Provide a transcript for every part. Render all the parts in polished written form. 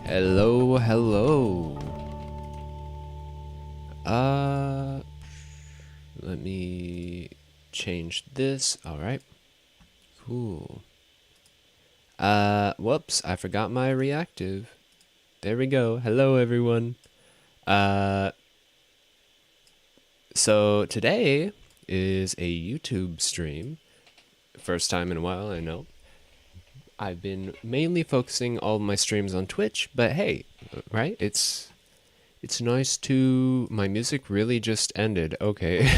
Hello, hello. Let me change this. All right. Cool. Whoops, I forgot my reactive. There we go. Hello, everyone. So today is a YouTube stream. First time in a while, I know. I've been mainly focusing all of my streams on Twitch, but hey, right? It's nice to... My music really just ended. Okay.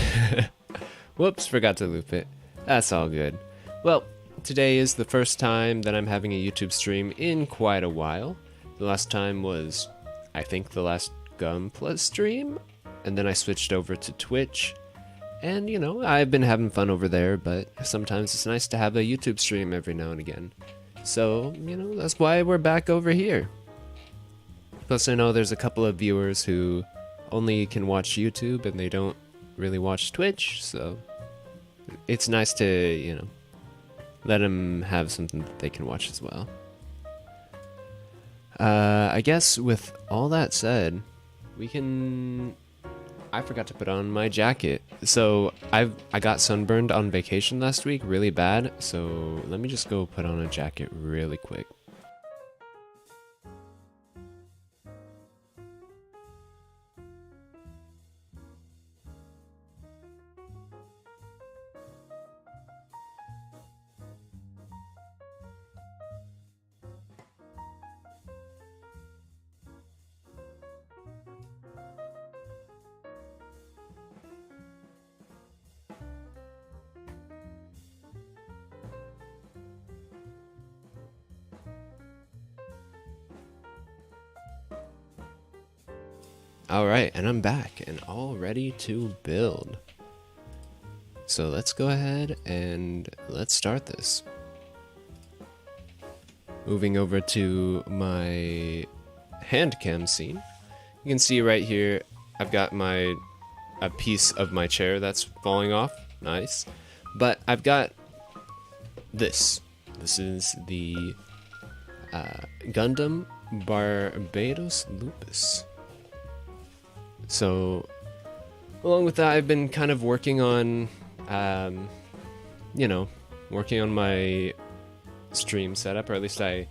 Whoops, forgot to loop it. That's all good. Well, today is the first time that I'm having a YouTube stream in quite a while. The last time was, I think, the last Gunpla stream, and then I switched over to Twitch. And, you know, I've been having fun over there, but sometimes it's nice to have a YouTube stream every now and again. So, you know, that's why we're back over here. Plus, I know there's a couple of viewers who only can watch YouTube and they don't really watch Twitch, so it's nice to, you know, let them have something that they can watch as well. I guess with all that said, we can... I forgot to put on my jacket. So I got sunburned on vacation last week really bad, so let me just go put on a jacket really quick. Alright, and I'm back and all ready to build. So let's go ahead and let's start this. Moving over to my hand cam scene. You can see right here, I've got a piece of my chair that's falling off. Nice. But I've got this. This is the Gundam Barbatos Lupus. So, along with that, I've been kind of working on, you know, working on my stream setup, or at least I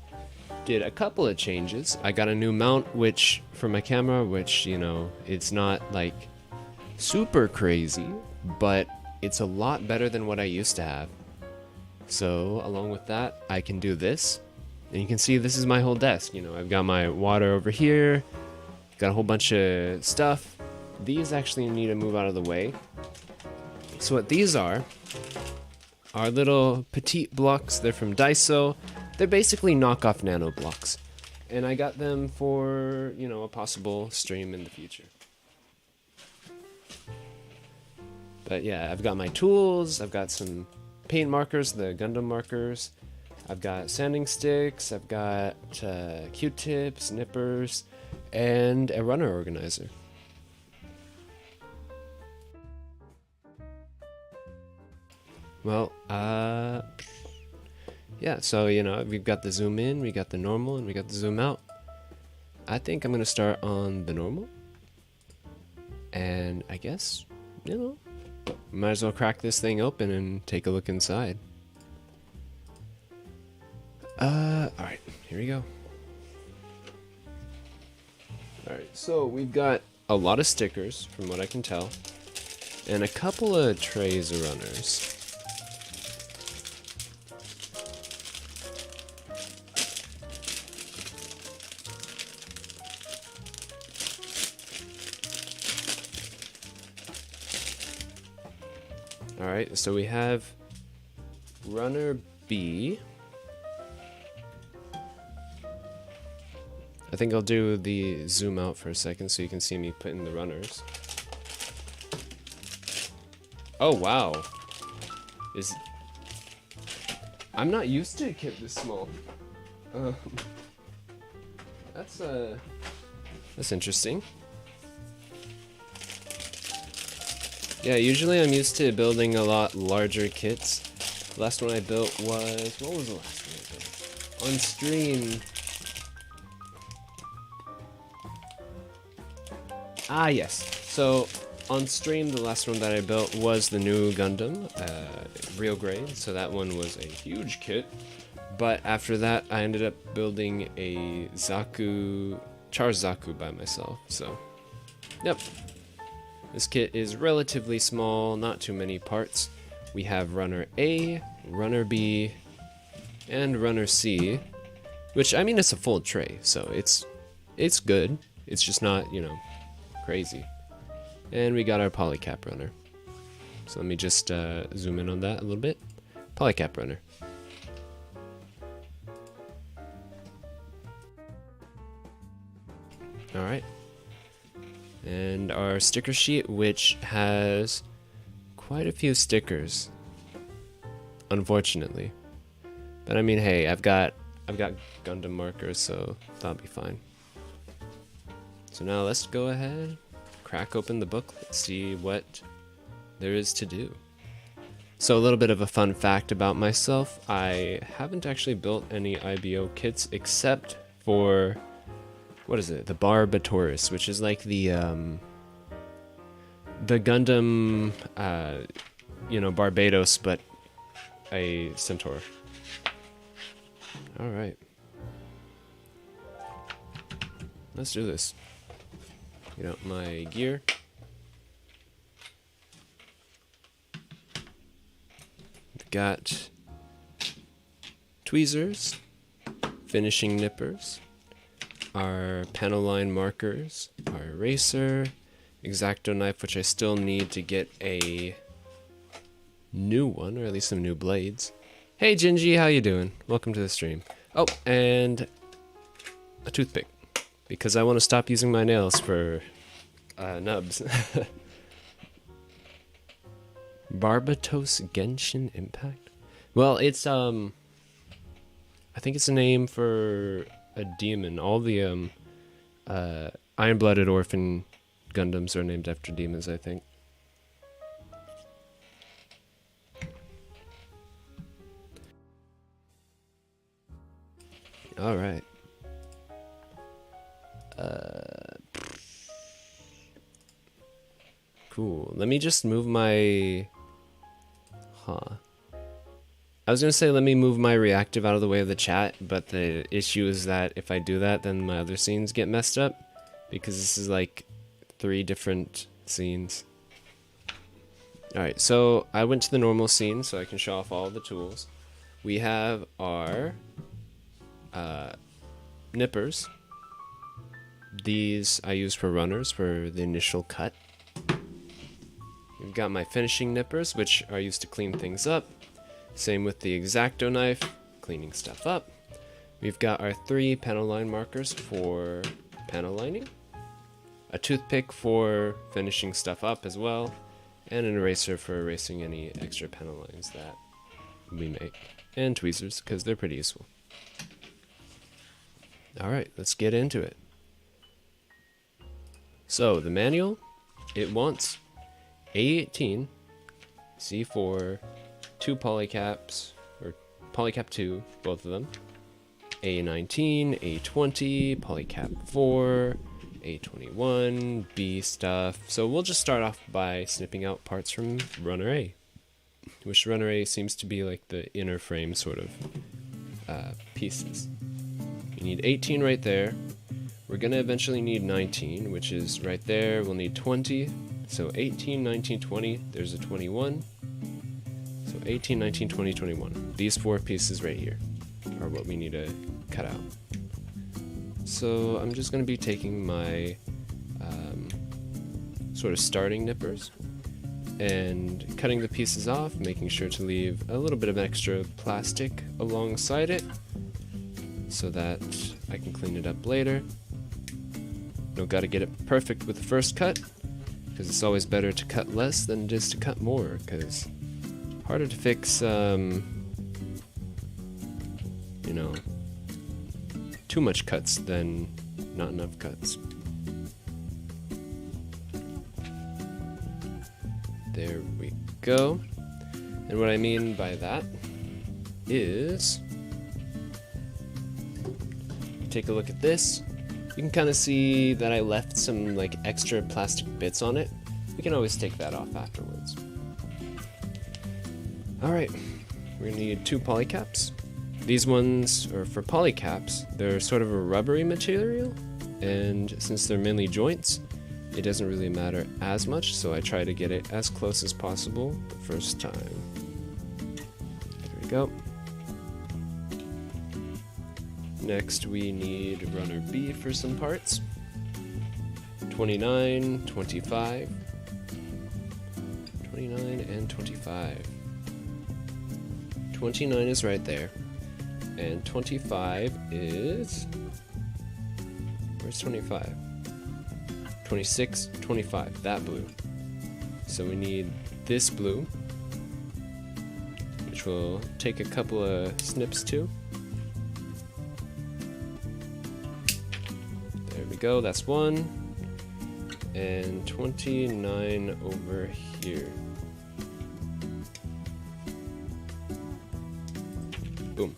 did a couple of changes. I got a new mount, for my camera, which, you know, it's not, like, super crazy, but it's a lot better than what I used to have. So, along with that, I can do this, and you can see this is my whole desk. You know, I've got my water over here, got a whole bunch of stuff. These actually need to move out of the way. So what these are little petite blocks. They're from Daiso. They're basically knockoff nano blocks. And I got them for, you know, a possible stream in the future. But yeah, I've got my tools. I've got some paint markers, the Gundam markers. I've got sanding sticks. I've got Q-tips, nippers, and a runner organizer. Well, yeah, so, you know, we've got the zoom in, we got the normal, and we got the zoom out. I think I'm going to start on the normal. And I guess, you know, might as well crack this thing open and take a look inside. Alright, here we go. Alright, so we've got a lot of stickers, from what I can tell, and a couple of trays of runners. Alright, so we have runner B. I think I'll do the zoom out for a second so you can see me putting the runners. Oh wow. I'm not used to a kit this small. That's interesting. Yeah, usually I'm used to building a lot larger kits. The last one I built was... What was the last one I built? On stream... Ah, yes. So on stream, the last one that I built was the new Gundam, real grade. So that one was a huge kit. But after that, I ended up building a Char's Zaku by myself. So, yep. This kit is relatively small, not too many parts. We have Runner A, Runner B, and Runner C, which, I mean, it's a full tray, so it's good. It's just not, you know, crazy. And we got our Polycap Runner. So let me just zoom in on that a little bit. Polycap Runner. Alright. And our sticker sheet, which has quite a few stickers, unfortunately. But I mean, hey, I've got Gundam markers, so that'll be fine. So now let's go ahead, crack open the booklet, see what there is to do. So a little bit of a fun fact about myself, I haven't actually built any IBO kits except for, what is it, the Barbatos, which is like the Gundam, you know, Barbatos, but a centaur. Alright. Let's do this. Get out my gear. We've got tweezers, finishing nippers, our panel line markers, our eraser, X-Acto knife, which I still need to get a new one, or at least some new blades. Hey Gingy, how you doing? Welcome to the stream. Oh, and a toothpick, because I want to stop using my nails for nubs. Barbatos Genshin Impact? Well, it's I think it's a name for a demon. All the iron-blooded orphan Gundams are named after demons, I think. Alright. Cool. Let me just move my... I was gonna say let me move my reactive out of the way of the chat, but the issue is that if I do that, then my other scenes get messed up, because this is like 3 different scenes. Alright, so I went to the normal scene so I can show off all the tools. We have our nippers. These I use for runners for the initial cut. We've got my finishing nippers, which are used to clean things up. Same with the X-Acto knife, cleaning stuff up. We've got our 3 panel line markers for panel lining, a toothpick for finishing stuff up as well, and an eraser for erasing any extra panel lines that we make, and tweezers, because they're pretty useful. Alright, let's get into it. So, the manual, it wants A18, C4, 2 polycaps, or polycap 2, both of them, A19, A20, polycap 4, A21, B stuff. So we'll just start off by snipping out parts from Runner A, which Runner A seems to be like the inner frame sort of pieces. You need 18 right there. We're gonna eventually need 19, which is right there. We'll need 20. So 18, 19, 20. There's a 21. So 18, 19, 20, 21. These 4 pieces right here are what we need to cut out. So I'm just gonna be taking my sort of starting nippers and cutting the pieces off, making sure to leave a little bit of extra plastic alongside it so that I can clean it up later. You gotta get it perfect with the first cut, because it's always better to cut less than it is to cut more, because harder to fix, you know, too much cuts than not enough cuts. There we go. And what I mean by that is, take a look at this. You can kind of see that I left some like extra plastic bits on it. We can always take that off afterwards. Alright, we're gonna need 2 polycaps. These ones are for polycaps. They're sort of a rubbery material, and since they're mainly joints, it doesn't really matter as much, so I try to get it as close as possible the first time. There we go. Next we need runner B for some parts. 29, 25. 29 and 25. 29 is right there. And 25 is... Where's 25? 26, 25, that blue. So we need this blue, which will take a couple of snips to. There we go, that's 1. And 29 over here. Boom.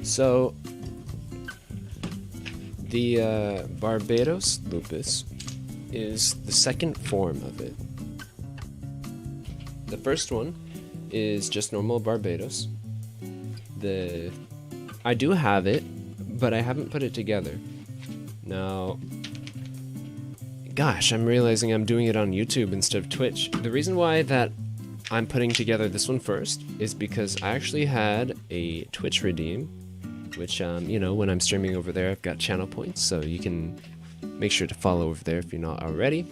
So, the Barbatos Lupus is the second form of it. The first one is just normal Barbatos. I do have it, but I haven't put it together. Now, gosh, I'm realizing I'm doing it on YouTube instead of Twitch. The reason why that I'm putting together this one first is because I actually had a Twitch redeem, which, you know, when I'm streaming over there, I've got channel points, so you can make sure to follow over there if you're not already.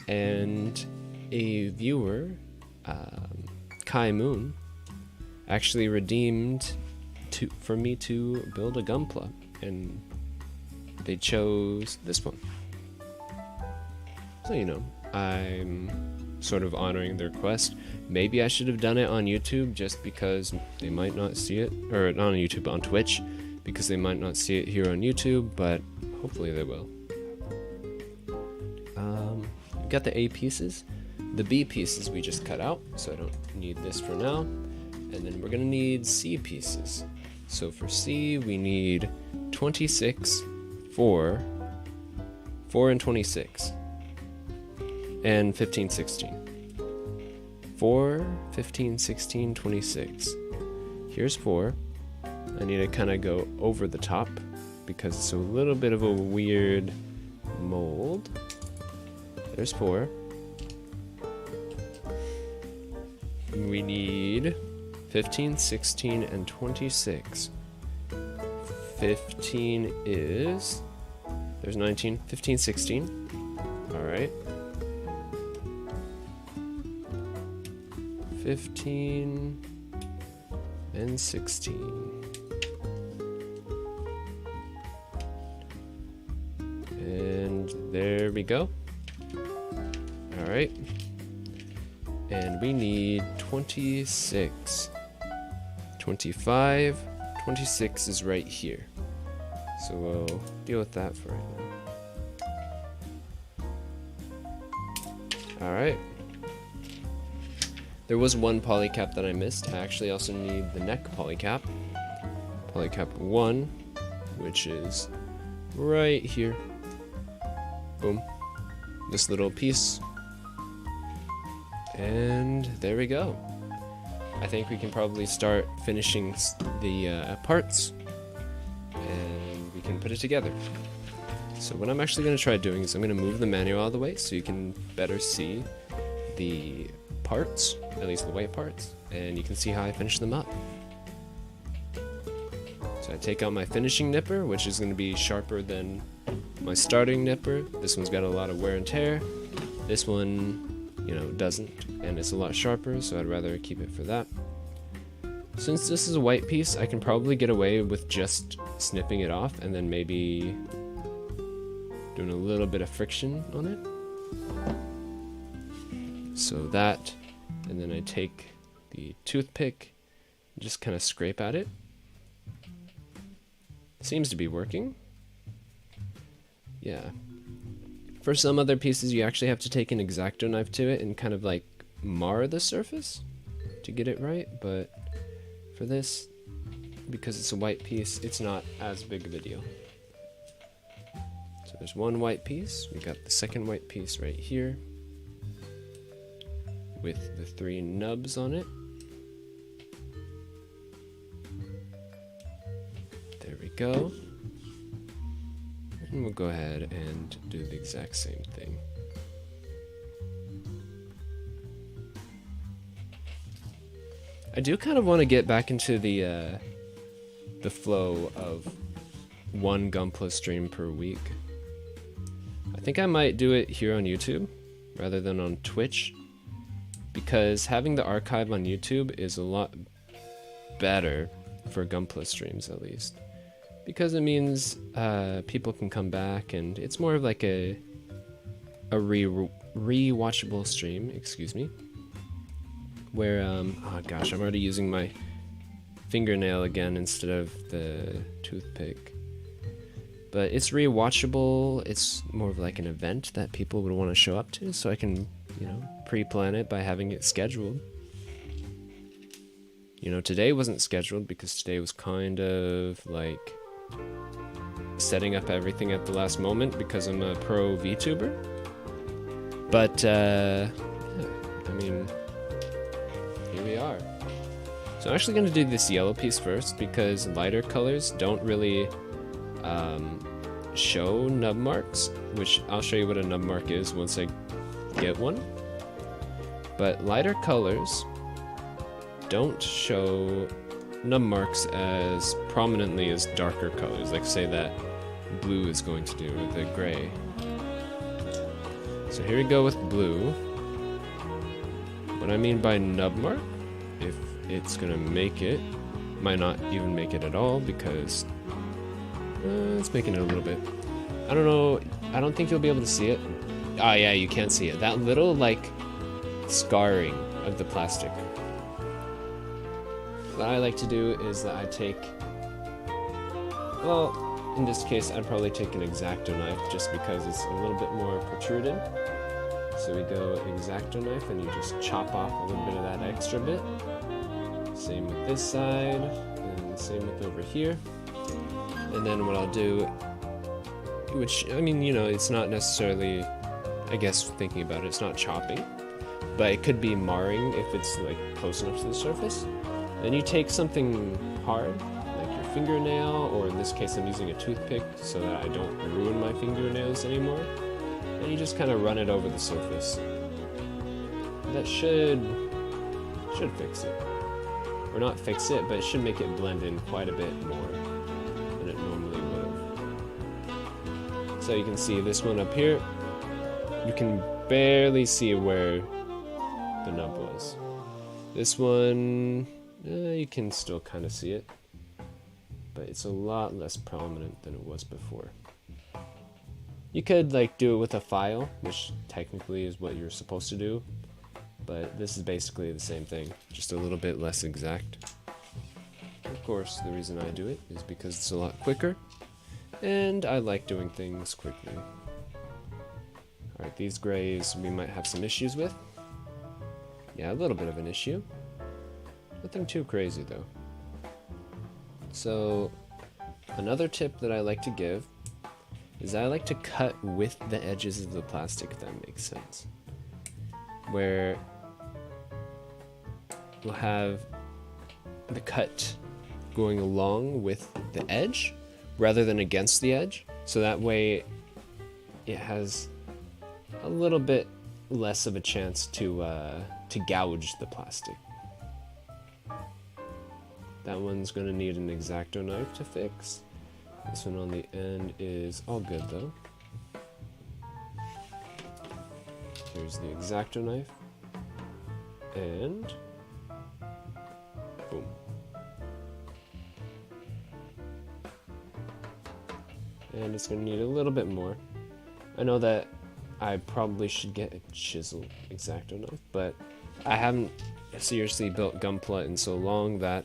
And a viewer, Kai Moon, actually redeemed for me to build a Gunpla, and they chose this one. So, you know, I'm sort of honoring their request. Maybe I should have done it on YouTube just because they might not see it, or not on YouTube, on Twitch, because they might not see it here on YouTube, but hopefully they will. We've got the A pieces. The B pieces we just cut out, so I don't need this for now. And then we're gonna need C pieces. So for C, we need 26, 4 and 26, and 15, 16. 4, 15, 16, 26. Here's 4. I need to kind of go over the top because it's a little bit of a weird mold. There's 4. We need 15, 16, and 26. 15 is... There's 19. 15, 16. Alright. 15 and 16. And there we go. Alright. And we need 26. 25. 26 is right here. So we'll deal with that for right now. Alright. There was one polycap that I missed. I actually also need the neck polycap. Polycap 1, which is right here. Boom. This little piece. And there we go. I think we can probably start finishing the parts, and we can put it together. So what I'm actually going to try doing is I'm going to move the manual out of the way so you can better see the parts, at least the white parts, and you can see how I finish them up. So I take out my finishing nipper, which is going to be sharper than my starting nipper. This one's got a lot of wear and tear. This one, you know, doesn't, and it's a lot sharper, so I'd rather keep it for that. Since this is a white piece, I can probably get away with just snipping it off and then maybe doing a little bit of friction on it. So that, and then I take the toothpick and just kind of scrape at it. Seems to be working. Yeah. For some other pieces, you actually have to take an X-Acto knife to it and kind of like mar the surface to get it right, but for this, because it's a white piece, it's not as big of a deal. So there's one white piece. We got the second white piece right here with the 3 nubs on it. There we go. And we'll go ahead and do the exact same thing. I do kind of want to get back into the flow of 1 Gunpla stream per week. I think I might do it here on YouTube rather than on Twitch, because having the archive on YouTube is a lot better for Gunpla streams, at least, because it means people can come back and it's more of like a re-watchable stream, excuse me, where oh gosh, I'm already using my fingernail again instead of the toothpick. But it's re-watchable. It's more of like an event that people would want to show up to, so I can, you know, pre-plan it by having it scheduled. You know, today wasn't scheduled because today was kind of like setting up everything at the last moment because I'm a pro VTuber. But yeah, I mean, here we are. So I'm actually going to do this yellow piece first because lighter colors don't really show nub marks, which I'll show you what a nub mark is once I get one. But lighter colors don't show nub marks as prominently as darker colors, like say that blue is going to do, or the gray. So here we go with blue. What I mean by nub mark, if it's gonna make it, might not even make it at all because it's making it a little bit. I don't know, I don't think you'll be able to see it. Ah, yeah, you can see it. That little, like, scarring of the plastic. What I like to do is that I take, well, in this case, I'd probably take an X-Acto knife just because it's a little bit more protruding. So we go X-Acto knife and you just chop off a little bit of that extra bit. Same with this side, and same with over here. And then what I'll do, which, I mean, you know, it's not necessarily, I guess, thinking about it, it's not chopping, but it could be marring if it's, like, close enough to the surface. Then you take something hard, like your fingernail, or in this case I'm using a toothpick so that I don't ruin my fingernails anymore, and you just kind of run it over the surface. That should fix it. Or not fix it, but it should make it blend in quite a bit more than it normally would have. So you can see this one up here, you can barely see where the nub was. This one, you can still kind of see it, but it's a lot less prominent than it was before. You could like do it with a file, which technically is what you're supposed to do, but this is basically the same thing, just a little bit less exact. Of course, the reason I do it is because it's a lot quicker, and I like doing things quickly. Alright, these grays we might have some issues with. Yeah, a little bit of an issue. Nothing too crazy though. So, another tip that I like to give is I like to cut with the edges of the plastic, if that makes sense. Where we'll have the cut going along with the edge rather than against the edge, so that way it has a little bit less of a chance to gouge the plastic. That one's going to need an X-Acto knife to fix. This one on the end is all good though. Here's the X-Acto knife. And boom. And it's going to need a little bit more. I know that I probably should get a chisel X-Acto knife, but I haven't seriously built Gunpla in so long that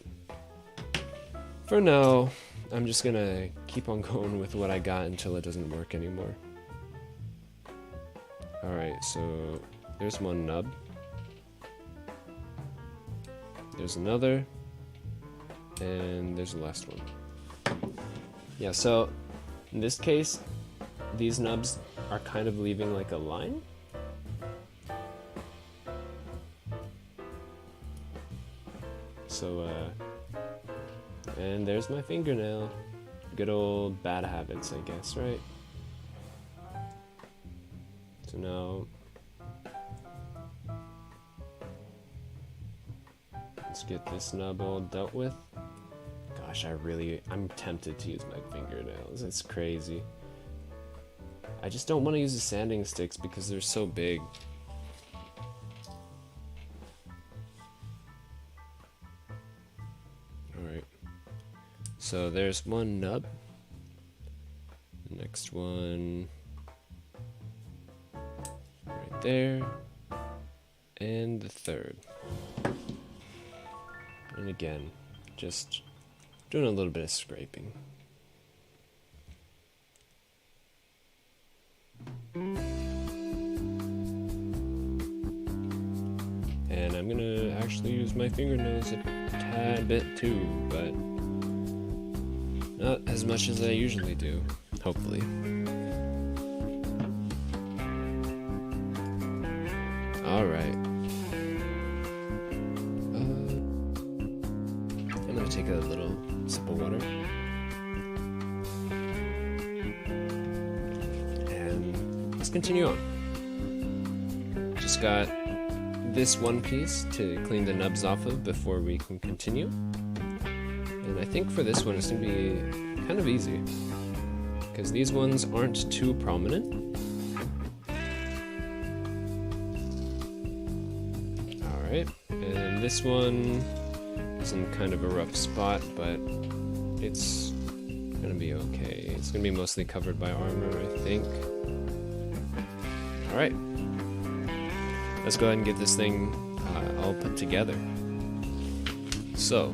for now, I'm just gonna keep on going with what I got until it doesn't work anymore. Alright, so there's one nub. There's another. And there's the last one. Yeah, so in this case, these nubs are kind of leaving like a line. So, and there's my fingernail. Good old bad habits, I guess, right? So now, let's get this nub all dealt with. Gosh, I'm tempted to use my fingernails. It's crazy. I just don't want to use the sanding sticks because they're so big. Alright. So there's one nub. Next one right there. And the third. And again, just doing a little bit of scraping. And I'm gonna actually use my fingernails a tad bit too, but not as much as I usually do, hopefully. Alright. I'm gonna take a little sip of water. And let's continue on. Just got this one piece to clean the nubs off of before we can continue. And I think for this one it's going to be kind of easy, because these ones aren't too prominent. Alright, and this one is in kind of a rough spot, but it's going to be okay. It's going to be mostly covered by armor, I think. Alright. Let's go ahead and get this thing all put together. So,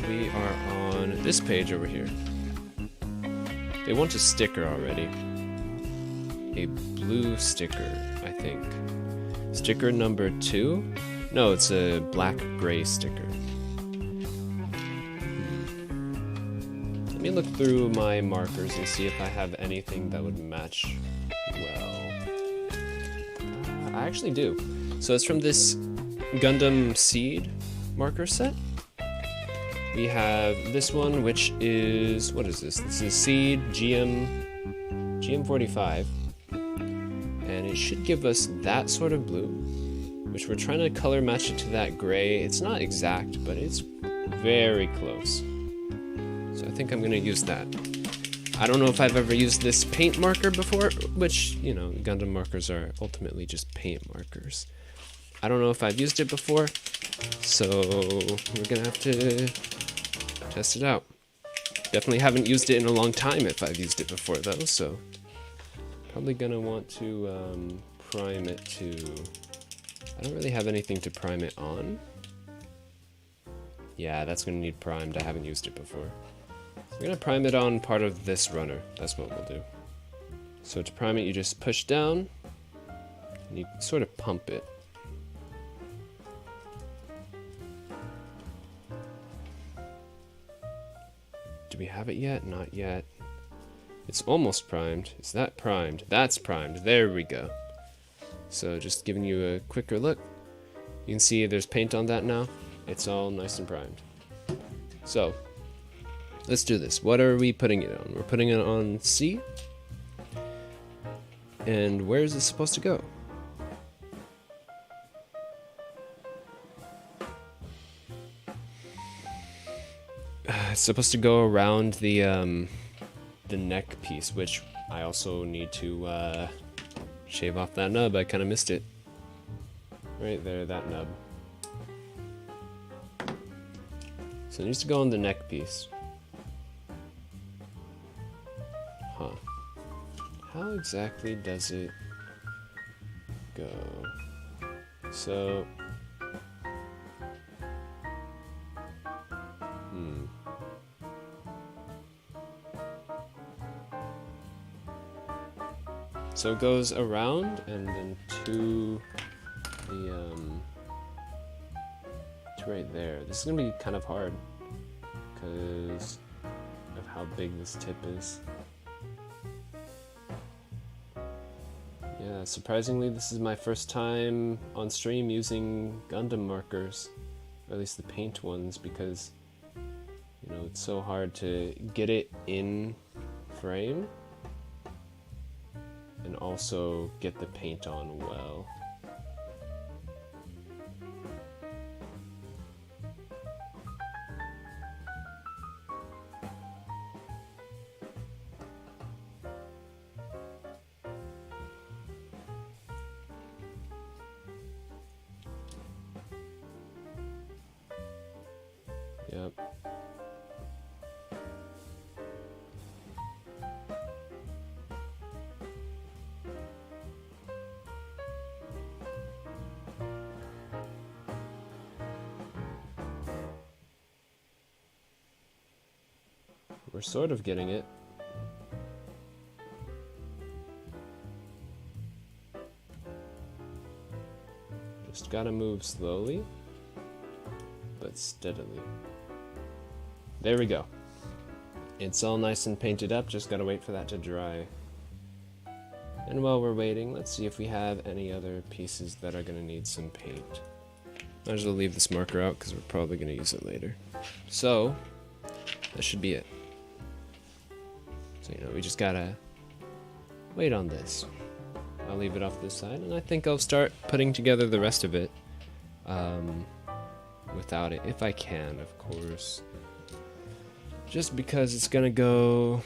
we are on this page over here. They want a sticker already. A blue sticker, I think. Sticker number 2? No, it's a black-gray sticker. Let me look through my markers and see if I have anything that would match well. I actually do. So it's from this Gundam seed marker set. We have this one, which is, what is this? This is seed GM45. And it should give us that sort of blue, which we're trying to color match it to that gray. It's not exact, but it's very close. So I think I'm gonna use that. I don't know if I've ever used this paint marker before, which, you know, Gundam markers are ultimately just paint markers. I don't know if I've used it before, so we're gonna have to test it out. Definitely haven't used it in a long time if I've used it before though, so probably gonna want to prime it to... I don't really have anything to prime it on. Yeah, that's gonna need primed. I haven't used it before. We're gonna prime it on part of this runner. That's what we'll do. So to prime it, you just push down, and you sort of pump it. Do we have it yet? Not yet. It's almost primed. Is that primed? That's primed. There we go. So just giving you a quicker look. You can see there's paint on that now. It's all nice and primed. So, let's do this. What are we putting it on? We're putting it on C. And where is it supposed to go? It's supposed to go around the neck piece, which I also need to shave off that nub. I kind of missed it. Right there, that nub. So it needs to go on the neck piece. Huh. How exactly does it go? So... So it goes around and then to the to right there. This is gonna be kind of hard because of how big this tip is. Yeah, surprisingly, this is my first time on stream using Gundam markers, or at least the paint ones, because, you know, it's so hard to get it in frame and also get the paint on well. Yep. We're sort of getting it. Just gotta move slowly, but steadily. There we go. It's all nice and painted up, just gotta wait for that to dry. And while we're waiting, let's see if we have any other pieces that are gonna need some paint. Might as well leave this marker out because we're probably gonna use it later. So, that should be it. So, you know, we just gotta wait on this. I'll leave it off this side, and I think I'll start putting together the rest of it without it, if I can, of course. Just because it's gonna go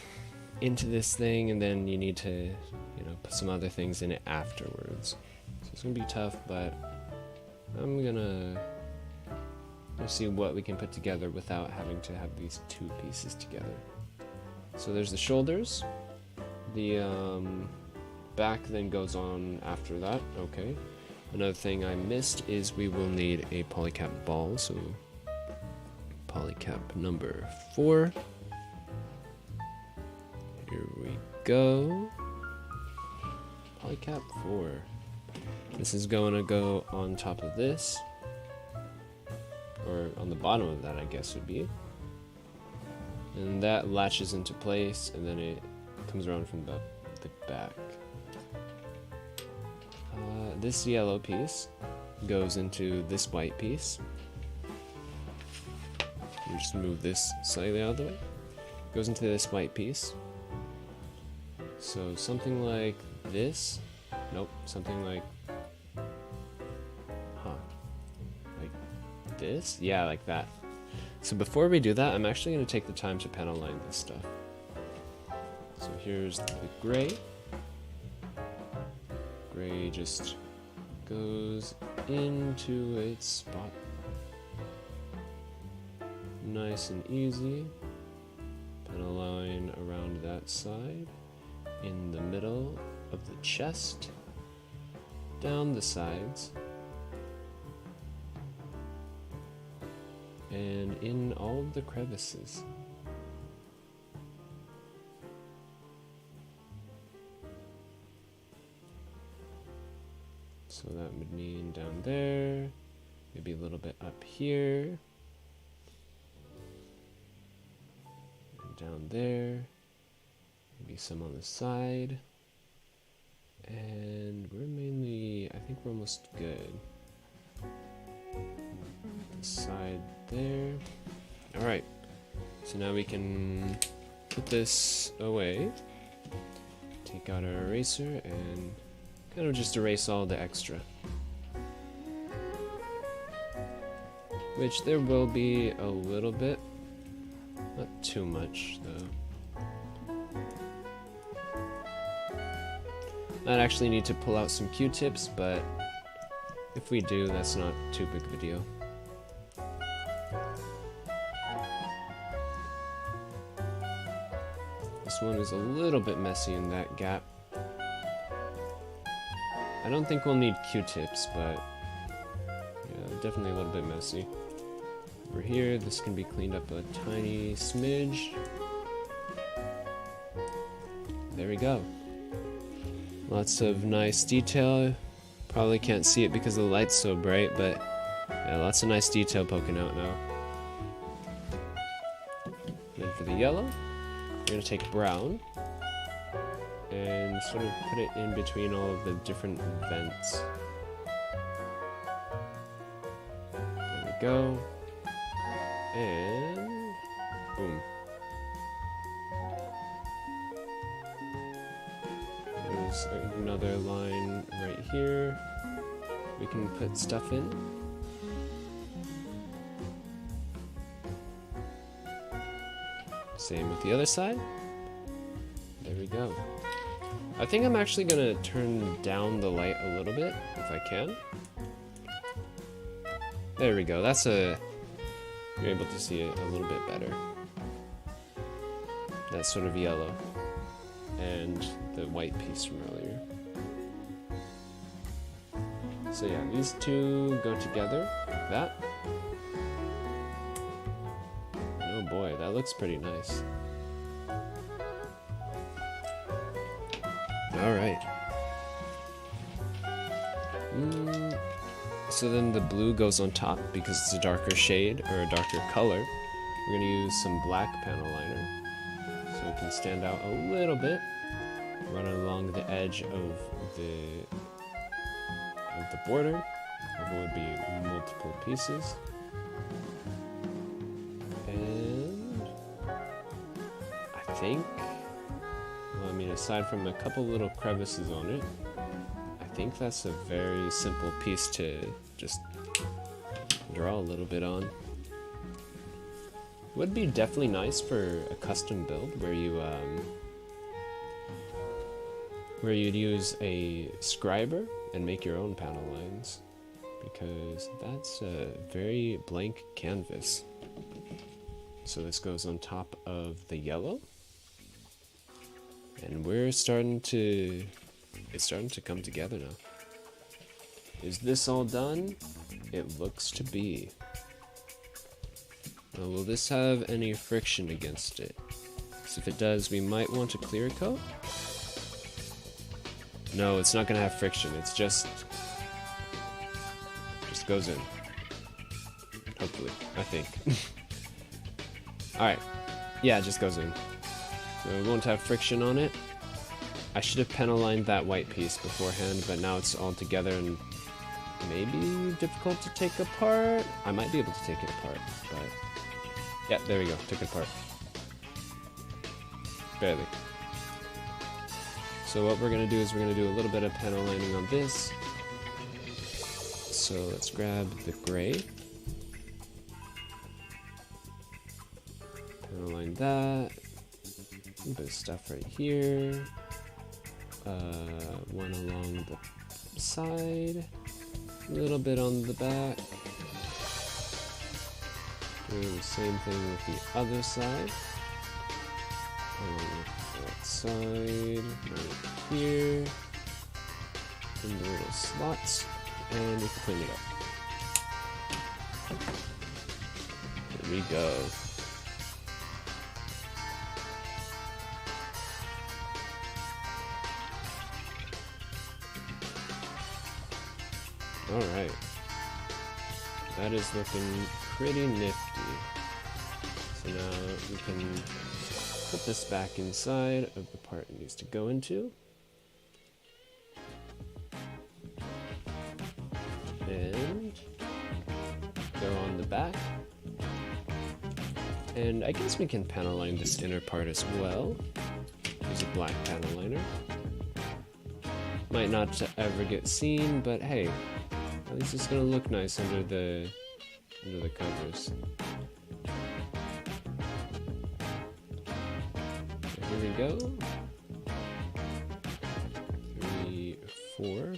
into this thing, and then you need to, you know, put some other things in it afterwards. So it's gonna be tough, but I'm gonna see what we can put together without having to have these two pieces together. So there's the shoulders. The back then goes on after that. Okay. Another thing I missed is we will need a polycap ball. So polycap number 4. Here we go. Polycap 4. This is going to go on top of this. Or on the bottom of that, I guess would be. And that latches into place, and then it comes around from the back. This yellow piece goes into this white piece. You just move this slightly out of the way. Goes into this white piece. So something like this. Nope, something like... Like this? Yeah, like that. So before we do that, I'm actually going to take the time to panel line this stuff. So here's the gray. Gray just goes into its spot. Nice and easy. Panel line around that side. In the middle of the chest. Down the sides. And in all of the crevices. So that would mean down there, maybe a little bit up here, and down there, maybe some on the side, and we're mainly, I think we're almost good. Side there. Alright, so now we can put this away, take out our eraser, and kind of just erase all the extra. Which there will be a little bit, not too much though. Might actually need to pull out some Q-tips, but if we do, that's not too big of a deal. This one is a little bit messy in that gap. I don't think we'll need Q-tips, but yeah, definitely a little bit messy. Over here, this can be cleaned up a tiny smidge. There we go. Lots of nice detail. Probably can't see it because the light's so bright, but yeah, lots of nice detail poking out now. Then for the yellow, we're going to take brown and sort of put it in between all of the different vents. There we go. And boom. There's another line right here. We can put stuff in. Same with the other side. There we go. I think I'm actually gonna turn down the light a little bit, if I can. There we go, you're able to see it a little bit better. That sort of yellow. And the white piece from earlier. So yeah, these two go together like that. Oh boy, that looks pretty nice. Alright. So then the blue goes on top because it's a darker shade or a darker color. We're going to use some black panel liner so it can stand out a little bit. Run along the edge of the border. It would be multiple pieces. And I think, well, I mean, aside from a couple little crevices on it, I think that's a very simple piece to just draw a little bit on. Would be definitely nice for a custom build where you'd use a scriber and make your own panel lines, because that's a very blank canvas. So this goes on top of the yellow, and it's starting to come together now. Is this all done? It looks to be. Now, will this have any friction against it? So if it does, we might want to clear coat. No, it's not gonna have friction. It's just goes in. Hopefully, I think. Alright. Yeah, it just goes in. So it won't have friction on it. I should have pen aligned that white piece beforehand, but now it's all together and maybe difficult to take apart. I might be able to take it apart, but yeah, there we go. Took it apart. Barely. So what we're going to do is we're going to do a little bit of panel lining on this. So let's grab the gray. Panel line that. A little bit of stuff right here. One along the side. A little bit on the back. Doing the same thing with the other side. Along that side, right here, in the little slots, and we can clean it up. There we go. Alright. That is looking pretty nifty. So now we can put this back inside of the part it needs to go into. And they're on the back. And I guess we can panel line this inner part as well. Use a black panel liner. Might not ever get seen, but hey, at least it's gonna look nice under the covers. Here we go. 3, 4.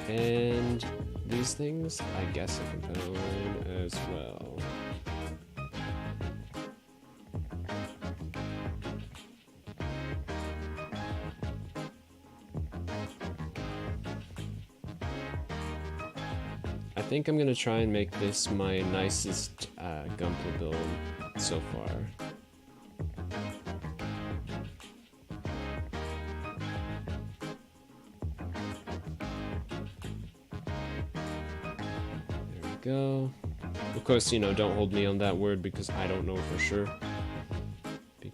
And these things, I guess I can panel line as well. I think I'm gonna try and make this my nicest Gunpla build so far. There we go. Of course, you know, don't hold me on that word because I don't know for sure.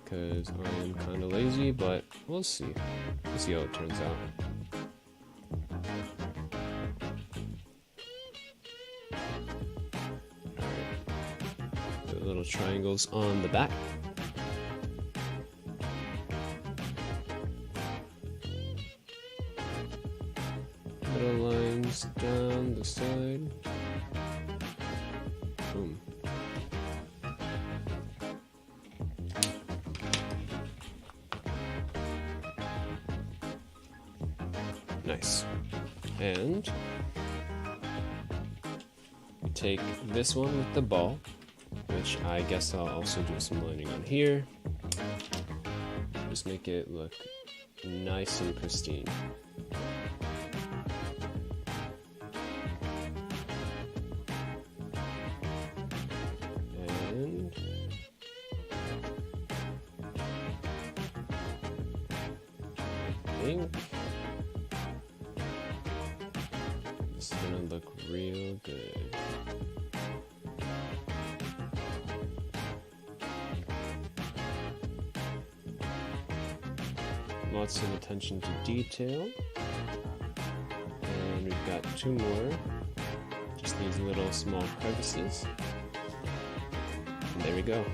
because I am kind of lazy, but we'll see. We'll see how it turns out. Alright. The little triangles on the back. Little lines down the side. Boom. Nice. And we take this one with the ball, which I guess I'll also do some lining on here. Just make it look nice and pristine. And I think this is gonna look real good. Lots of attention to detail. And we've got two more. Just these little small crevices. And there we go.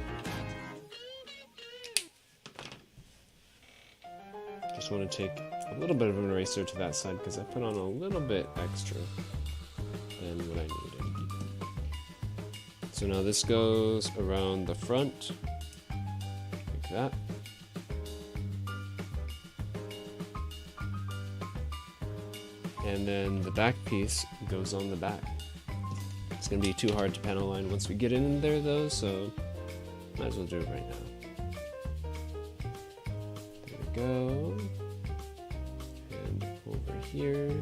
Just want to take a little bit of an eraser to that side because I put on a little bit extra than what I needed. So now this goes around the front, like that. And then the back piece goes on the back. It's going to be too hard to panel line once we get in there though, so might as well do it right now. There we go. And over here.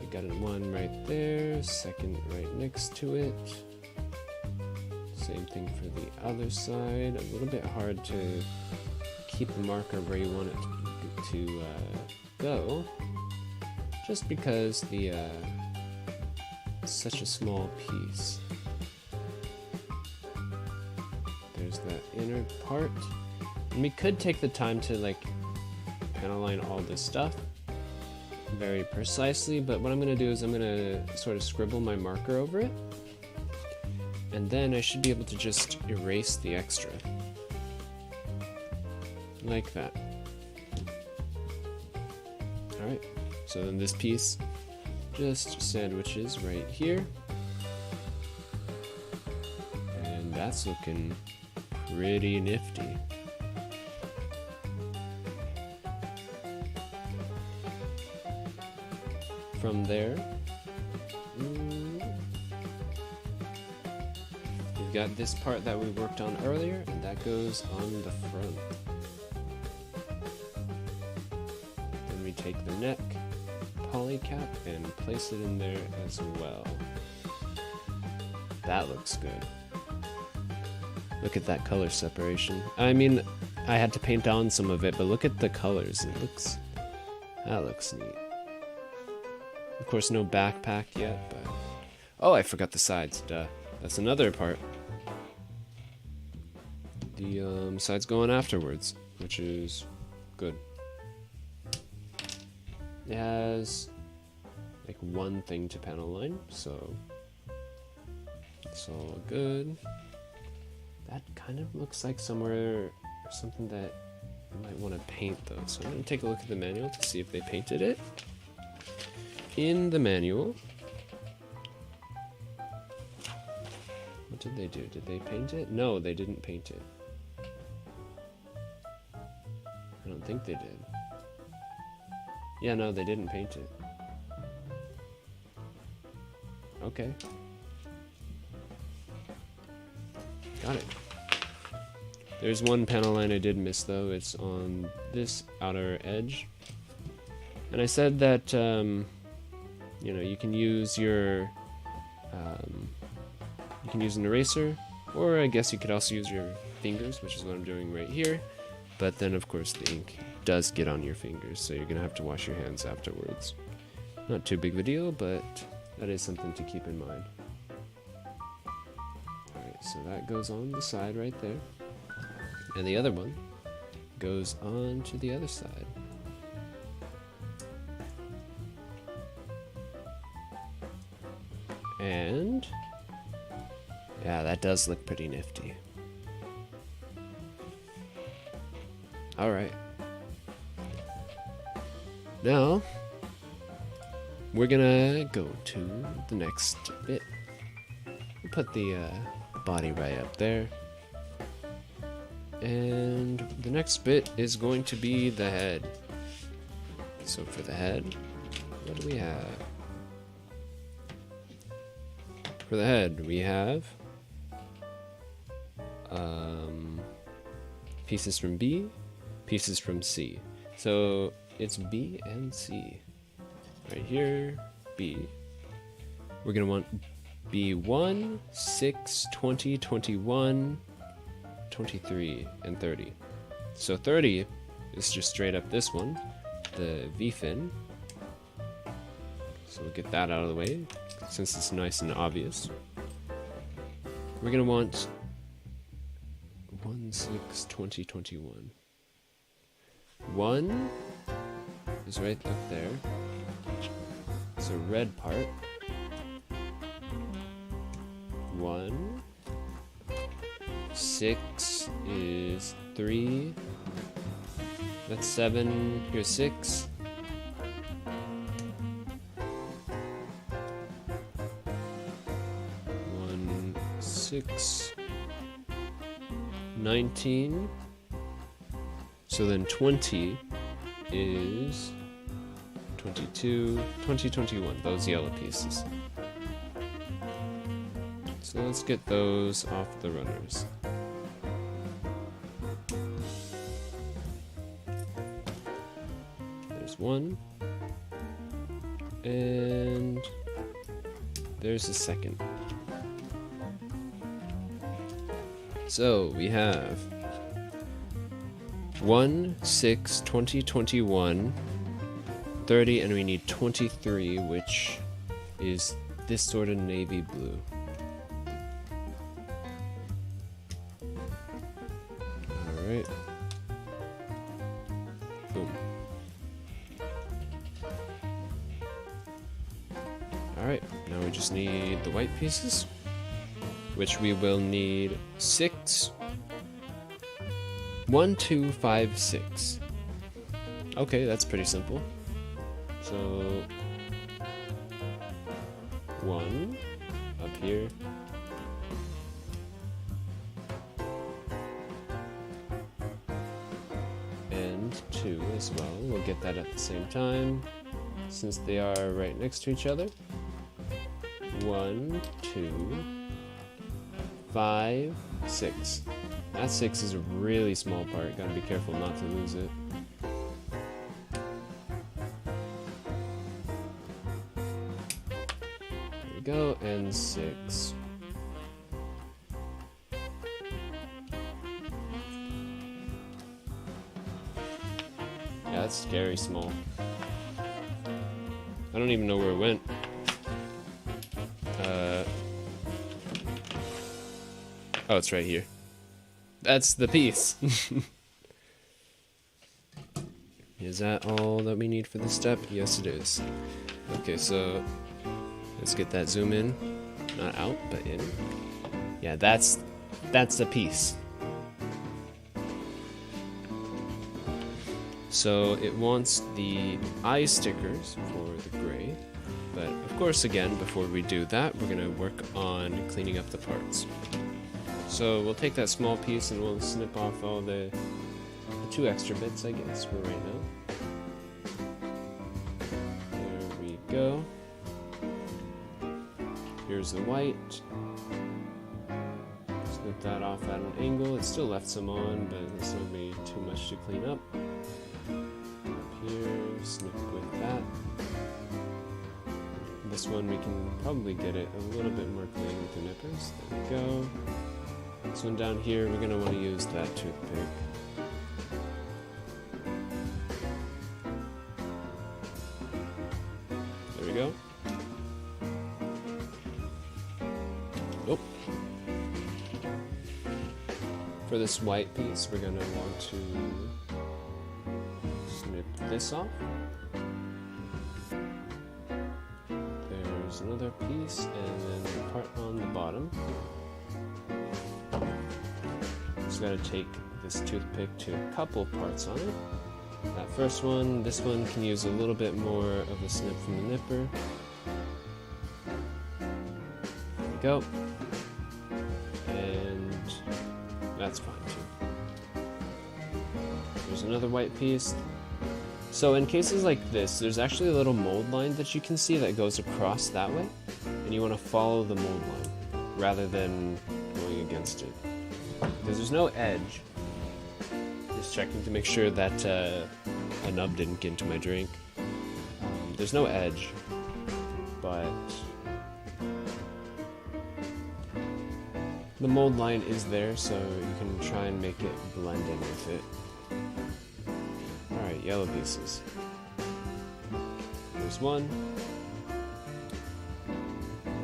We got one right there, second right next to it. Same thing for the other side. A little bit hard to keep the marker where you want it to go. Just because the it's such a small piece. There's that inner part. And we could take the time to like panel line all this stuff very precisely, but what I'm going to do is I'm going to sort of scribble my marker over it. And then I should be able to just erase the extra. Like that. Alright. So then this piece just sandwiches right here. And that's looking pretty nifty. From there, we've got this part that we worked on earlier, and that goes on the front. Then we take the neck, poly cap, and place it in there as well. That looks good. Look at that color separation. I mean, I had to paint on some of it, but look at the colors. That looks neat. Of course, no backpack yet, but... Oh, I forgot the sides, duh. That's another part. The sides go on afterwards, which is good. It has like one thing to panel line, so it's all good. That kind of looks like somewhere something that I might want to paint though. So I'm gonna take a look at the manual to see if they painted it. In the manual, what did they do? Did they paint it? No, they didn't paint it. I don't think they did. Yeah, no, they didn't paint it. Okay. Got it. There's one panel line I did miss though. It's on this outer edge. And I said that, you know, you can use your, you can use an eraser, or I guess you could also use your fingers, which is what I'm doing right here. But then, of course, the ink does get on your fingers, so you're gonna have to wash your hands afterwards. Not too big of a deal, but that is something to keep in mind. Alright, so that goes on the side right there. And the other one goes on to the other side. And yeah, that does look pretty nifty. Alright. Now, we're gonna go to the next bit. We'll put the body right up there. And the next bit is going to be the head. So for the head, what do we have? For the head, we have pieces from B, pieces from C. So it's B and C. Right here, B. We're gonna want B1, 6, 20, 21, 23, and 30. So 30 is just straight up this one, the V fin. So we'll get that out of the way, since it's nice and obvious. We're gonna want 1, 6, 20, 21. 1 is right up there. It's a red part. 1. 6 is 3. That's 7. Here's 6. 1, 6. 19. So then 20 is 22, 20, 21, those yellow pieces. So let's get those off the runners. There's one. And there's a second. So we have 1, 6, 20, 21, 30, and we need 23, which is this sort of navy blue. Alright. Boom. Alright, now we just need the white pieces, which we will need 6. 1, 2, 5, 6. Okay, that's pretty simple. So 1 up here. And 2 as well. We'll get that at the same time, since they are right next to each other. 1, 2, 5, 6. That 6 is a really small part, gotta be careful not to lose it. There we go, and 6. Yeah, that's scary small. I don't even know where it went. Oh, it's right here. That's the piece. Is that all that we need for this step? Yes, it is. Okay, so let's get that zoom in. Not out, but in. Yeah, that's the piece. So it wants the eye stickers for the gray. But of course, again, before we do that, we're gonna work on cleaning up the parts. So we'll take that small piece and we'll snip off all the 2 extra bits, I guess, for right now. There we go. Here's the white. Snip that off at an angle. It still left some on, but it's not be too much to clean up. Up here, snip with that. This one we can probably get it a little bit more clean with the nippers. There we go. This one down here, we're going to want to use that toothpick. There we go. For this white piece, we're going to want to snip this off. There's another piece, and then the part on the bottom. Just got to take this toothpick to a couple parts on it. That first one, this one can use a little bit more of a snip from the nipper. There we go. And that's fine too. There's another white piece. So in cases like this, there's actually a little mold line that you can see that goes across that way, and you want to follow the mold line rather than going against it. Because there's no edge. Just checking to make sure that a nub didn't get into my drink. There's no edge, but the mold line is there, so you can try and make it blend in with it. Alright, yellow pieces. There's one,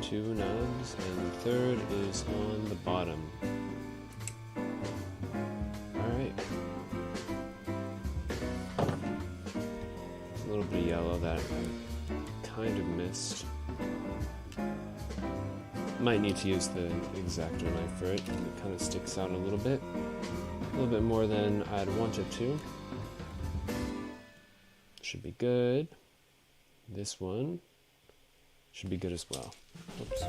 two nubs, and the third is on the bottom. Alright. A little bit of yellow that I kind of missed. Might need to use the X-Acto knife for it, and it kind of sticks out a little bit more than I'd want it to. Should be good. This one should be good as well. Oops.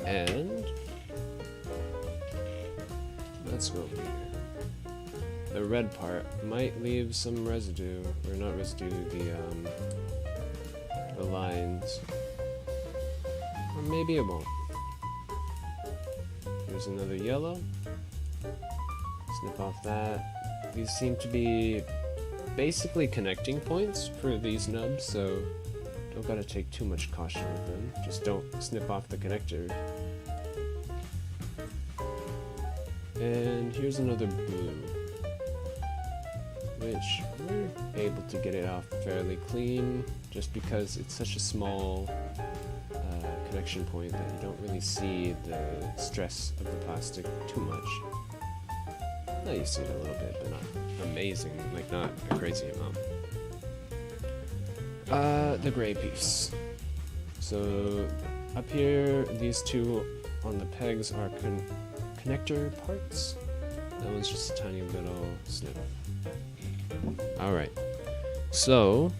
And let's go over here. The red part might leave some residue, or not residue, the lines. Or maybe it won't. Here's another yellow. Snip off that. These seem to be basically connecting points for these nubs, so don't gotta take too much caution with them. Just don't snip off the connector. And here's another blue, which we're able to get it off fairly clean, just because it's such a small connection point that you don't really see the stress of the plastic too much. Now you see it a little bit, but not amazing, like not a crazy amount. The gray piece. So up here, these two on the pegs are connector parts. That one's just a tiny little snip. Alright, so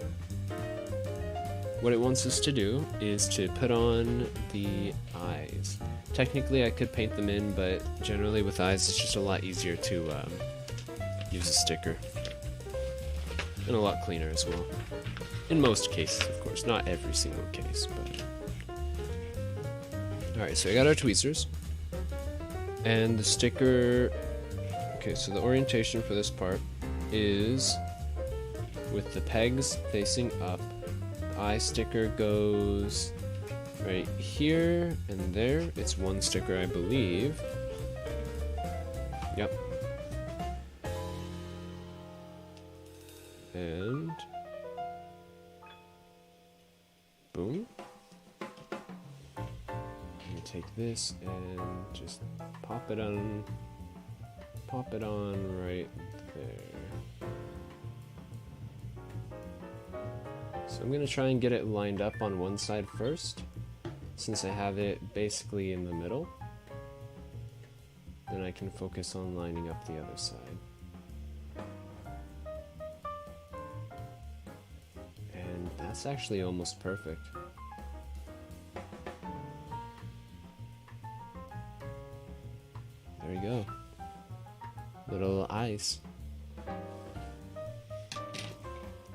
what it wants us to do is to put on the eyes. Technically I could paint them in, but generally with eyes it's just a lot easier to use a sticker. And a lot cleaner as well. In most cases, of course, not every single case, but... Alright, so I got our tweezers. And the sticker... Okay, so the orientation for this part is with the pegs facing up. The eye sticker goes right here and there. It's one sticker, I believe. Yep. And... boom. You take this and just pop it on right there. So I'm gonna try and get it lined up on one side first, since I have it basically in the middle. Then I can focus on lining up the other side. And that's actually almost perfect. There you go. Little eyes.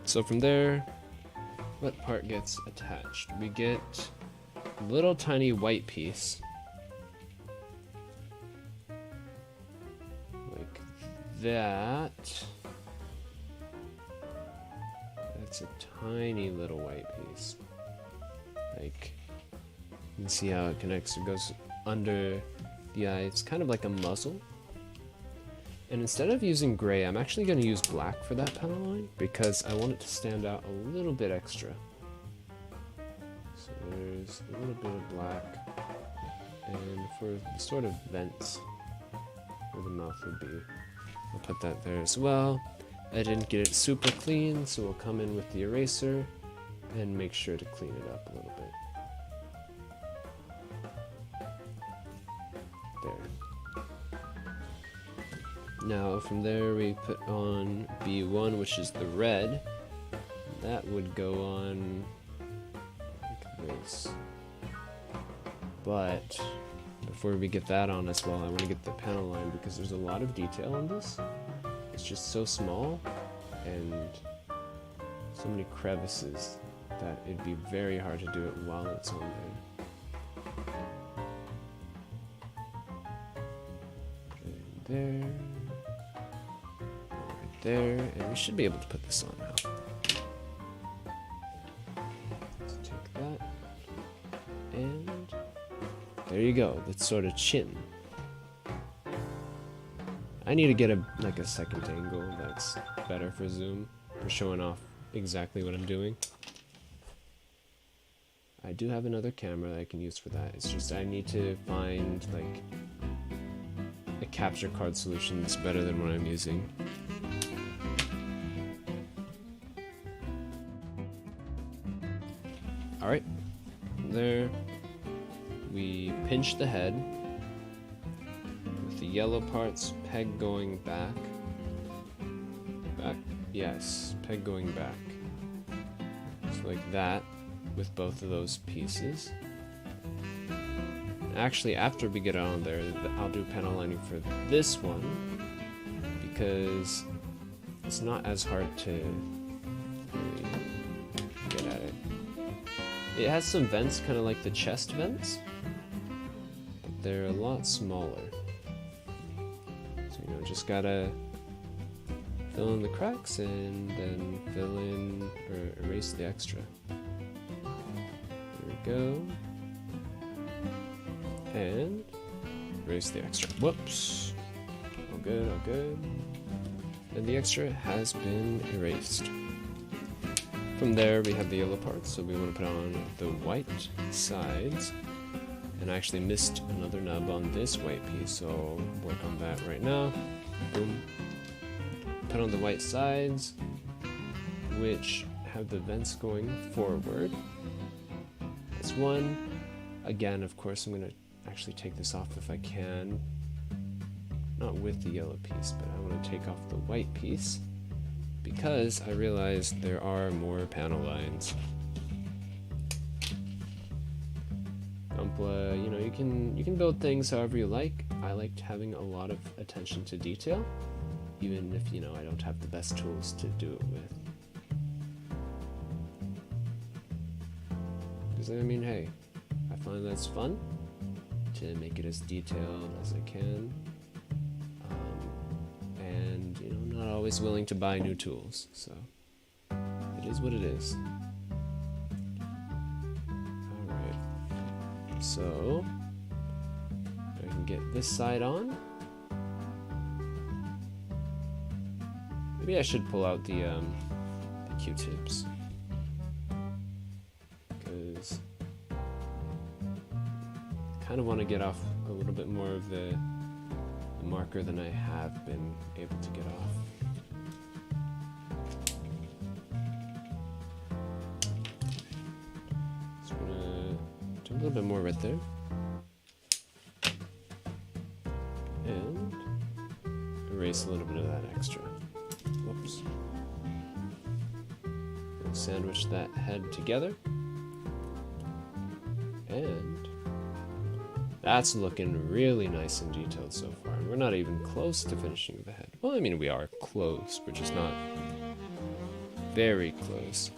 So from there, what part gets attached? We get a little tiny white piece. Like that. That's a tiny little white piece. Like, you can see how it connects. It goes under the eye. It's kind of like a muzzle. And instead of using gray, I'm actually going to use black for that panel line because I want it to stand out a little bit extra. So there's a little bit of black. And for the sort of vents where the mouth would be, I'll put that there as well. I didn't get it super clean, so we'll come in with the eraser and make sure to clean it up a little bit. There. Now from there we put on B1, which is the red. That would go on like this. But before we get that on as well, I want to get the panel line because there's a lot of detail on this. It's just so small and so many crevices that it'd be very hard to do it while it's on there. There, right there, and we should be able to put this on now. Let's take that, and there you go. That's sort of chin. I need to get a second angle that's better for zoom, for showing off exactly what I'm doing. I do have another camera that I can use for that. It's just I need to find like a capture card solution that's better than what I'm using. Alright, there we pinch the head with the yellow parts, peg going back. Back? Yes, peg going back. Just like that with both of those pieces. Actually, after we get on there, I'll do panel lining for this one because it's not as hard to really get at it. It has some vents, kind of like the chest vents, but they're a lot smaller. So, you know, just gotta fill in the cracks and then fill in or erase the extra. There we go. And erase the extra. Whoops. All good, all good. And the extra has been erased. From there we have the yellow parts, so we want to put on the white sides. And I actually missed another nub on this white piece, so I'll work on that right now. Boom. Put on the white sides, which have the vents going forward. That's one. Again, of course, I'm going to actually take this off if I can. Not with the yellow piece, but I want to take off the white piece because I realized there are more panel lines. Gunpla, you know, you can build things however you like. I liked having a lot of attention to detail, even if, you know, I don't have the best tools to do it with. Because, I mean, hey, I find that's fun to make it as detailed as I can. And, you know, not always willing to buy new tools, so it is what it is. Alright, so I can get this side on. Maybe I should pull out the Q-tips, because I kind of want to get off a little bit more of the marker than I have been able to get off. So I'm gonna do a little bit more right there. And erase a little bit of that extra. Whoops. And sandwich that head together. And that's looking really nice and detailed so far. And we're not even close to finishing the head. Well, I mean, we are close. We're just not very close.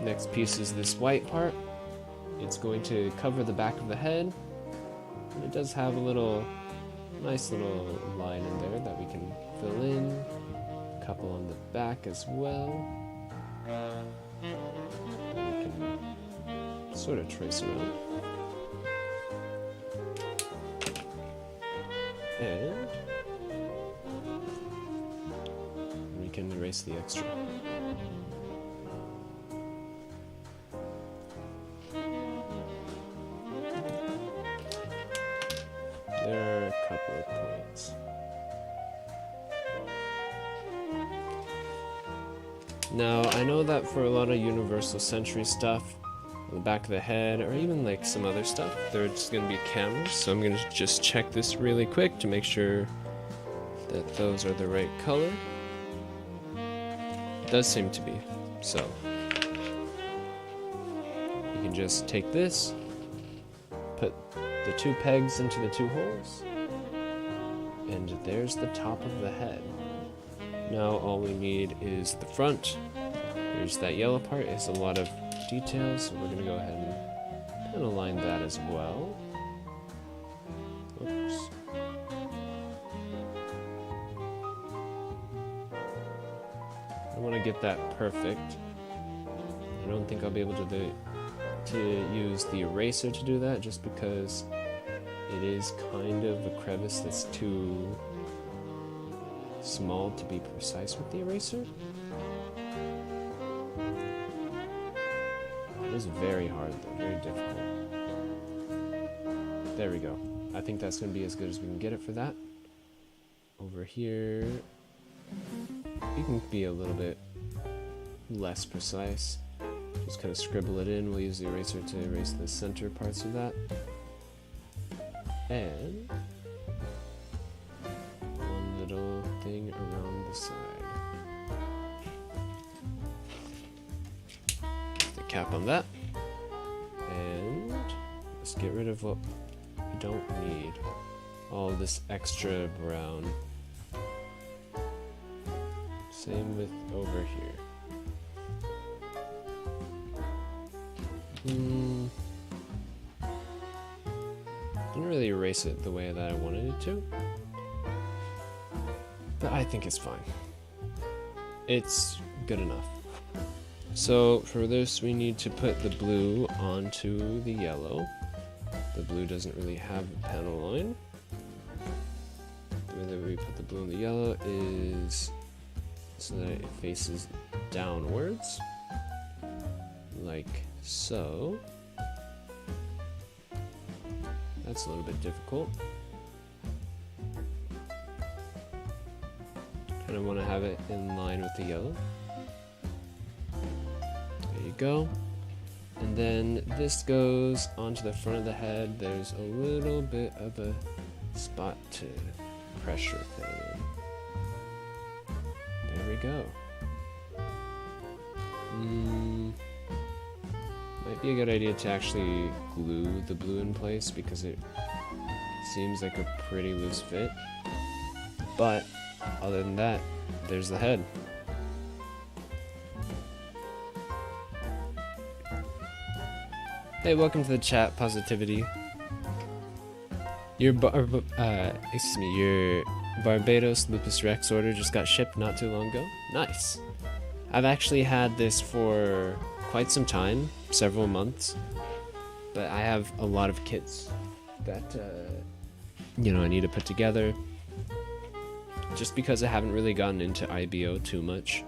Next piece is this white part. It's going to cover the back of the head. And it does have a nice little line in there that we can fill in. A couple on the back as well. We can sort of trace around. And can erase the extra. There are a couple of points. Now, I know that for a lot of Universal Century stuff, on the back of the head, or even like some other stuff, there's going to be cameras, so I'm going to just check this really quick to make sure that those are the right color. It does seem to be, so you can just take this, put the 2 pegs into the 2 holes, and there's the top of the head. Now all we need is the front. There's that yellow part, it's a lot of details, so we're going to go ahead and kind of line that as well. Oops. I want to get that perfect. I don't think I'll be able to use the eraser to do that, just because it is kind of a crevice that's too small to be precise with the eraser. It is very hard though, very difficult. There we go. I think that's going to be as good as we can get it for that. Over here, you can be a little bit less precise. Just kind of scribble it in. We'll use the eraser to erase the center parts of that. And one little thing around the side. The cap on that. And let's get rid of what we don't need. All this extra brown. Same with over here. Didn't really erase it the way that I wanted it to, but I think it's fine. It's good enough. So for this we need to put the blue onto the yellow. The blue doesn't really have a panel line. The way that we put the blue and the yellow is so that it faces downwards, like so. That's a little bit difficult. Kind of want to have it in line with the yellow. There you go. And then this goes onto the front of the head. There's a little bit of a spot to pressure thing. There we go. Might be a good idea to actually glue the blue in place because it seems like a pretty loose fit. But other than that, there's the head. Hey, welcome to the chat, Positivity. Your Barbatos Lupus Rex order just got shipped not too long ago. Nice. I've actually had this for quite some time, several months, but I have a lot of kits that I need to put together. Just because I haven't really gotten into IBO too much,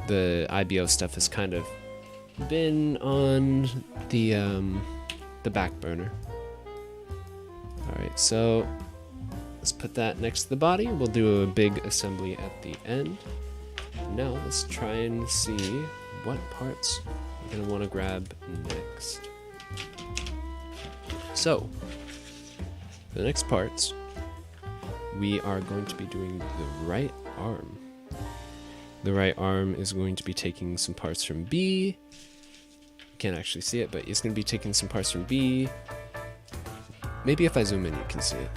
the IBO stuff has kind of been on the back burner. Alright, so let's put that next to the body. We'll do a big assembly at the end. Now let's try and see what parts we're going to want to grab next. So, for the next parts, we are going to be doing the right arm. The right arm is going to be taking some parts from B. You can't actually see it, but it's going to be taking some parts from B. Maybe if I zoom in, you can see it.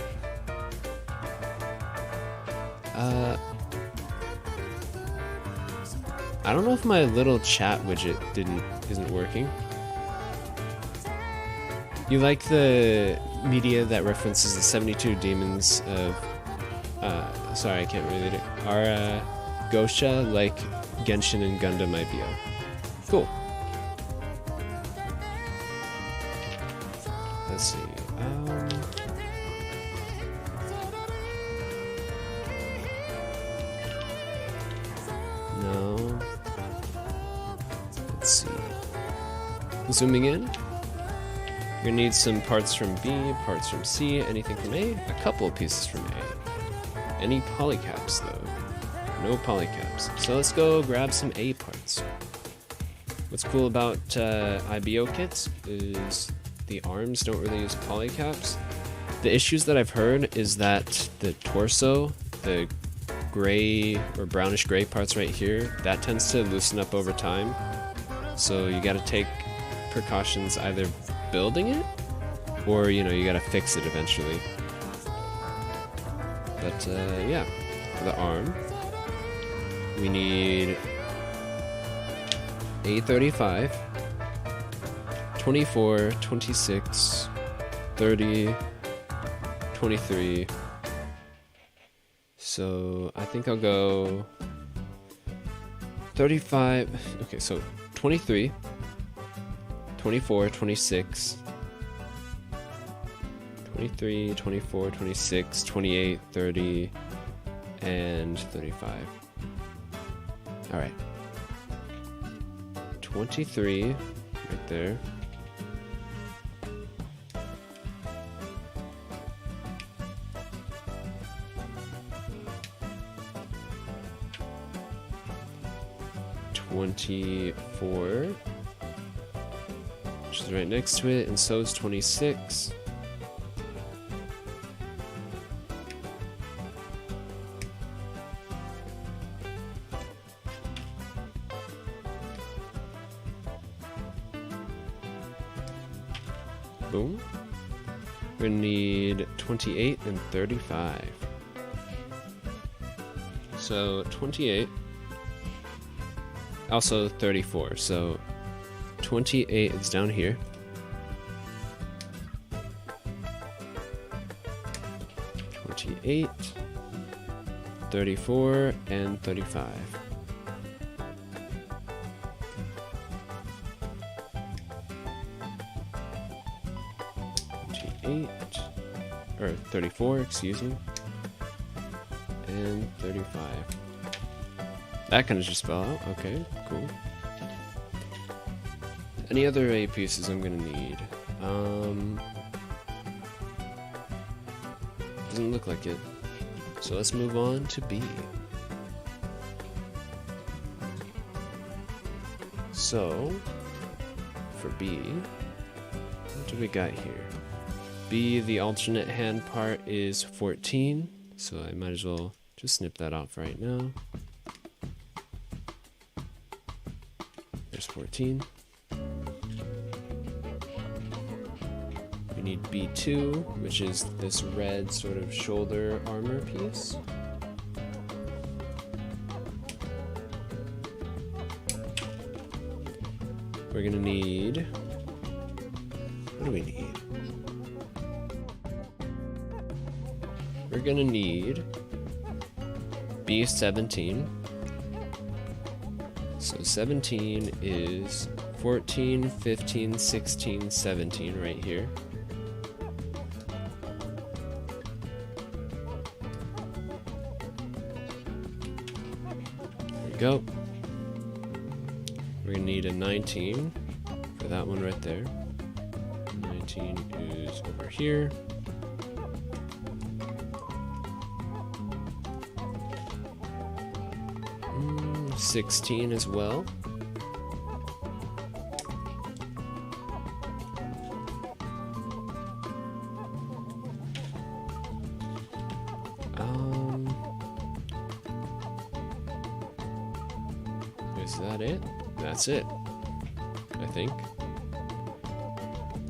I don't know if my little chat widget isn't working. You like the media that references the 72 demons of sorry, I can't really read it. Are Gosha like Genshin and Gundam IPO? Cool. Let's see. Let's see. Zooming in. You're gonna need some parts from B, parts from C, anything from A, a couple of pieces from A. Any polycaps though? No polycaps. So let's go grab some A parts. What's cool about IBO kits is the arms don't really use polycaps. The issues that I've heard is that the torso, the gray or brownish gray parts right here, that tends to loosen up over time. So you gotta take precautions either building it or, you know, you gotta fix it eventually. But yeah, for the arm, we need A35, 24, 26, 30, 23. So I think I'll go 35. Okay, so 23, 24, 26, 23, 24, 26, 28, 30, and 35. Alright. 23, right there. $24, which is right next to it, and so is 26. Boom. We're gonna need 28 and 35. So 28. Also 34, so 28 is down here. 28, 34, and 35. Or 34, excuse me. And 35. That kind of just fell out. Okay, cool. Any other A pieces I'm gonna need? Doesn't look like it. So let's move on to B. So, for B, what do we got here? B, the alternate hand part is 14, so I might as well just snip that off right now. There's 14. We need B2, which is this red sort of shoulder armor piece. We're gonna need... what do we need? We're gonna need B17. So 17 is 14, 15, 16, 17 right here. There we go. We're gonna need a 19 for that one right there. 19 is over here. 16 as well. Is that it? That's it, I think.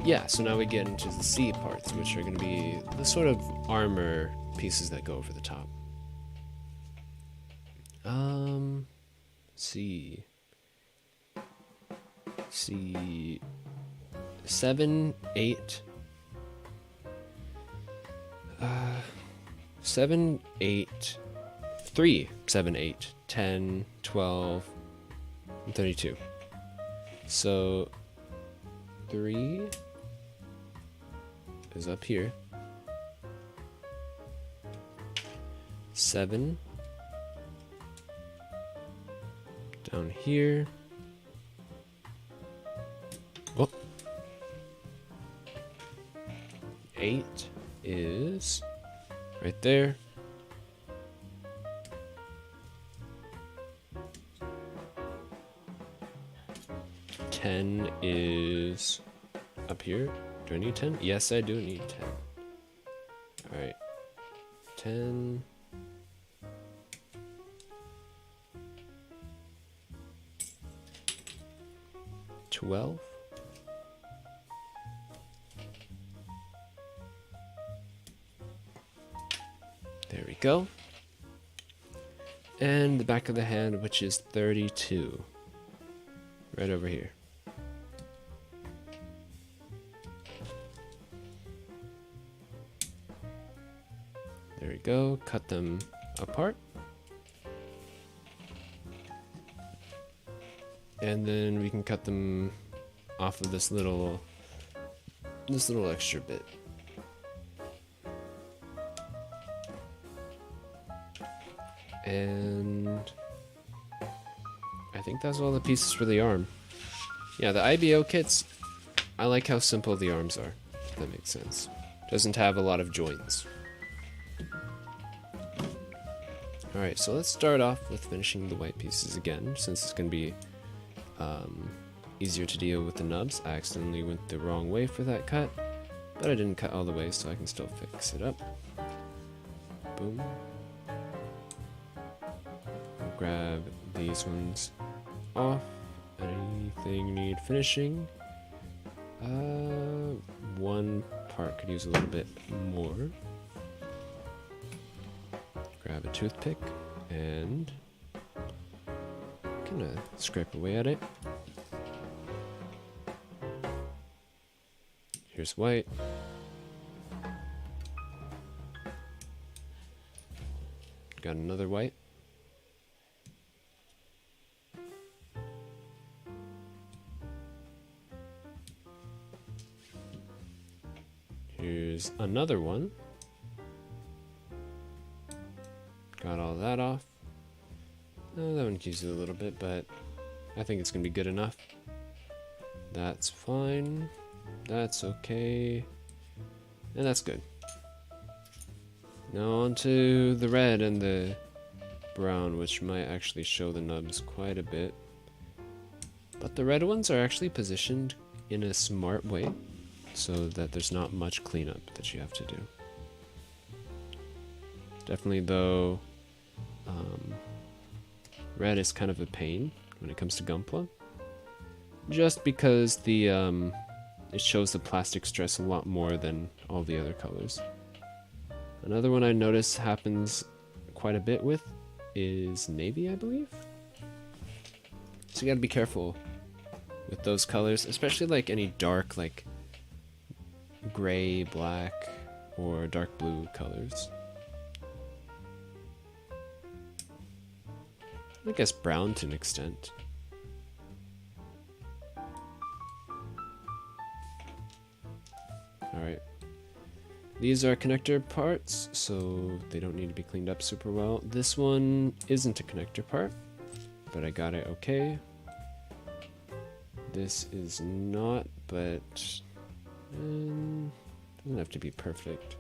Yeah, so now we get into the C parts, which are going to be the sort of armor pieces that go over the top. C 7, 8, 7, 8, 3, 7, 8, 10, 12, and 32. So 3 is up here. 7 down here. Oh. 8 is right there. 10 is up here. Do I need 10? Yes, I do need 10. Alright. 10. 12. There we go. And the back of the hand, which is 32. Right over here. There we go. Cut them apart. And then we can cut them off of this little extra bit. And I think that's all the pieces for the arm. Yeah, the IBO kits, I like how simple the arms are, if that makes sense. Doesn't have a lot of joints. Alright, so let's start off with finishing the white pieces again, since it's going to be easier to deal with the nubs. I accidentally went the wrong way for that cut, but I didn't cut all the way, so I can still fix it up. Boom. I'll grab these ones off. Anything need finishing? One part could use a little bit more. Grab a toothpick and kind of scrape away at it. Here's white. Got another white. Here's another one. Got all that off. That one could use it a little bit, but I think it's gonna be good enough. That's fine. That's okay. And that's good. Now on to the red and the brown, which might actually show the nubs quite a bit. But the red ones are actually positioned in a smart way, so that there's not much cleanup that you have to do. Definitely though, red is kind of a pain when it comes to Gunpla, just because the it shows the plastic stress a lot more than all the other colors. Another one I notice happens quite a bit with is navy, I believe. So you gotta be careful with those colors, especially like any dark, like gray, black, or dark blue colors. I guess brown to an extent. Alright. These are connector parts, so they don't need to be cleaned up super well. This one isn't a connector part, but I got it okay. This is not, but doesn't have to be perfect.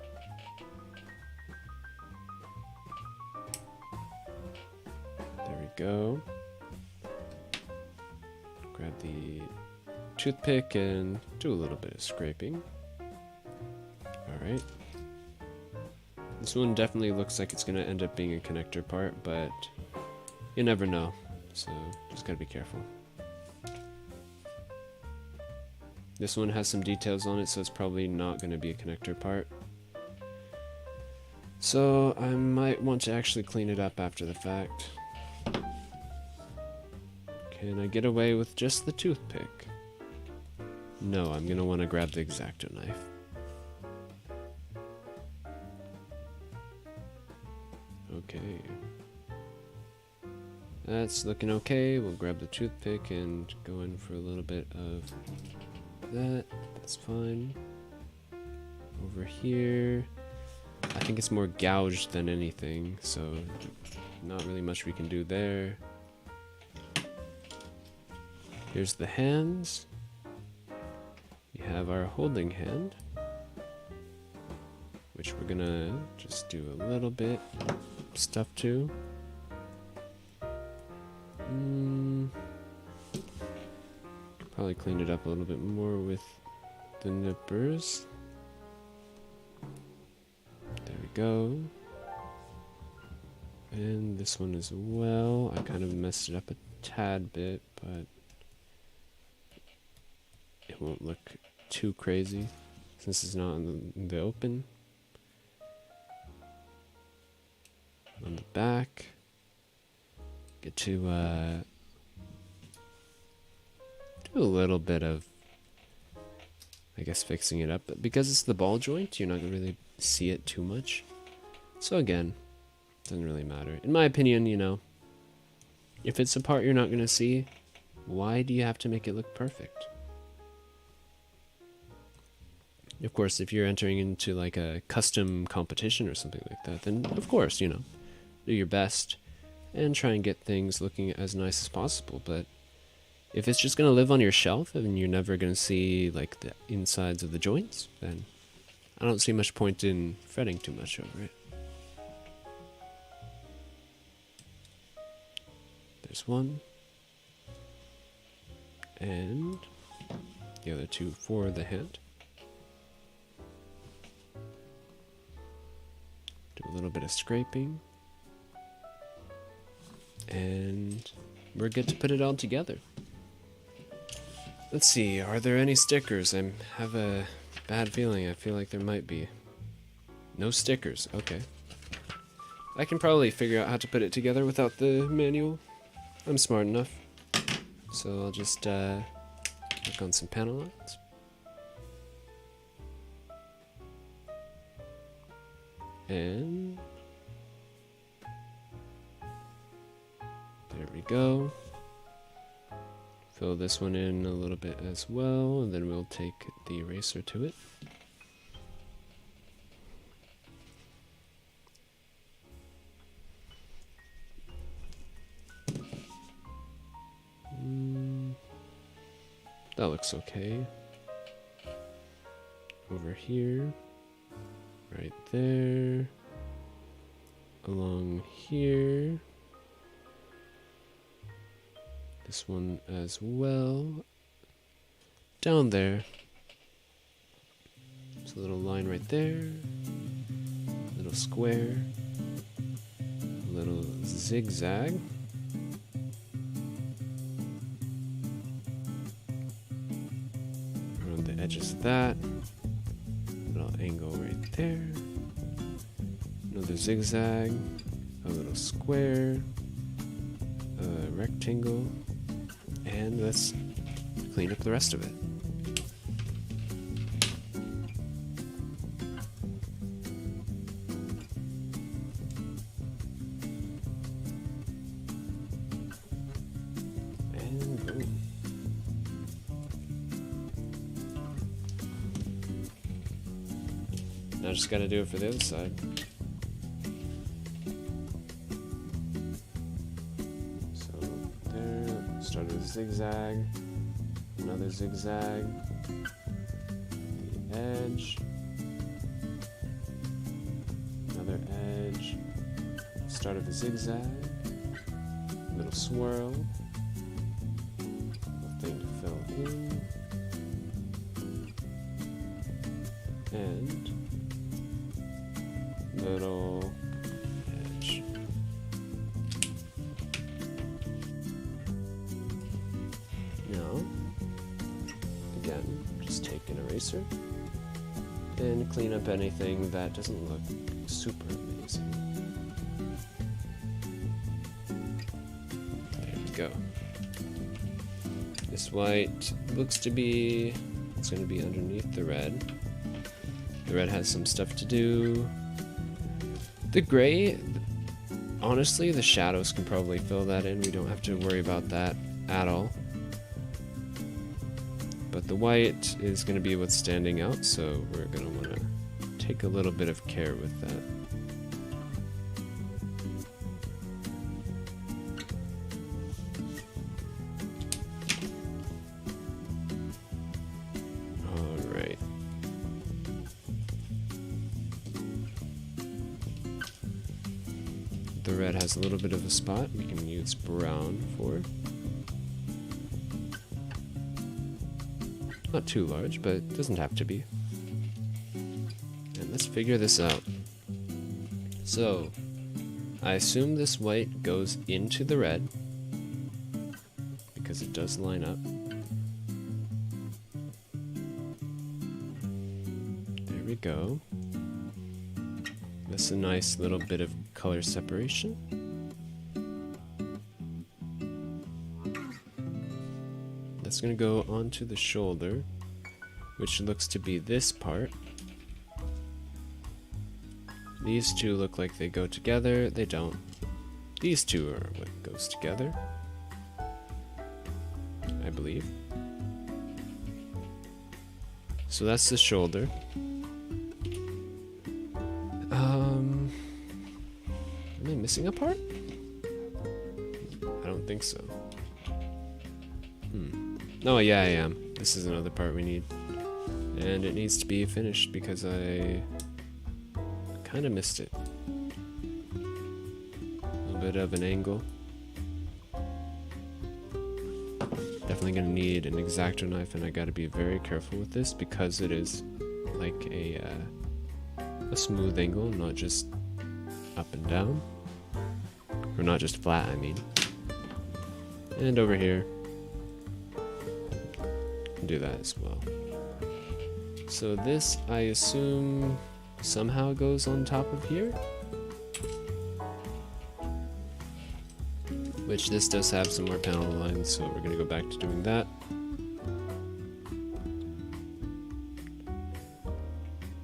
There we go. Grab the toothpick and do a little bit of scraping. Alright. This one definitely looks like it's going to end up being a connector part, but you never know, so just gotta be careful. This one has some details on it, so it's probably not going to be a connector part. So I might want to actually clean it up after the fact. Can I get away with just the toothpick? No, I'm going to want to grab the X-Acto knife. Okay. That's looking okay. We'll grab the toothpick and go in for a little bit of that. That's fine. Over here, I think it's more gouged than anything, so not really much we can do there. Here's the hands. have our holding hand, which we're gonna just do a little bit stuff to. Probably clean it up a little bit more with the nippers. There we go. And this one as well. I kind of messed it up a tad bit, but it won't look too crazy since it's not in the open. On the back, get to do a little bit of, I guess, fixing it up, but because it's the ball joint, you're not gonna really see it too much. So again, doesn't really matter. In my opinion, you know, if it's a part you're not gonna see, why do you have to make it look perfect? Of course, if you're entering into like a custom competition or something like that, then of course, you know, do your best and try and get things looking as nice as possible. But if it's just gonna live on your shelf and you're never gonna see like the insides of the joints, then I don't see much point in fretting too much over it. There's one. And the other two for the hand. Do a little bit of scraping. And we're good to put it all together. Let's see, are there any stickers? I have a bad feeling. I feel like there might be. No stickers, okay. I can probably figure out how to put it together without the manual. I'm smart enough. So I'll just work on some panel lines. And there we go. Fill this one in a little bit as well, and then we'll take the eraser to it. That looks okay. Over here, right there, along here. This one as well. Down there. There's a little line right there. A little square. A little zigzag. Around the edges of that. Little angle right there. Another zigzag. A little square. A rectangle. And let's clean up the rest of it. And boom. Now just gotta do it for the other side. Start with a zigzag, another zigzag, the edge, another edge, start of a zigzag, little swirl, little thing to fill in, and little edge. Now, again, just take an eraser and clean up anything that doesn't look super amazing. There we go. This white looks to be, it's going to be underneath the red. The red has some stuff to do. The gray, honestly, the shadows can probably fill that in. We don't have to worry about that at all. But the white is going to be what's standing out, so we're going to want to take a little bit of care with that. has a little bit of a spot we can use brown for. Not too large, but it doesn't have to be. And let's figure this out. So, I assume this white goes into the red, because it does line up. There we go. That's a nice little bit of color separation. That's going to go onto the shoulder, which looks to be this part. These two look like they go together. They don't. These two are what goes together, I believe. So that's the shoulder. Am I missing a part? I don't think so. Oh yeah, I am. This is another part we need. And it needs to be finished because I kind of missed it. A little bit of an angle. Definitely gonna need an X-Acto knife, and I gotta be very careful with this because it is like a smooth angle, not just up and down. Or not just flat, I mean. And over here, do that as well. So this, I assume, somehow goes on top of here. Which this does have some more panel lines, so we're gonna go back to doing that.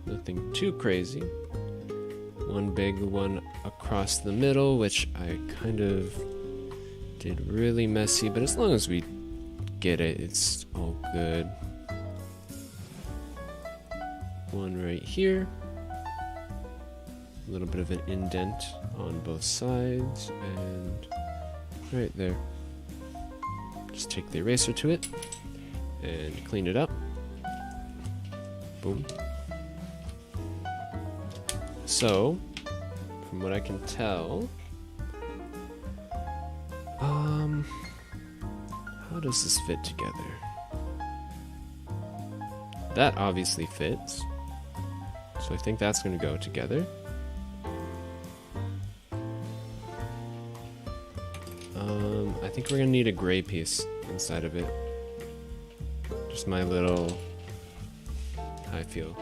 Nothing too crazy. One big one across the middle, which I kind of did really messy, but as long as we get it, it's all good. One right here. A little bit of an indent on both sides, and right there. Just take the eraser to it and clean it up. Boom. So, from what I can tell, how does this fit together? That obviously fits, so I think that's going to go together. I think we're going to need a gray piece inside of it. Just my little, I feel.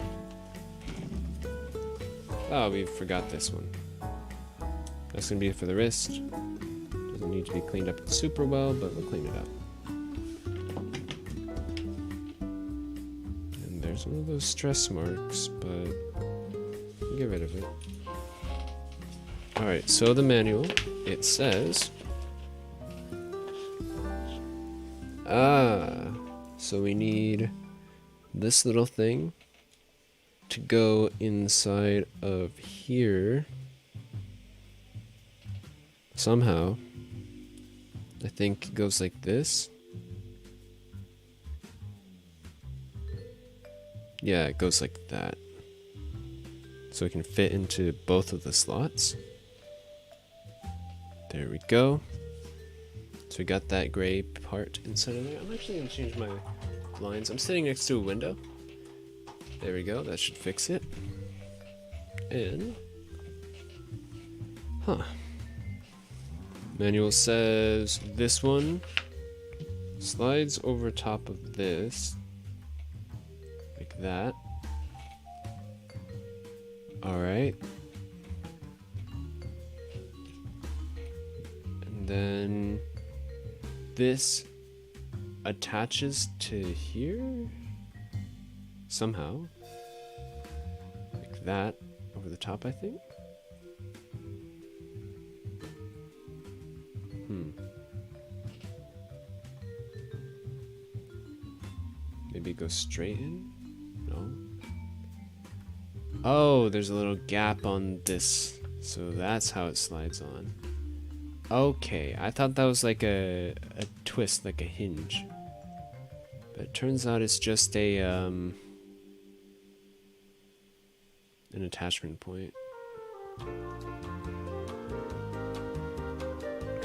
Oh, we forgot this one. That's going to be for the wrist. Doesn't need to be cleaned up super well, but we'll clean it up. And there's one of those stress marks, but we'll get rid of it. Alright, so the manual, it says... so we need this little thing to go inside of here somehow. I think it goes like this. Yeah, it goes like that. So it can fit into both of the slots. There we go. So we got that gray part inside of there. I'm actually going to change my blinds. I'm sitting next to a window. There we go, that should fix it. And... Manual says this one slides over top of this. Like that. Alright. And then... this attaches to here somehow, like that, over the top, I think. Maybe it goes straight in? No. Oh, there's a little gap on this, so that's how it slides on. Okay, I thought that was like a twist, like a hinge. But it turns out it's just a an attachment point.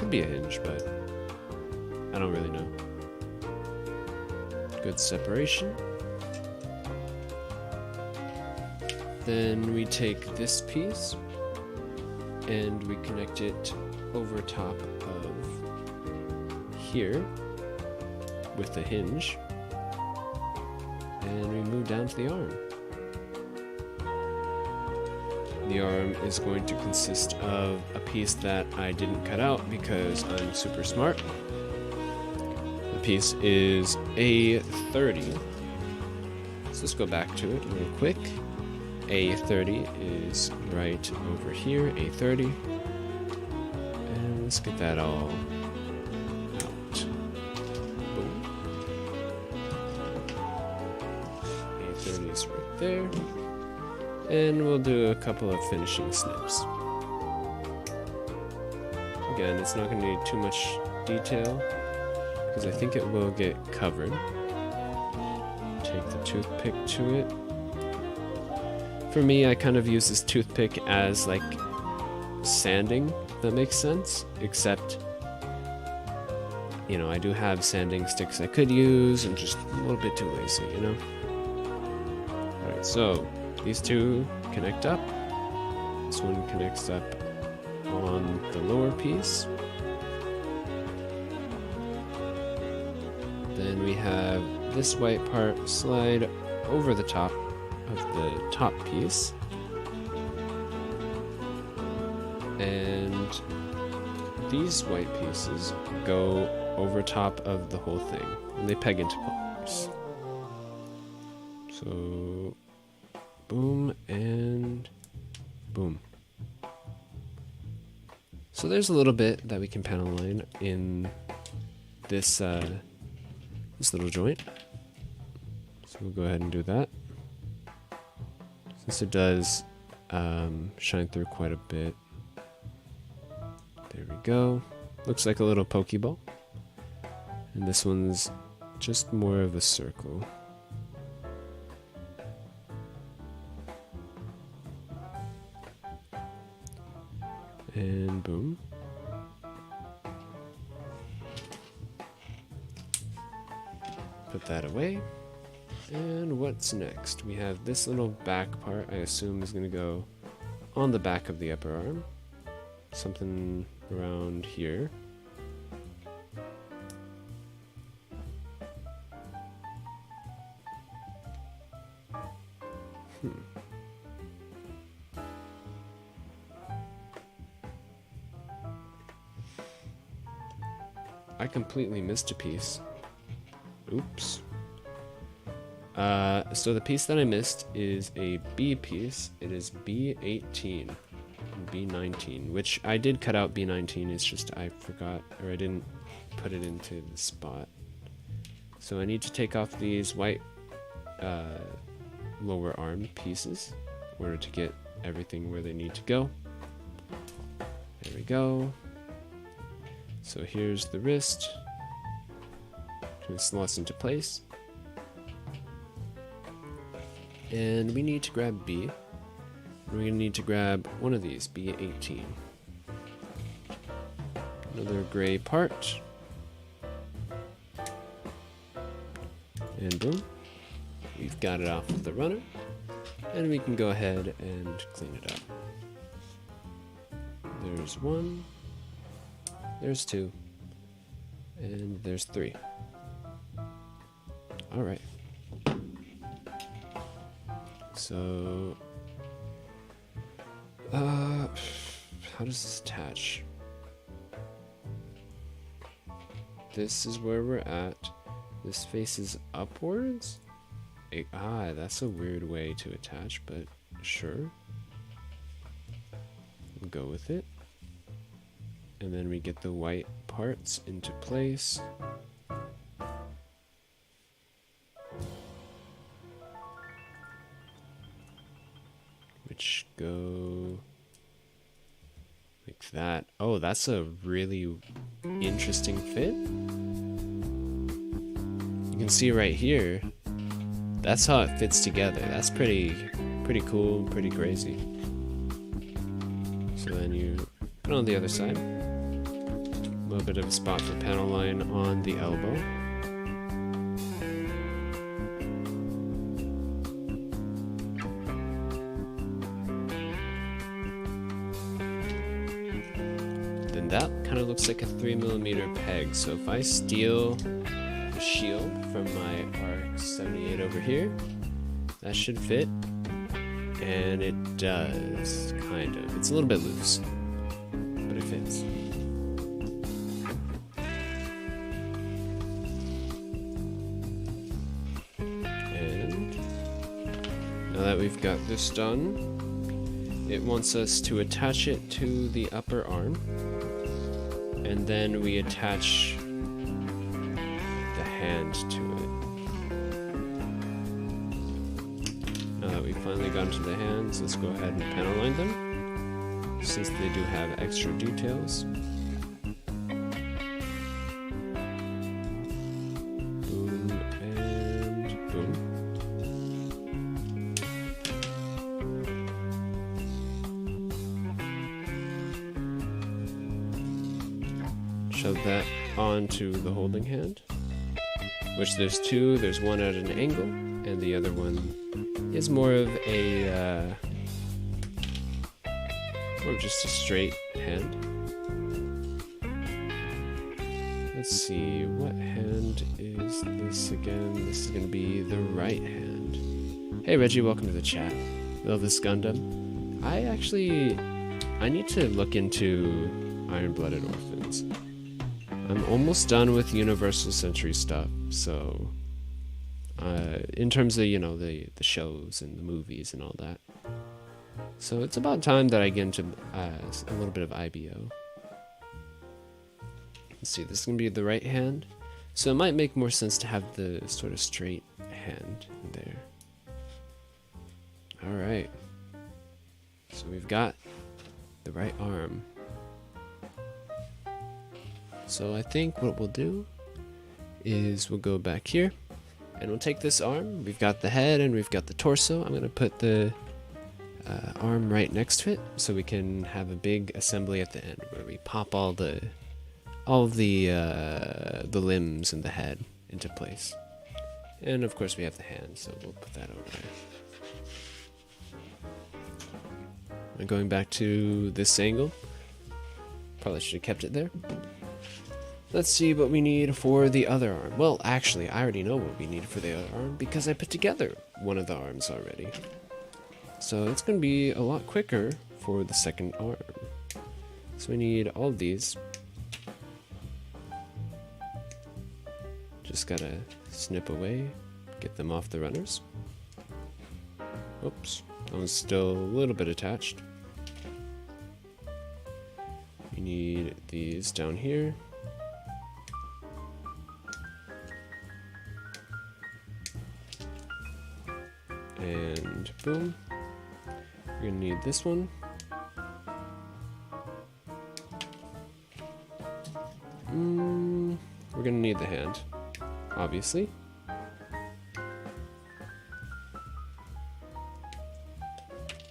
Could be a hinge, but I don't really know. Good separation. Then we take this piece and we connect it over top of here with the hinge, and we move down to the arm. The arm is going to consist of a piece that I didn't cut out because I'm super smart. The piece is A30. So let's go back to it real quick. A30 is right over here, A30. And let's get that all out. Boom. A30 is right there. And we'll do a couple of finishing snips. Again, it's not going to need too much detail because I think it will get covered. Take the toothpick to it. For me, I kind of use this toothpick as like sanding, if that makes sense. Except, you know, I do have sanding sticks I could use. I'm just a little bit too lazy, you know? Alright, so these two connect up. This one connects up on the lower piece. Then we have this white part slide over the top of the top piece. And these white pieces go over top of the whole thing, and they peg into place. So boom and boom. So there's a little bit that we can panel line in this this little joint. So we'll go ahead and do that. Since it does shine through quite a bit. There we go. Looks like a little Pokeball. And this one's just more of a circle. And boom. Put that away. And what's next? We have this little back part, I assume is going to go on the back of the upper arm. Something around here. I completely missed a piece. Oops. So the piece that I missed is a B piece. It is B18 and B19, which I did cut out B19. It's just I forgot, or I didn't put it into the spot. So I need to take off these white lower arm pieces in order to get everything where they need to go. There we go. So here's the wrist. It slots into place. And we need to grab B. And we're going to need to grab one of these, B18. Another gray part. And boom. We've got it off of the runner. And we can go ahead and clean it up. There's one. There's two. And there's three. Alright. So, how does this attach? This is where we're at. This faces upwards? That's a weird way to attach, but sure. We'll go with it. And then we get the white parts into place. Which go like that. Oh, that's a really interesting fit. You can see right here, that's how it fits together. That's pretty cool, pretty crazy. So then you put it on the other side. little bit of a spot for panel line on the elbow. Then that kind of looks like a 3mm peg. So if I steal the shield from my RX-78 over here, that should fit. And it does, kind of. It's a little bit loose, but it fits. And now that we've got this done, it wants us to attach it to the upper arm, and then we attach the hand to it. Now that we've finally gotten to the hands, let's go ahead and panel line them, since they do have extra details. Boom and boom. Shove that onto the holding hand, which there's two. There's one at an angle, and the other one is more of a, or just a straight hand. Let's see, what hand is this again? This is going to be the right hand. Hey Reggie, welcome to the chat. Love this Gundam. I need to look into Iron-Blooded Orphans. I'm almost done with Universal Century stuff, so in terms of, you know, the shows and the movies and all that. So it's about time that I get into a little bit of IBO. Let's see, this is going to be the right hand. So it might make more sense to have the sort of straight hand there. Alright. So we've got the right arm. So I think what we'll do is we'll go back here. And we'll take this arm, we've got the head and we've got the torso. I'm going to put the arm right next to it so we can have a big assembly at the end where we pop all the limbs and the head into place. And of course we have the hand, so we'll put that over there. And going back to this angle, probably should have kept it there. Let's see what we need for the other arm. Well, actually, I already know what we need for the other arm because I put together one of the arms already. So it's going to be a lot quicker for the second arm. So we need all of these. Just gotta snip away, get them off the runners. Oops, that one's still a little bit attached. We need these down here. And boom. We're gonna need this one. We're gonna need the hand, obviously.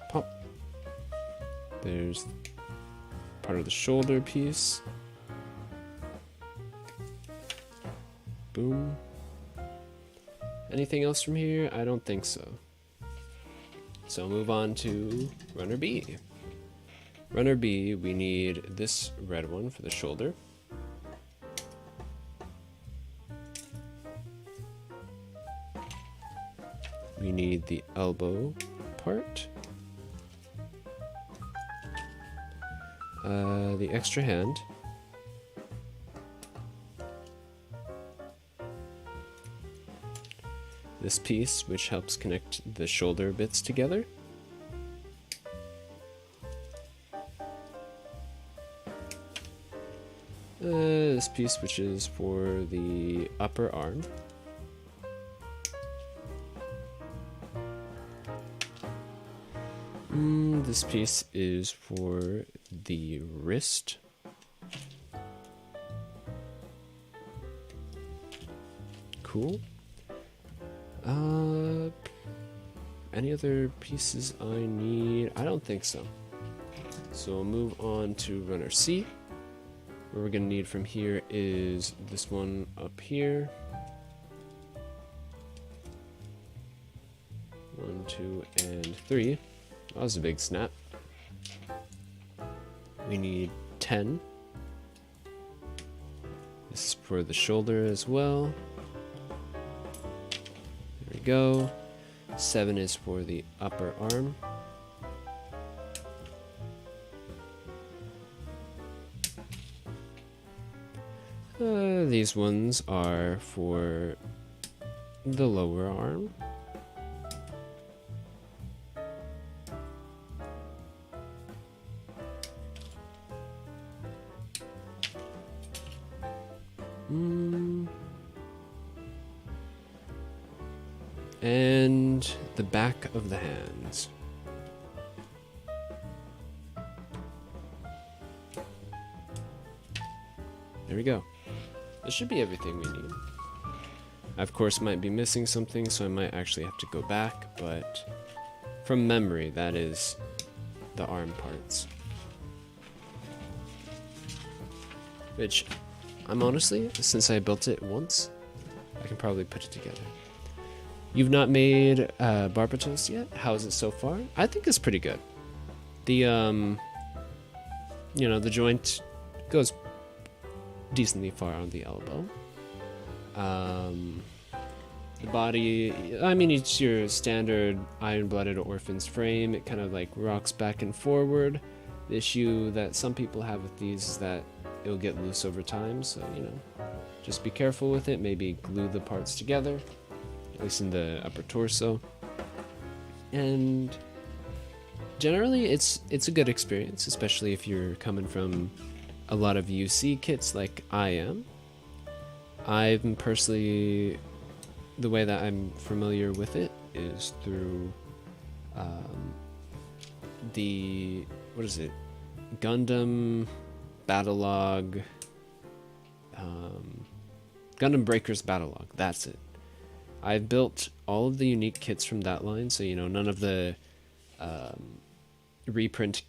Pop. There's part of the shoulder piece. Boom. Anything else from here? I don't think so. So move on to runner B. Runner B, we need this red one for the shoulder. We need the elbow part. The extra hand. This piece, which helps connect the shoulder bits together. This piece, which is for the upper arm. This piece is for the wrist. Cool. Any other pieces I need? I don't think so. So we'll move on to runner C. What we're gonna need from here is this one up here. 1, 2, and 3. That was a big snap. We need 10. This is for the shoulder as well. There we go. 7 is for the upper arm. These ones are for the lower arm. And the back of the hands. There we go. That should be everything we need. I, of course, might be missing something, so I might actually have to go back, but from memory, that is the arm parts. Which, I'm honestly, since I built it once, I can probably put it together. You've not made Barbatos yet? How is it so far? I think it's pretty good. The, you know, the joint goes decently far on the elbow. The body, I mean, it's your standard iron-blooded Orphans frame. It kind of like rocks back and forward. The issue that some people have with these is that it'll get loose over time, so, you know, just be careful with it. Maybe glue the parts together, at least in the upper torso. And generally, it's a good experience, especially if you're coming from a lot of UC kits like I am. I'm personally, the way that I'm familiar with it is through the, what is it, Gundam Battlelog, Gundam Breakers Battlelog, that's it. I've built all of the unique kits from that line, so, you know, none of the reprint,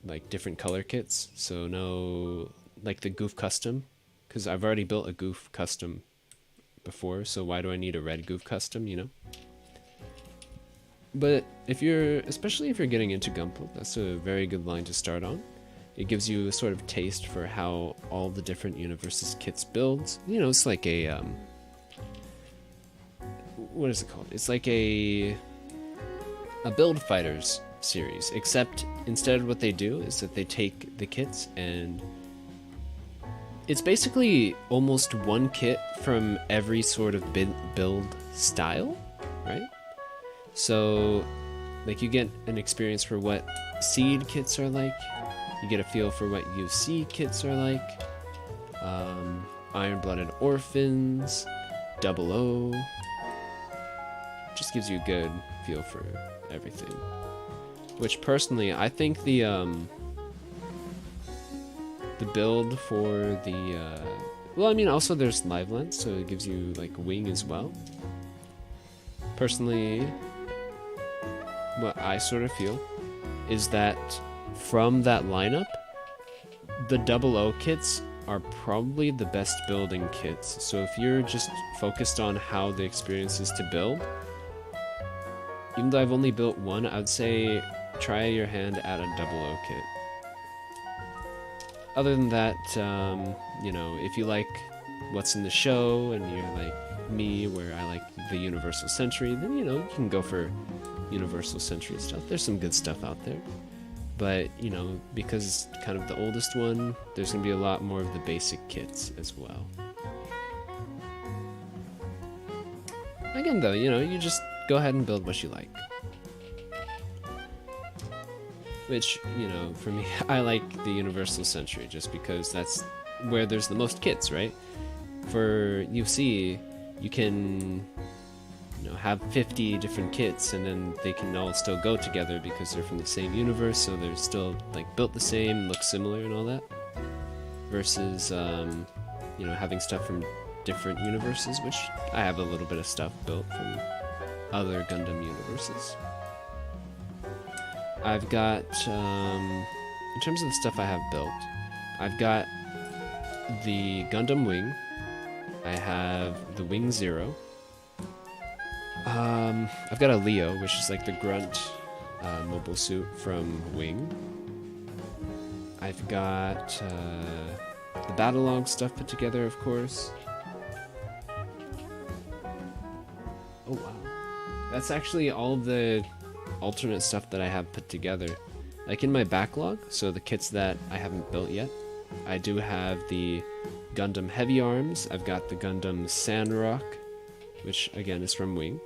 like, different color kits, so no, like, the Goof Custom, because I've already built a Goof Custom before, so why do I need a red Goof Custom, you know? But if you're, especially if you're getting into Gunpla, that's a very good line to start on. It gives you a sort of taste for how all the different universes kits build. You know, it's like a, what is it called? It's like a Build Fighters series, except instead what they do is that they take the kits and it's basically almost one kit from every sort of build style, right? So, like, you get an experience for what seed kits are like, you get a feel for what UC kits are like, Iron-Blooded Orphans, 00, just gives you a good feel for everything. Which personally, I think the build for the, well, I mean, also there's live lens, so it gives you, like, wing as well. Personally, what I sort of feel is that from that lineup, the 00 kits are probably the best building kits. So if you're just focused on how the experience is to build, even though I've only built one, I would say try your hand at a 00 kit. Other than that, you know, if you like what's in the show and you're like me, where I like the Universal Century, then, you know, you can go for Universal Century stuff. There's some good stuff out there. But, you know, because it's kind of the oldest one, there's going to be a lot more of the basic kits as well. Again, though, you know, you just go ahead and build what you like. Which, you know, for me, I like the Universal Century just because that's where there's the most kits, right? For UC, you can, you know, have 50 different kits and then they can all still go together because they're from the same universe, so they're still, like, built the same, look similar and all that. Versus, you know, having stuff from different universes, which I have a little bit of stuff built from other Gundam universes. I've got, in terms of the stuff I have built, I've got the Gundam Wing. I have the Wing Zero. I've got a Leo, which is like the grunt mobile suit from Wing. I've got the battle log stuff put together, of course. Oh wow. That's actually all of the alternate stuff that I have put together. Like in my backlog, so the kits that I haven't built yet, I do have the Gundam Heavy Arms, I've got the Gundam Sandrock, which again is from Wing.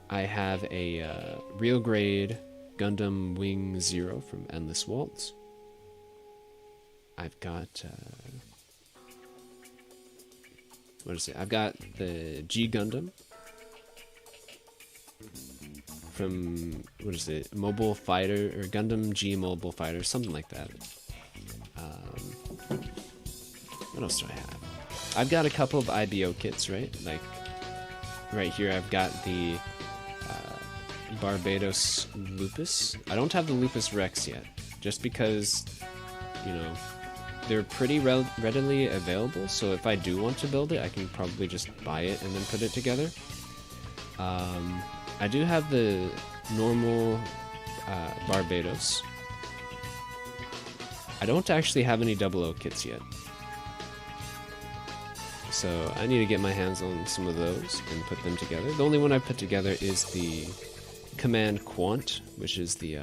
I have a real grade Gundam Wing Zero from Endless Waltz. I've got what is it? I've got the G Gundam from, what is it? Mobile Fighter, or Gundam G Mobile Fighter, something like that. What else do I have? I've got a couple of IBO kits, right? Like right here, I've got the Barbatos Lupus. I don't have the Lupus Rex yet, just because, you know, they're pretty readily available, so if I do want to build it, I can probably just buy it and then put it together. I do have the normal Barbatos. I don't actually have any 00 kits yet, so I need to get my hands on some of those and put them together. The only one I put together is the Command Quant, which is the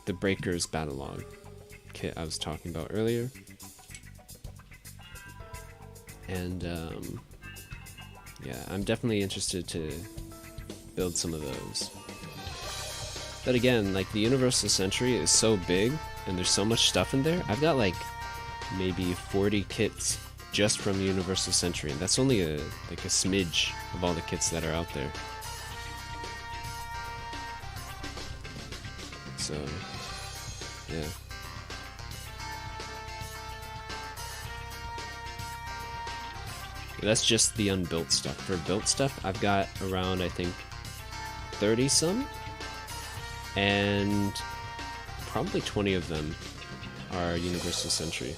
Breakers battle log kit I was talking about earlier. And yeah, I'm definitely interested to build some of those. But again, like the Universal Century is so big and there's so much stuff in there. I've got like maybe 40 kits just from Universal Century, and that's only like a smidge of all the kits that are out there. So yeah. That's just the unbuilt stuff. For built stuff, I've got around, I think, 30 some, and probably 20 of them are Universal Century.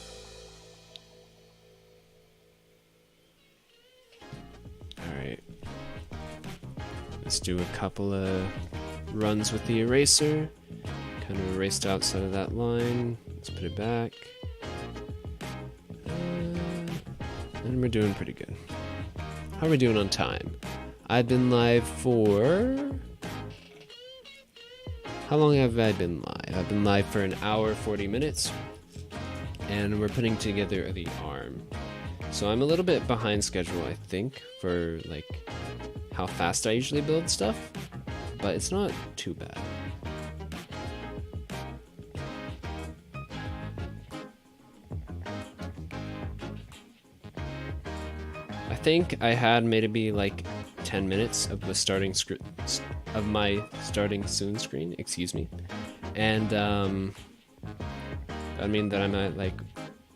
Alright. Let's do a couple of runs with the eraser. Kind of erased outside of that line. Let's put it back. And we're doing pretty good. How are we doing on time? I've been live for... How long have I been live? I've been live for an hour, 40 minutes. And we're putting together the arm. So I'm a little bit behind schedule, I think, for like how fast I usually build stuff. But it's not too bad. I think I had maybe like 10 minutes of the starting of my starting soon screen, excuse me, and I mean that I'm at like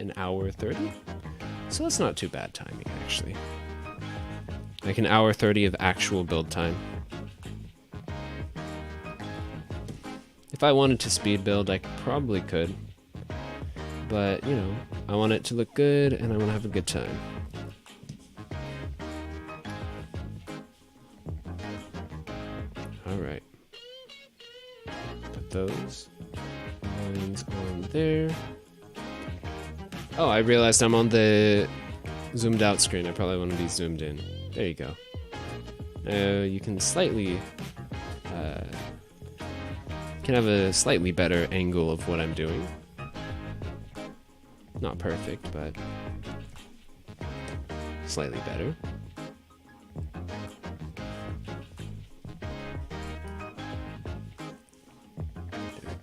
an hour 30, so that's not too bad timing actually. Like an hour 30 of actual build time. If I wanted to speed build, I probably could, but you know, I want it to look good and I want to have a good time. Alright. Put those lines on there. Oh, I realized I'm on the zoomed out screen. I probably want to be zoomed in. There you go. You can slightly... can have a slightly better angle of what I'm doing. Not perfect, but slightly better.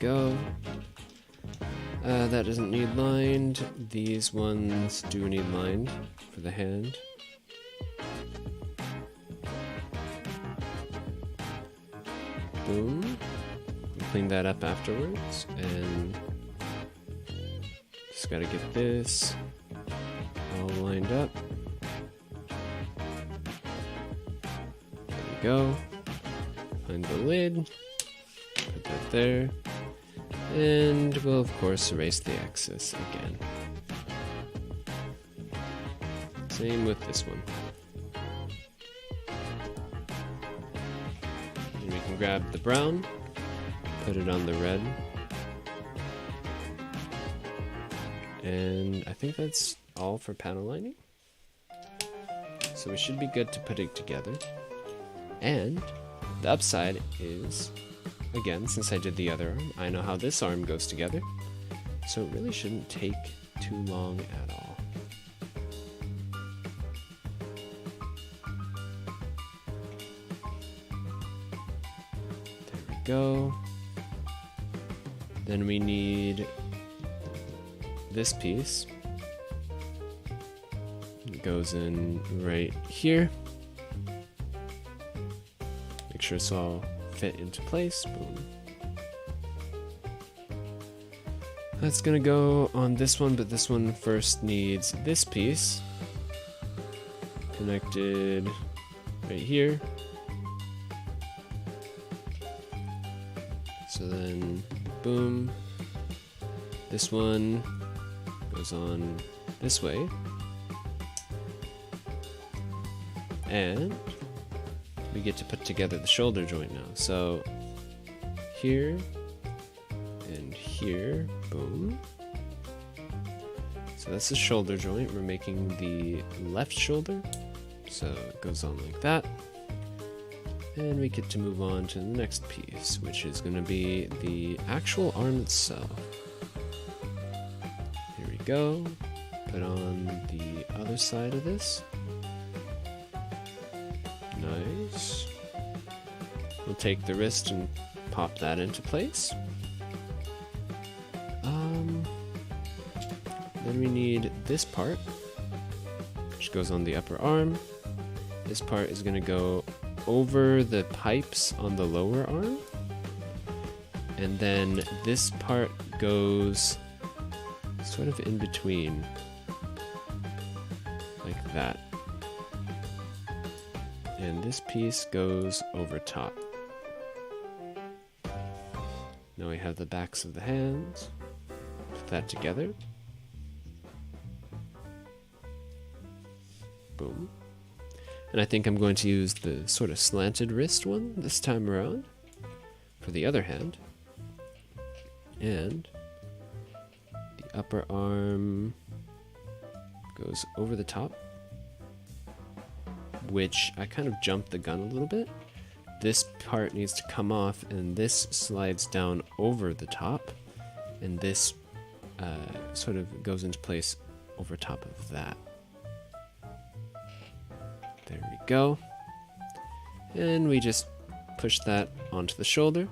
Go. That doesn't need lined. These ones do need lined for the hand. Boom. We'll clean that up afterwards, and just gotta get this all lined up. There we go. Find the lid. Put that there. And we'll of course erase the excess again. Same with this one. And we can grab the brown, put it on the red. And I think that's all for panel lining. So we should be good to put it together. And the upside is, again, since I did the other arm, I know how this arm goes together. So it really shouldn't take too long at all. There we go. Then we need this piece. It goes in right here. Make sure it's all fit into place. Boom. That's gonna go on this one, but this one first needs this piece connected right here. So then, boom. This one goes on this way. And we get to put together the shoulder joint now. So here and here, boom. So that's the shoulder joint. We're making the left shoulder. So it goes on like that. And we get to move on to the next piece, which is going to be the actual arm itself. Here we go. Put on the other side of this. Nice. We'll take the wrist and pop that into place. Then we need this part, which goes on the upper arm. This part is going to go over the pipes on the lower arm. And then this part goes sort of in between, like that. And this piece goes over top. Now we have the backs of the hands. Put that together. Boom. And I think I'm going to use the sort of slanted wrist one this time around for the other hand. And the upper arm goes over the top, which I kind of jumped the gun a little bit. This part needs to come off, and this slides down over the top, and this sort of goes into place over top of that. There we go. And we just push that onto the shoulder.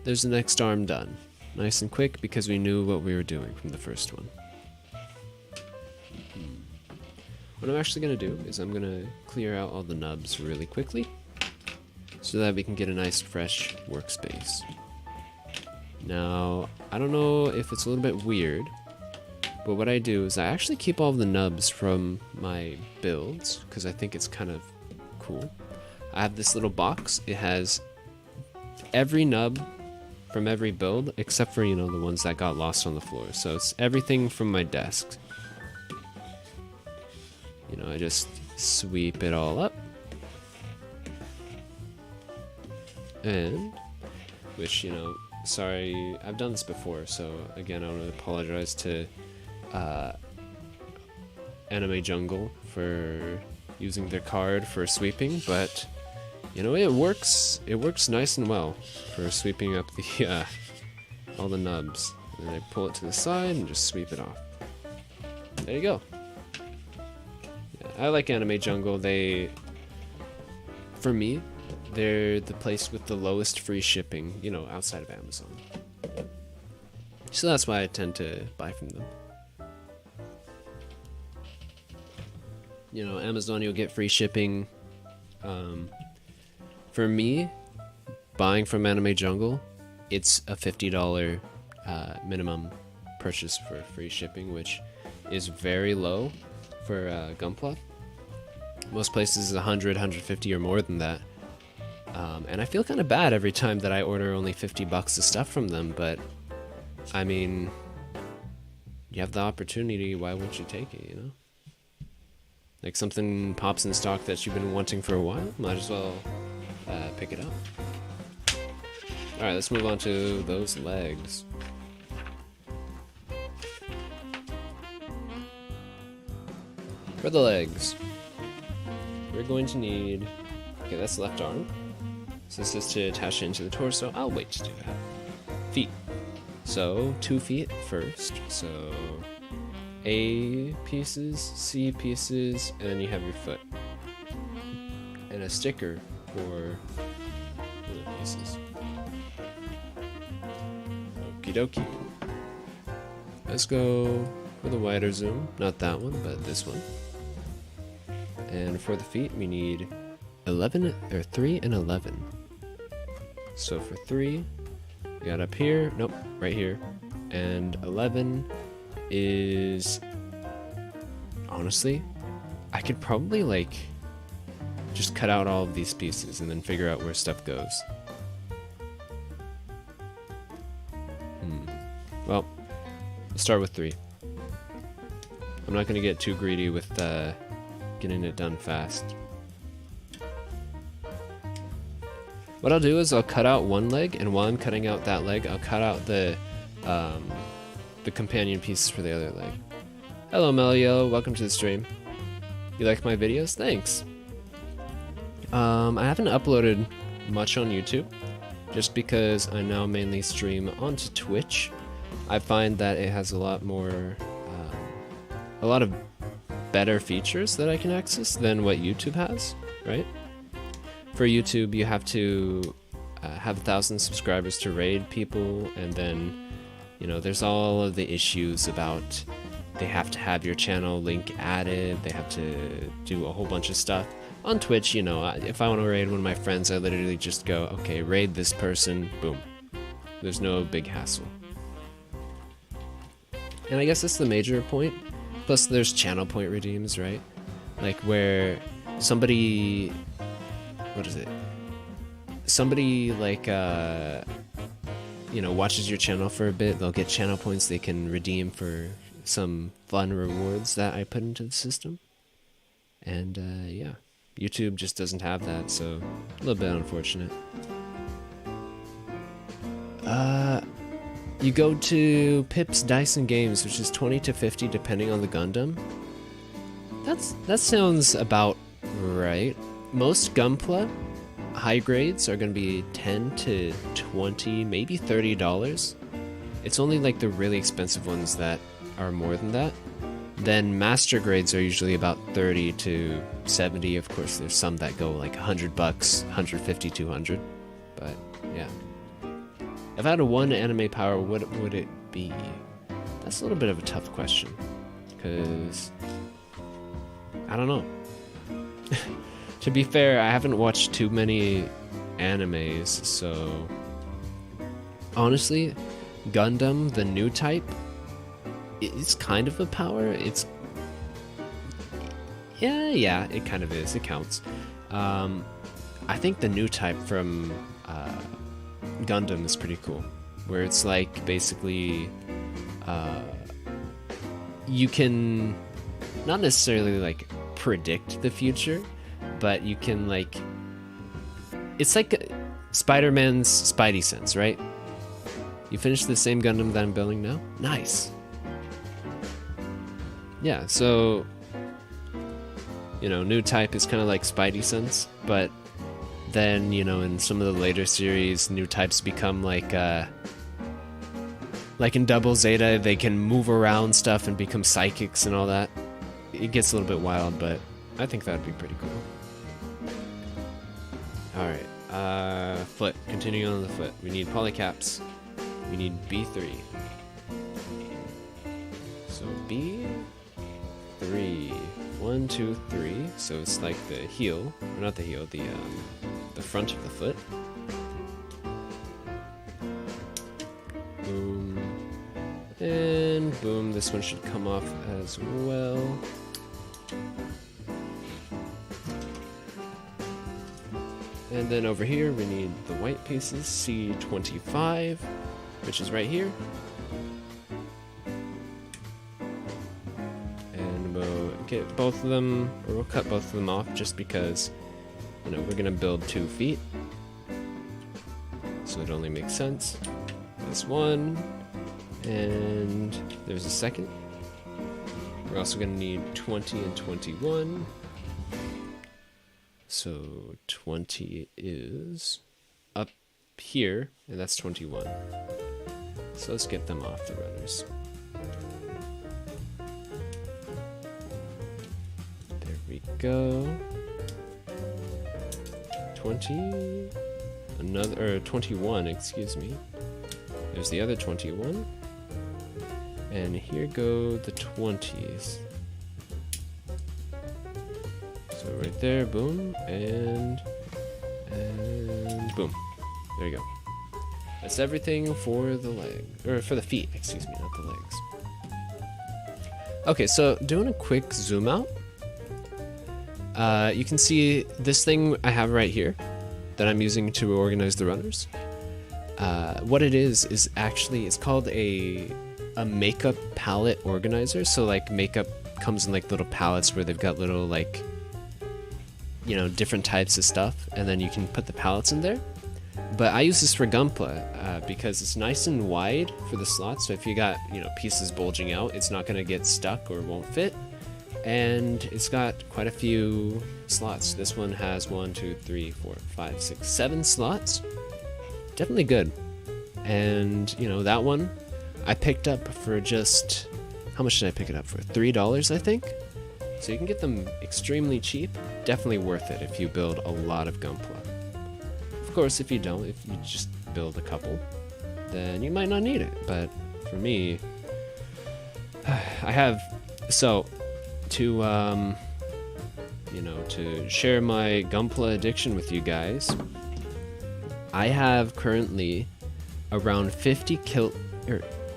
There's the next arm done. Nice and quick because we knew what we were doing from the first one. What I'm actually going to do is I'm going to clear out all the nubs really quickly so that we can get a nice fresh workspace. Now, I don't know if it's a little bit weird, but what I do is I actually keep all of the nubs from my builds because I think it's kind of cool. I have this little box. It has every nub from every build except for, the ones that got lost on the floor. So it's everything from my desk. I just sweep it all up. And, which, sorry, I've done this before, so again, I want to apologize to Anime Jungle for using their card for sweeping, but it works nice and well for sweeping up the all the nubs. And then I pull it to the side and just sweep it off. There you go. Yeah, I like Anime Jungle. For me, they're the place with the lowest free shipping, outside of Amazon. So that's why I tend to buy from them. Amazon, you'll get free shipping. For me, buying from Anime Jungle, it's a $50 minimum purchase for free shipping, which is very low for Gunpla. Most places is 100, 150 or more than that. And I feel kind of bad every time that I order only $50 of stuff from them, but I mean, you have the opportunity, why wouldn't you take it, Like something pops in stock that you've been wanting for a while, might as well pick it up. Alright, let's move on to those legs. For the legs, we're going to need... Okay, that's left arm. So this is to attach it into the torso. I'll wait to do that. Feet. So, 2 feet first. So, A pieces, C pieces, and then you have your foot. And a sticker for the pieces. Okie dokie. Let's go for the wider zoom. Not that one, but this one. And for the feet, we need 3 and 11. So for 3, we got up here, nope, right here. And 11 is, honestly, I could probably like just cut out all of these pieces and then figure out where stuff goes. Well, let's start with 3. I'm not gonna get too greedy with getting it done fast. What I'll do is I'll cut out one leg, and while I'm cutting out that leg, I'll cut out the companion pieces for the other leg. Hello Melio, welcome to the stream. You like my videos? Thanks. I haven't uploaded much on YouTube, just because I now mainly stream onto Twitch. I find that it has a lot more, a lot of better features that I can access than what YouTube has, right? For YouTube, you have to have 1,000 subscribers to raid people, and then, you know, there's all of the issues about they have to have your channel link added, they have to do a whole bunch of stuff. On Twitch, you know, if I want to raid one of my friends, I literally just go, okay, raid this person, boom. There's no big hassle. And I guess that's the major point. Plus, there's channel point redeems, right? Like where somebody... What is it? Somebody like, you know, watches your channel for a bit, they'll get channel points they can redeem for some fun rewards that I put into the system. And yeah, YouTube just doesn't have that, so a little bit unfortunate. You go to Pip's Dice and Games, which is 20 to 50 depending on the Gundam. That sounds about right. Most Gunpla high grades are going to be 10 to 20, maybe $30. It's only like the really expensive ones that are more than that. Then master grades are usually about 30 to 70. Of course, there's some that go like $100, 150, 200. But yeah. If I had a 1 anime power, what would it be? That's a little bit of a tough question. Because I don't know. To be fair, I haven't watched too many animes, so honestly, Gundam, the new type, it's kind of a power. It's yeah, it kind of is. It counts. I think the new type from Gundam is pretty cool, where it's like basically you can not necessarily like predict the future, but you can like, it's like Spider-Man's Spidey sense, right? You finish the same Gundam that I'm building now? Nice. Yeah, so, you know, new type is kind of like Spidey sense, but then, you know, in some of the later series, new types become like in Double Zeta, they can move around stuff and become psychics and all that. It gets a little bit wild, but I think that would be pretty cool. Alright, foot. Continuing on the foot. We need polycaps. We need B3. So B3. 1, 2, 3. So it's like the heel, or not the heel, the front of the foot. Boom. And boom, this one should come off as well. And then over here we need the white pieces, C25, which is right here. And we'll get both of them, or we'll cut both of them off just because, you know, we're gonna build 2 feet. So it only makes sense. This one, and there's a second. We're also gonna need 20 and 21. So 20 is up here, and that's 21. So let's get them off the runners. There we go. 20, another, or 21, excuse me. There's the other 21. And here go the 20s. So right there, boom, and boom. There you go. That's everything for the leg, or for the feet, excuse me, not the legs. Okay, so doing a quick zoom out, you can see this thing I have right here that I'm using to organize the runners. What it is actually, it's called a makeup palette organizer. So like makeup comes in like little palettes where they've got little like, you know, different types of stuff, and then you can put the palettes in there. But I use this for Gunpla because it's nice and wide for the slots, so if you got, you know, pieces bulging out, it's not going to get stuck or won't fit. And it's got quite a few slots. This one has 1, 2, 3, 4, 5, 6, 7 slots. Definitely good. And, you know, that one I picked up for just, how much did I pick it up for? $3, I think? So you can get them extremely cheap. Definitely worth it if you build a lot of Gunpla. Of course, if you don't, if you just build a couple, then you might not need it. But for me, I have, so to, you know, to share my Gunpla addiction with you guys, I have currently around 50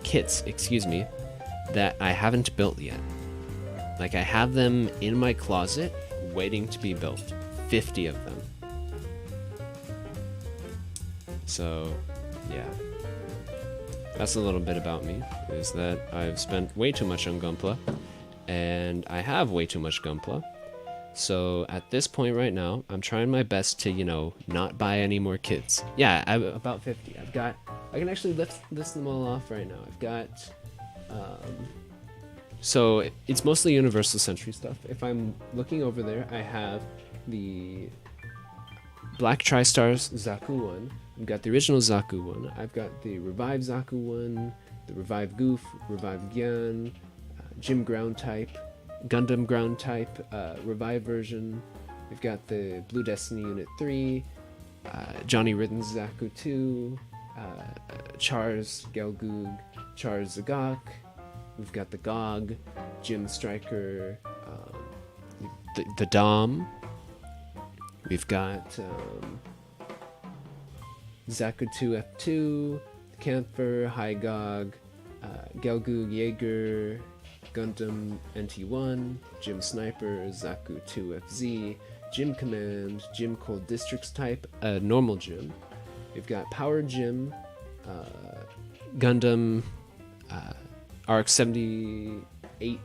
kits, excuse me, that I haven't built yet. Like, I have them in my closet waiting to be built. 50 of them. So, yeah. That's a little bit about me, is that I've spent way too much on Gunpla, and I have way too much Gunpla. So at this point right now, I'm trying my best to, you know, not buy any more kits. Yeah, about 50. I've got, I can actually list them all off right now. I've got, so it's mostly Universal Century stuff. If I'm looking over there, I have the Black Tri-Stars Zaku one. I've got the original Zaku one. I've got the Revive Zaku one, the Revive Goof, Revive Gyan, Gym Ground type, Gundam Ground type, Revive version. We've got the Blue Destiny Unit 3, Johnny Ridden's Zaku 2, Char's Gelgoog, Char's Zagok. We've got the Gog, Jim Striker, the Dom. We've got Zaku 2 F2, Canther, Hygog, Gelgoog Jaeger, Gundam NT1, Jim Sniper, Zaku 2 FZ, Jim Command, Jim Cold Districts type, normal Jim. We've got Power Jim, Gundam, RX 78,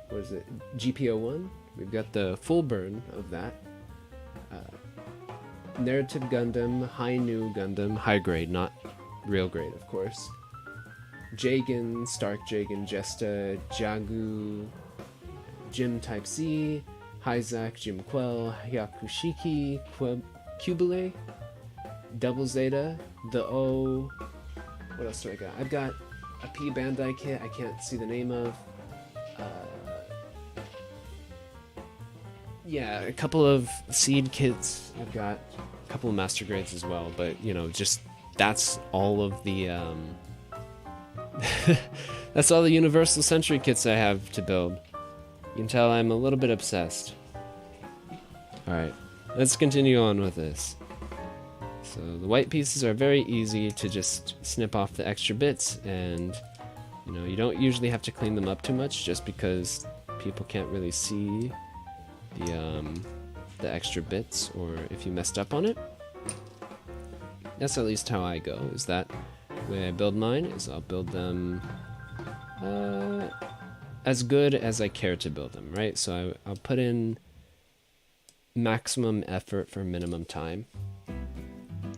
what is it, GPO1. We've got the full burn of that. Narrative Gundam, High New Gundam, high grade, not real grade, of course. Jagan, Stark Jagan, Jesta, Jagu, Jim Type C, Hyzak, Jim Quell, Yakushiki, Cubile, Double Zeta, the O. What else do I got? I've got a P Bandai kit I can't see the name of. Yeah, a couple of seed kits. I've got a couple of master grades as well, but you know, just that's all of the that's all the Universal Century kits I have to build. You can tell I'm a little bit obsessed. Alright, let's continue on with this. So the white pieces are very easy to just snip off the extra bits, and you know, you don't usually have to clean them up too much just because people can't really see the extra bits, or if you messed up on it. That's at least how I go, is that the way I build mine is I'll build them as good as I care to build them, right? So I'll put in maximum effort for minimum time,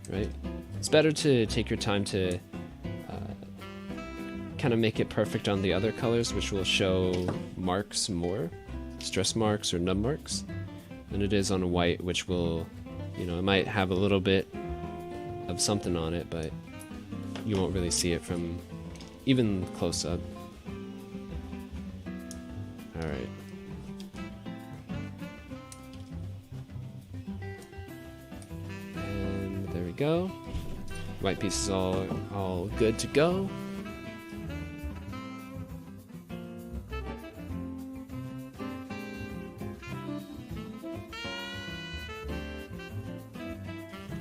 right? It's better to take your time to kind of make it perfect on the other colors, which will show marks more, stress marks or nub marks, than it is on a white, which will, you know, it might have a little bit of something on it, but you won't really see it from even close up. Alright. And there we go. White piece is all good to go.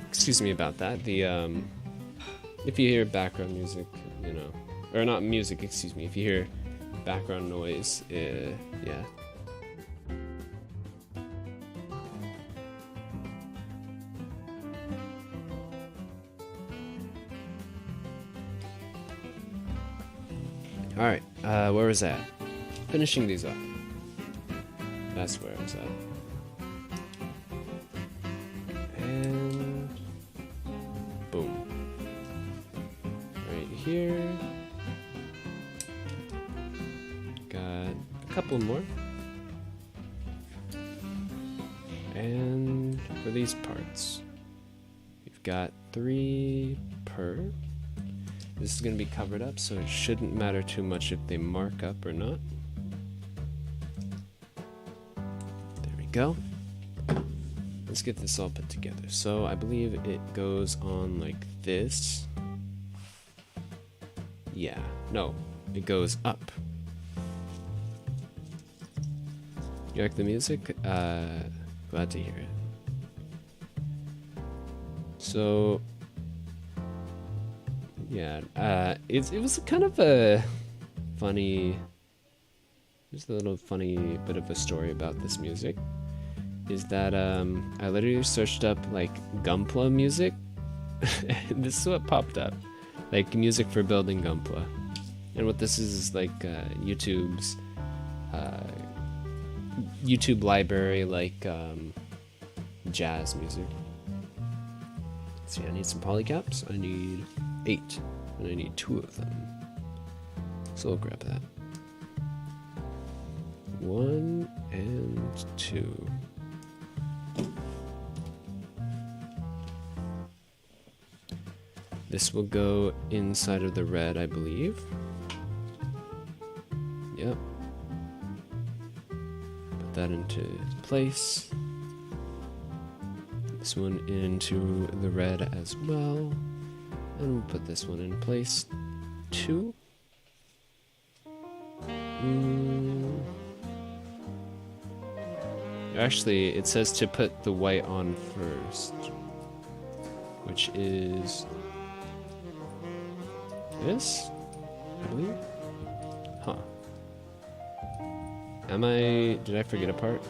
Excuse me about that. The if you hear background music, you know, or not music, excuse me, if you hear background noise, yeah. Alright, where was that? Finishing these up. That's where I was at. And boom. Right here. Got a couple more. And for these parts, we've got 3 per. This is going to be covered up, so it shouldn't matter too much if they mark up or not. There we go. Let's get this all put together. So I believe it goes on like this. Yeah, no, it goes up. You like the music? Glad to hear it. So yeah, it was kind of a funny, just a little funny bit of a story about this music. Is that I literally searched up like Gunpla music, and this is what popped up, like music for building Gunpla. And what this is like YouTube's YouTube library, like jazz music. See, I need some polycaps. I need 8, and I need 2 of them. So we'll grab that. 1 and 2. This will go inside of the red, I believe. Yep. Put that into place. This one into the red as well. And we'll put this one in place too. Actually, it says to put the white on first, which is this, I believe. Huh. Did I forget a part?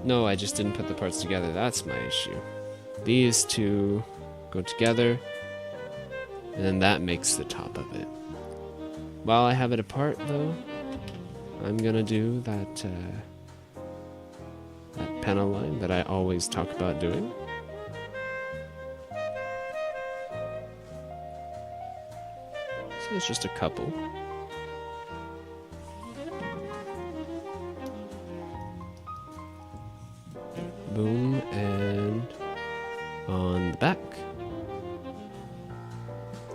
No, I just didn't put the parts together. That's my issue. These two go together, and then that makes the top of it. While I have it apart, though, I'm gonna do that panel line that I always talk about doing. So it's just a couple. Boom, and on the back.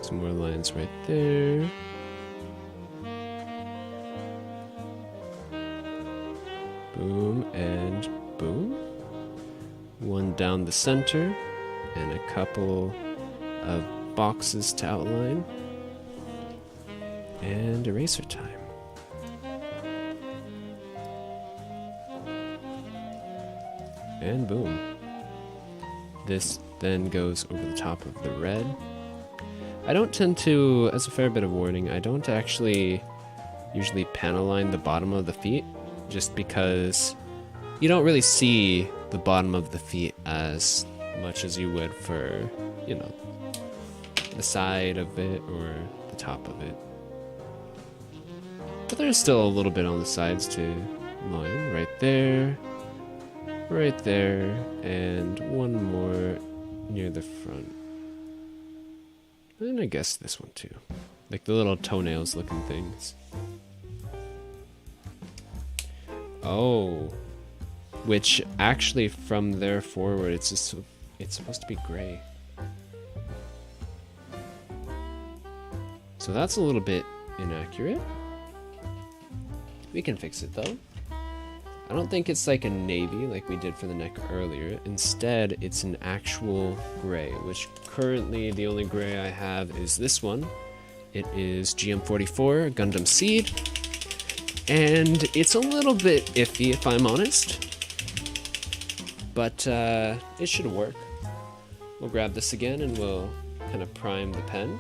Some more lines right there. Boom and boom. One down the center, and a couple of boxes to outline. And eraser time. And boom. This then goes over the top of the red. I don't tend to, as a fair bit of warning, I don't actually usually panel line the bottom of the feet, just because you don't really see the bottom of the feet as much as you would for, you know, the side of it or the top of it. But there's still a little bit on the sides to line. Right there, and one more near the front. And I guess this one too. Like the little toenails looking things. Oh. Which actually from there forward it's supposed to be gray. So that's a little bit inaccurate. We can fix it though. I don't think it's like a navy like we did for the neck earlier. Instead, it's an actual gray, which currently the only gray I have is this one. It is GM44 Gundam Seed, and it's a little bit iffy if I'm honest, but it should work. We'll grab this again and we'll kind of prime the pen,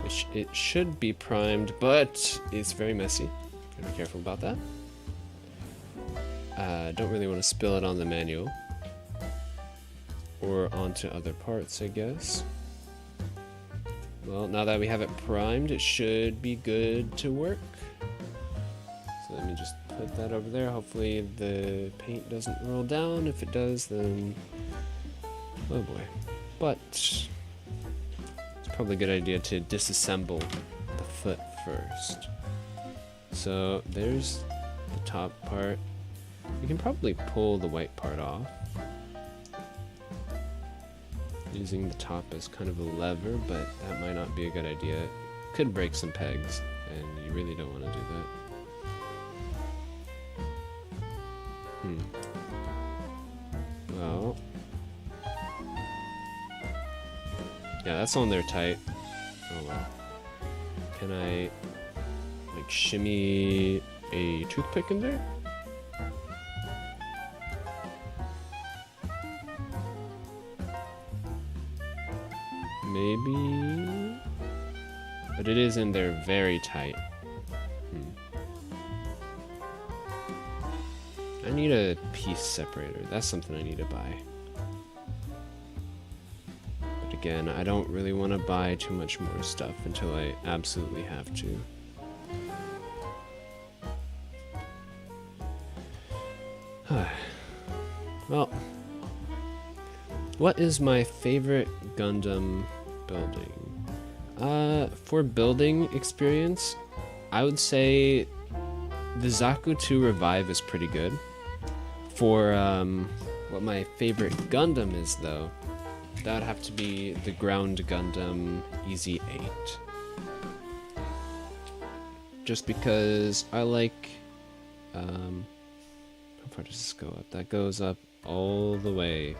which it should be primed, but it's very messy. Gotta be careful about that. Don't really want to spill it on the manual or onto other parts, I guess. Well, now that we have it primed, it should be good to work. So let me just put that over there. Hopefully the paint doesn't roll down. If it does, then oh boy. But it's probably a good idea to disassemble the foot first. So there's the top part. We can probably pull the white part off using the top as kind of a lever, but that might not be a good idea. It could break some pegs, and you really don't want to do that. Well, yeah, that's on there tight. Oh well. Can I like shimmy a toothpick in there? Maybe, but it is in there very tight. I need a piece separator. That's something I need to buy. But again, I don't really want to buy too much more stuff until I absolutely have to. Well, what is my favorite Gundam building? For building experience, I would say the Zaku 2 Revive is pretty good. For what my favorite Gundam is though, that would have to be the Ground Gundam EZ8. Just because I like, how far does this go up? That goes up all the way.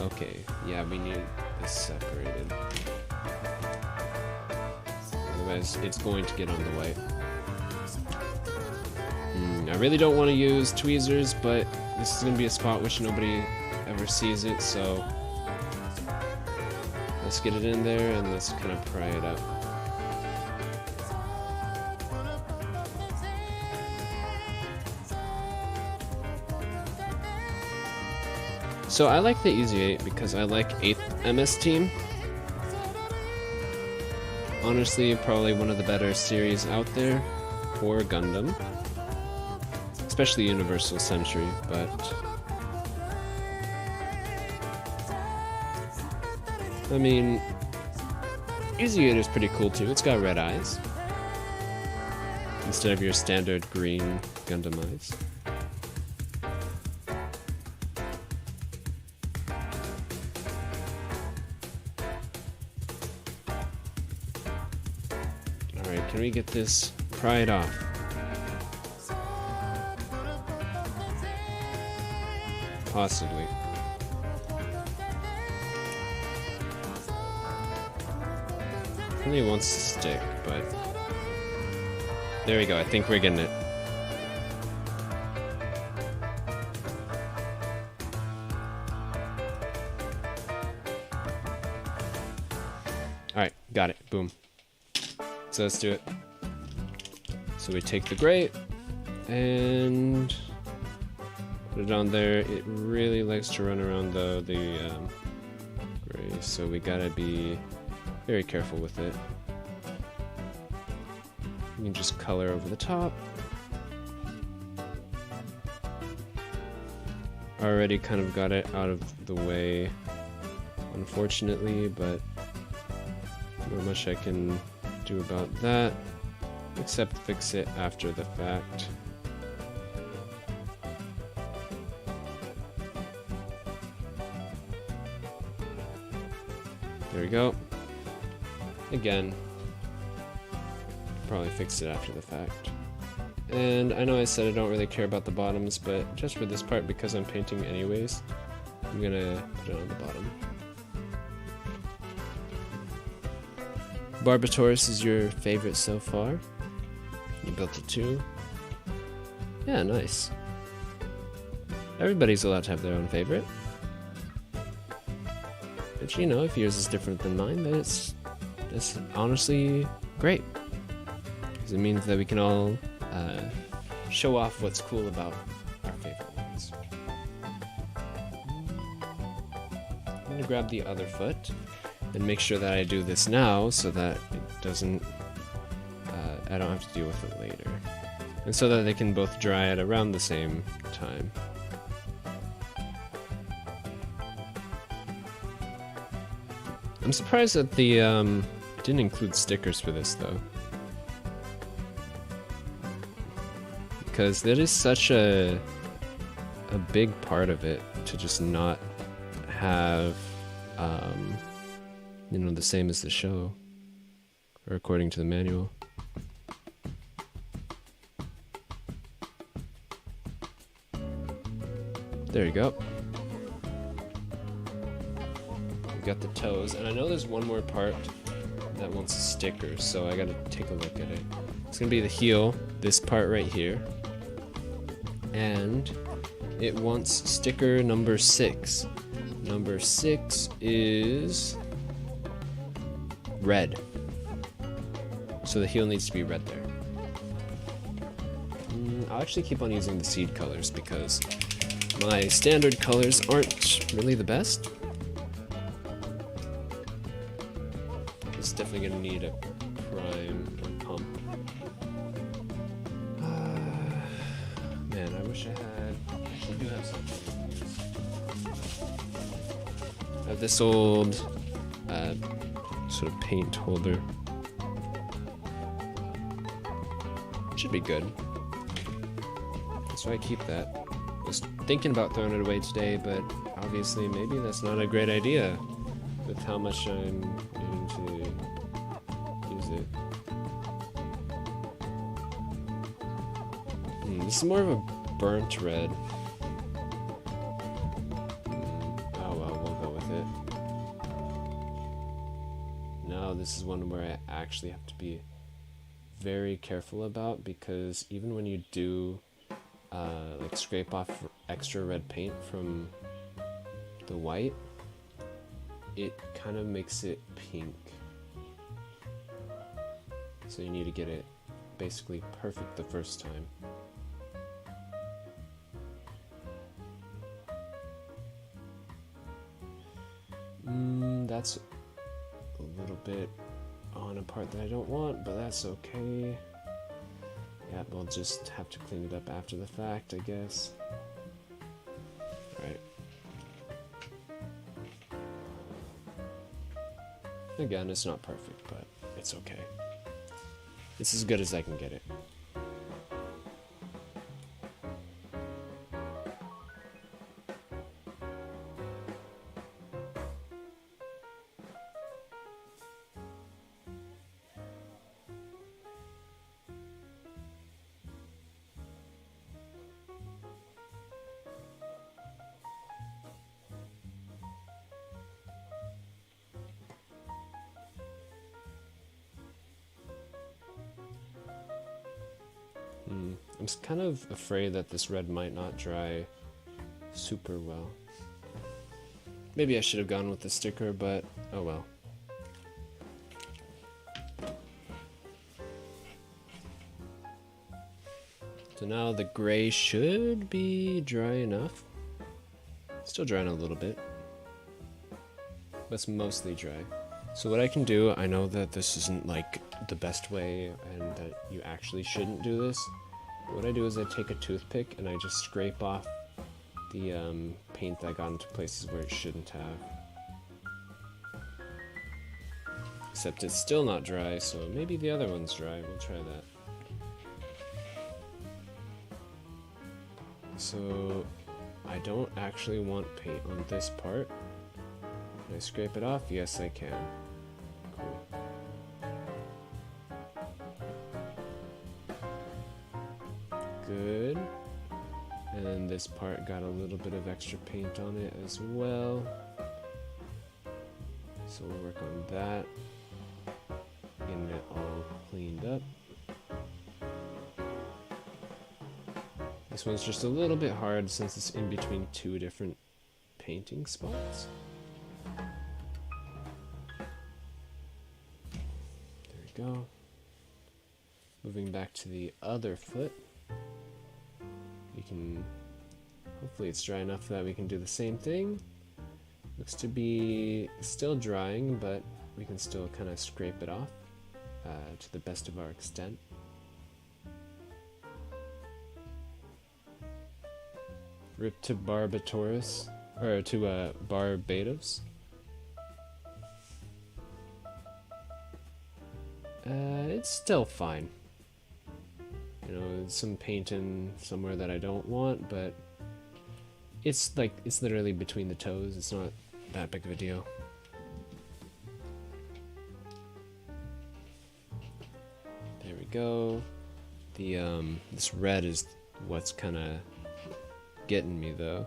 Okay, yeah, we need this separated. Otherwise, it's going to get on the white. I really don't want to use tweezers, but this is going to be a spot which nobody ever sees it, so let's get it in there and let's kind of pry it up. So I like the EZ8 because I like 8th MS Team. Honestly, probably one of the better series out there for Gundam. Especially Universal Century, but I mean, EZ8 is pretty cool too. It's got red eyes instead of your standard green Gundam eyes. Alright, can we get this pried off? Possibly. Really wants to stick, but there we go. I think we're getting it. Alright, got it. Boom. So let's do it. So we take the grate and put it on there. It really likes to run around though, the gray, so we gotta be very careful with it. You can just color over the top. Already kind of got it out of the way, unfortunately, but not much I can do about that, except fix it after the fact. There we go. Again, probably fix it after the fact. And I know I said I don't really care about the bottoms, but just for this part, because I'm painting anyways, I'm gonna put it on the bottom. Barbatos is your favorite so far. You built it too. Yeah, nice. Everybody's allowed to have their own favorite. But you know, if yours is different than mine, then that's honestly great. Because it means that we can all show off what's cool about our favorite ones. I'm gonna grab the other foot and make sure that I do this now so that it doesn't, I don't have to deal with it later. And so that they can both dry at around the same time. I'm surprised that the didn't include stickers for this though, because that is such a big part of it to just not have you know, the same as the show, or according to the manual. There you go. Got the toes, and I know there's one more part that wants a sticker, so I gotta take a look at it. It's gonna be the heel, this part right here, and it wants sticker number 6. Number 6 is red, so the heel needs to be red there. I'll actually keep on using the seed colors because my standard colors aren't really the best. It's definitely gonna need a prime or pump. Man, I wish I actually do have something to use. I have this old sort of paint holder. Should be good. So I keep that. Was thinking about throwing it away today, but obviously maybe that's not a great idea with how much I'm going to use it. This is more of a burnt red. Oh well, we'll go with it. Now this is one where I actually have to be very careful about, because even when you do like scrape off extra red paint from the white, it kind of makes it pink. So you need to get it basically perfect the first time. That's a little bit on a part that I don't want, but that's okay. Yeah, we'll just have to clean it up after the fact, I guess. Right. Again, it's not perfect, but it's okay. It's as good as I can get it. I'm kind of afraid that this red might not dry super well. Maybe I should have gone with the sticker, but oh well. So now the gray should be dry enough. Still drying a little bit, but it's mostly dry. So what I can do, I know that this isn't like the best way and that you actually shouldn't do this, what I do is I take a toothpick and I just scrape off the paint that got into places where it shouldn't have. Except it's still not dry, so maybe the other one's dry. We'll try that. So I don't actually want paint on this part. Can I scrape it off? Yes, I can. Cool. Good. And this part got a little bit of extra paint on it as well. So we'll work on that. Getting it all cleaned up. This one's just a little bit hard since it's in between two different painting spots. There we go. Moving back to the other foot. We can, hopefully it's dry enough that we can do the same thing. Looks to be still drying, but we can still kind of scrape it off to the best of our extent. Rip to Barbatos, or to Barbatos. It's still fine. You know, some paint in somewhere that I don't want, but it's literally between the toes. It's not that big of a deal. There we go. The this red is what's kind of getting me though.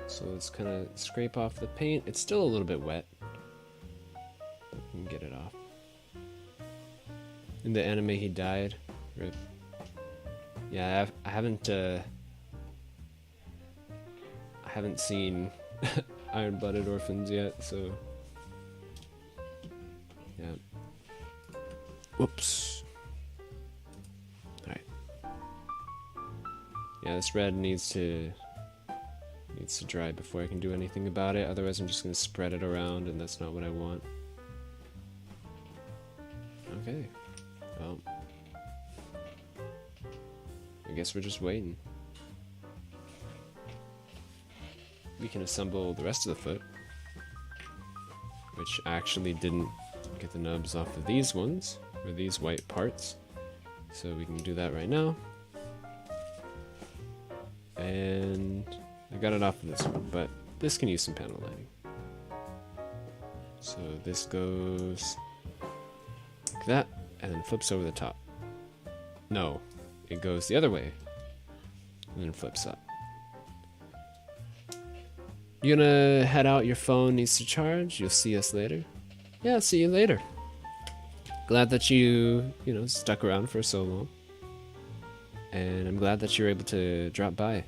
So let's kind of scrape off the paint. It's still a little bit wet, but we can get it off. In the anime, he died. Rip. Yeah, I haven't seen Iron-Blooded Orphans yet, so yeah. Whoops. All right. Yeah, this red needs to dry before I can do anything about it. Otherwise, I'm just gonna spread it around, and that's not what I want. Okay. Well, I guess we're just waiting. We can assemble the rest of the foot, which actually didn't get the nubs off of these ones, or these white parts. So we can do that right now. And I got it off of this one, but this can use some panel lining. So this goes like that, and then flips over the top. No, it goes the other way, and then flips up. You gonna head out? Your phone needs to charge. You'll see us later. Yeah, I'll see you later. Glad that you stuck around for so long. And I'm glad that you're able to drop by.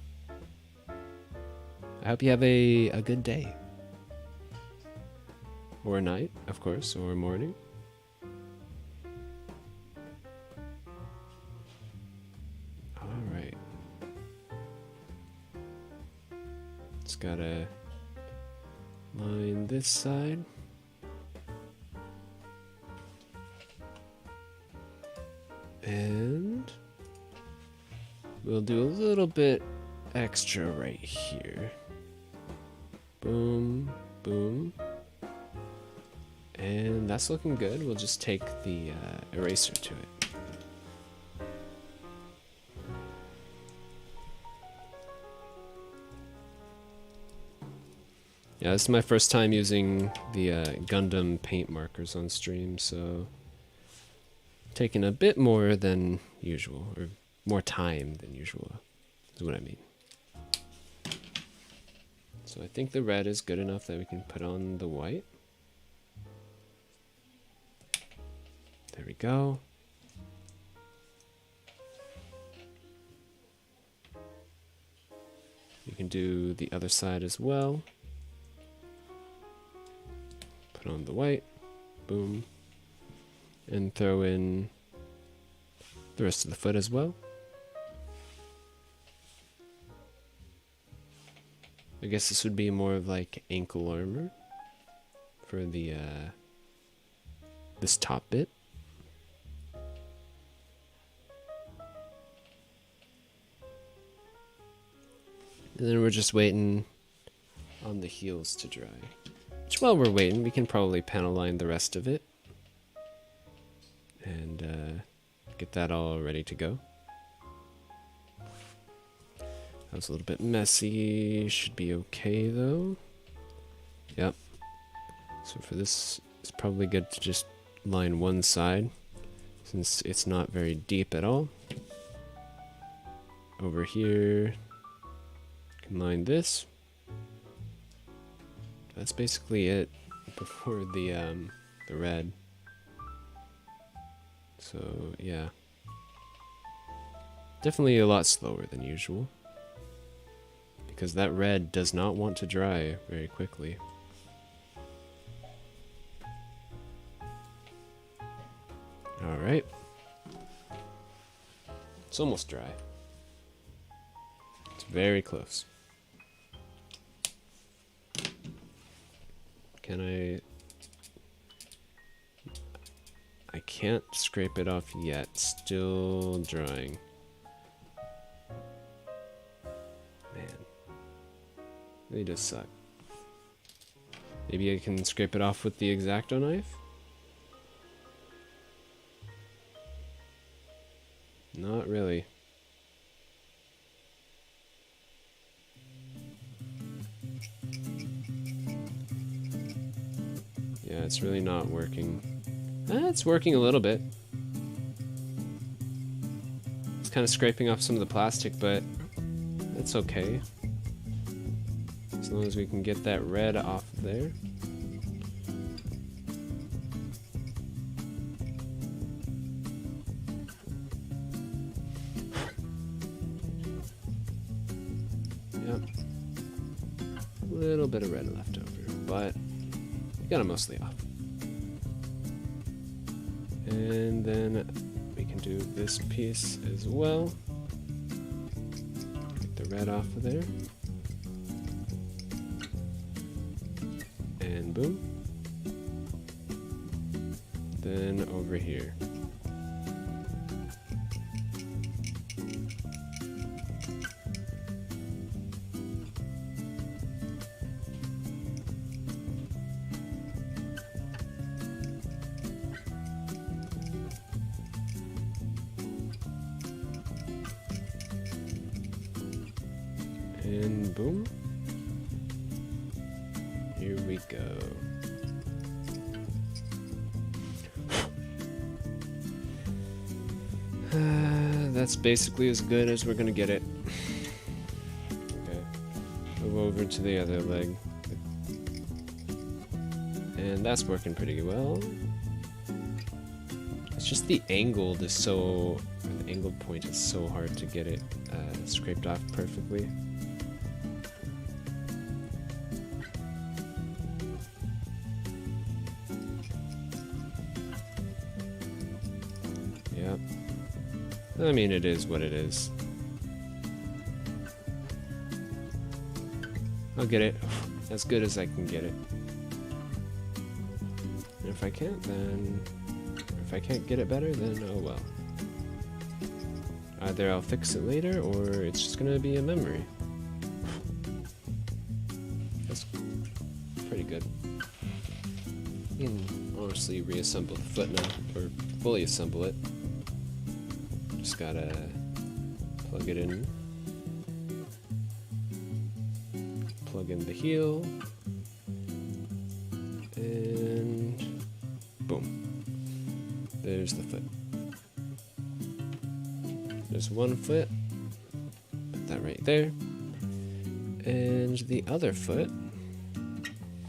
I hope you have a good day. Or a night, of course, or a morning. Alright. Just gotta line this side. And we'll do a little bit extra right here. Boom, boom. And that's looking good. We'll just take the eraser to it. Yeah, this is my first time using the Gundam paint markers on stream, so taking a bit more than usual, or more time than usual, is what I mean. So I think the red is good enough that we can put on the white. There we go. You can do the other side as well. Put on the white. Boom. And throw in the rest of the foot as well. I guess this would be more of like ankle armor for the this top bit. And then we're just waiting on the heels to dry. Which while we're waiting, we can probably panel line the rest of it. And get that all ready to go. That was a little bit messy. Should be okay though. Yep. So for this, it's probably good to just line one side, since it's not very deep at all. Over here, can line this. That's basically it before the red. So yeah, definitely a lot slower than usual, because that red does not want to dry very quickly. Alright. It's almost dry. It's very close. Can I can't scrape it off yet. Still drying. Man. Really does suck. Maybe I can scrape it off with the X-Acto knife? Not really. Yeah, it's really not working. It's working a little bit. It's kind of scraping off some of the plastic, but that's okay. As long as we can get that red off of there. Yep. A little bit of red left over, but we got it mostly off. And then we can do this piece as well. Get the red off of there. And boom. Then over here. And boom. Here we go. That's basically as good as we're gonna get it. Okay. Move over to the other leg. And that's working pretty well. It's just the angle is so, the angled point is so hard to get it scraped off perfectly. Yep. I mean, it is what it is. I'll get it as good as I can get it. And if I can't, then... if I can't get it better, then oh well. Either I'll fix it later, or it's just gonna be a memory. That's pretty good. You can honestly reassemble the foot now, or fully assemble it. Just gotta plug it in. Plug in the heel. And boom. There's the foot. There's one foot. Put that right there. And the other foot.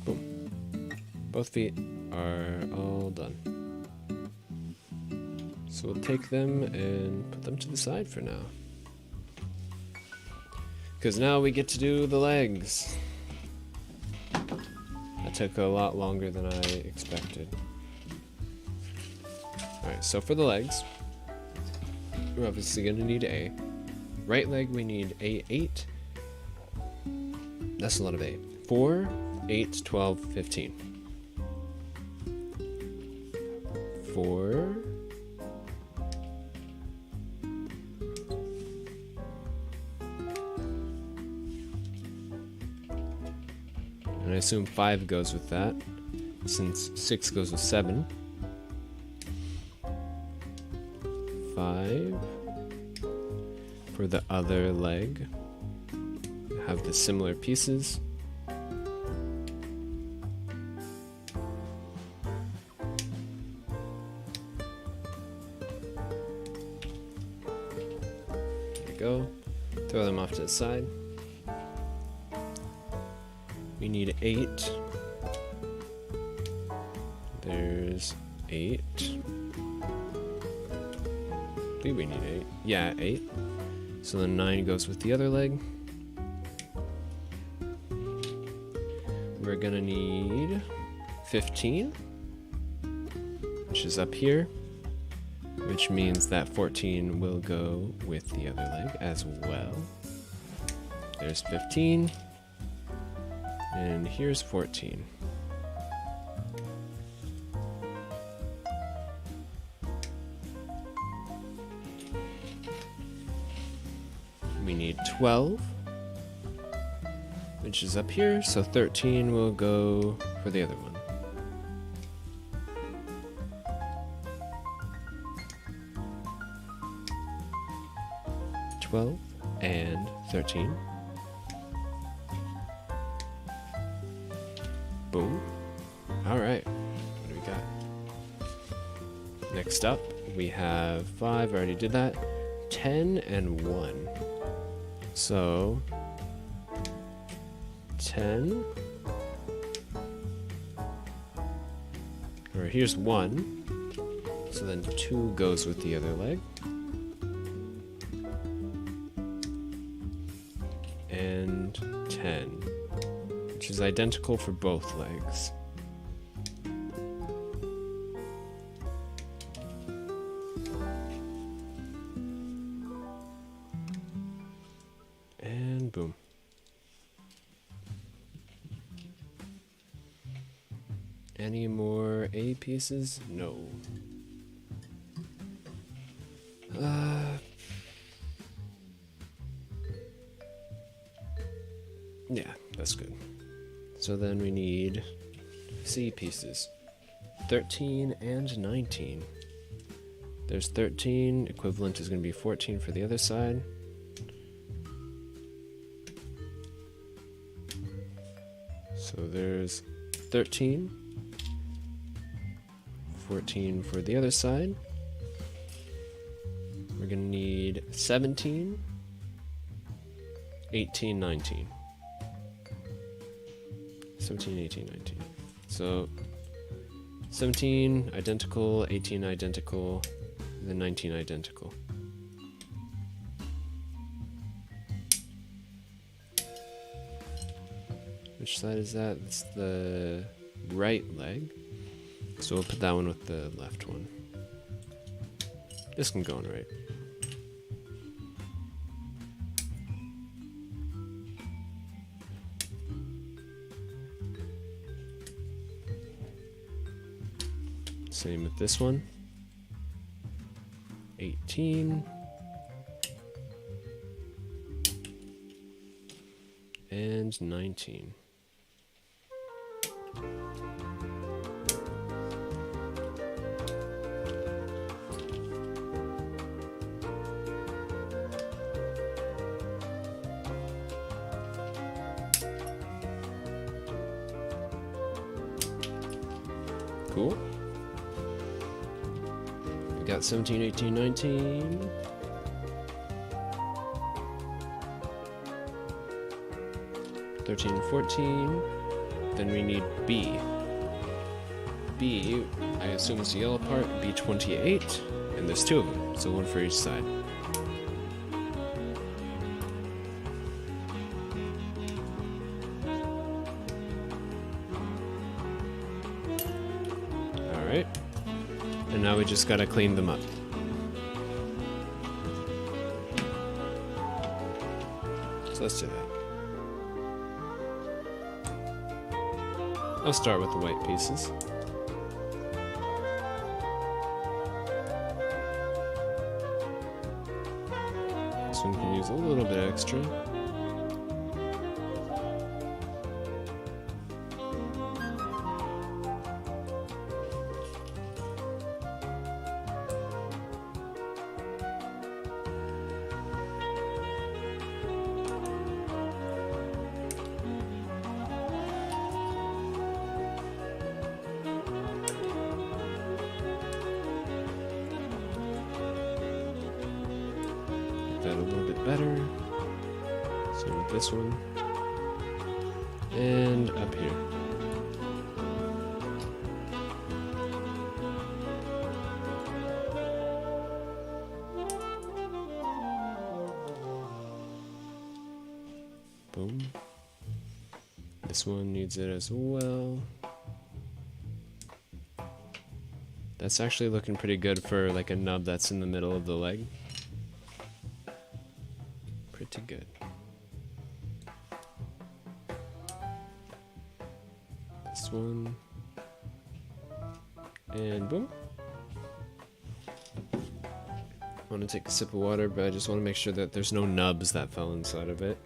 Boom. Both feet are all done. So we'll take them and put them to the side for now. Because now we get to do the legs. That took a lot longer than I expected. Alright, so for the legs, we're obviously going to need A. Right leg, we need A8. That's a lot of A. 4, 8, 12, 15. 4. And I assume 5 goes with that, since 6 goes with 7. 5 for the other leg. Have the similar pieces. There we go. Throw them off to the side. We need 8. There's 8. I think we need 8. Yeah, 8. So then 9 goes with the other leg. We're gonna need 15, which is up here, which means that 14 will go with the other leg as well. There's 15, and here's 14. We need 12, which is up here, so 13 will go for the other one. $12 and 13. Boom. Alright, what do we got? Next up, we have 5, I already did that. 10 and 1. So 10, or here's 1, so then 2 goes with the other leg, and 10, which is identical for both legs. And boom. Any more A pieces? No. Yeah, that's good. So then we need C pieces. 13 and 19. There's 13, equivalent is going to be 14 for the other side. So there's 13, 14 for the other side. We're going to need 17, 18, 19. 17, 18, 19. So 17 identical, 18 identical, and then 19 identical. Which side is that? It's the right leg. So we'll put that one with the left one. This can go on right. Same with this one. 18. And 19. Cool. We got 17, 18, 19. $13 and $14. Then we need B. B, I assume is the yellow part, B28, and there's 2 of them, so 1 for each side. Alright. And now we just gotta clean them up. So let's do that. I'll start with the white pieces. This one can use a little bit extra. That a little bit better. Same with this one. And up here. Boom. This one needs it as well. That's actually looking pretty good for like a nub that's in the middle of the leg. Pretty good. This one. And boom. I want to take a sip of water, but I just want to make sure that there's no nubs that fell inside of it.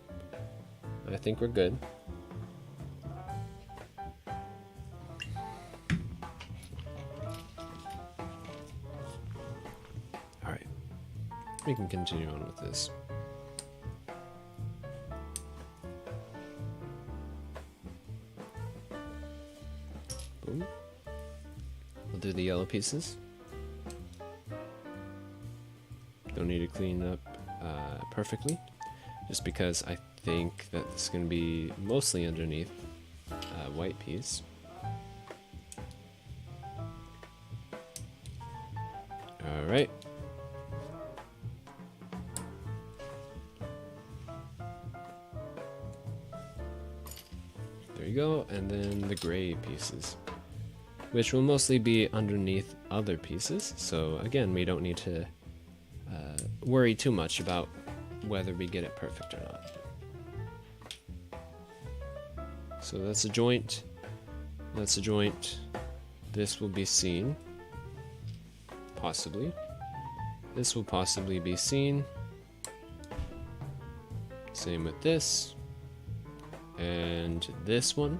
I think we're good. Alright. We can continue on with this. Boom. We'll do the yellow pieces. Don't need to clean up perfectly, just because I think that it's going to be mostly underneath white piece. Alright. There you go, and then the gray pieces, which will mostly be underneath other pieces, so again, we don't need to worry too much about whether we get it perfect or not. So that's a joint, that's a joint, this will be seen, possibly, this will possibly be seen, same with this, and this one.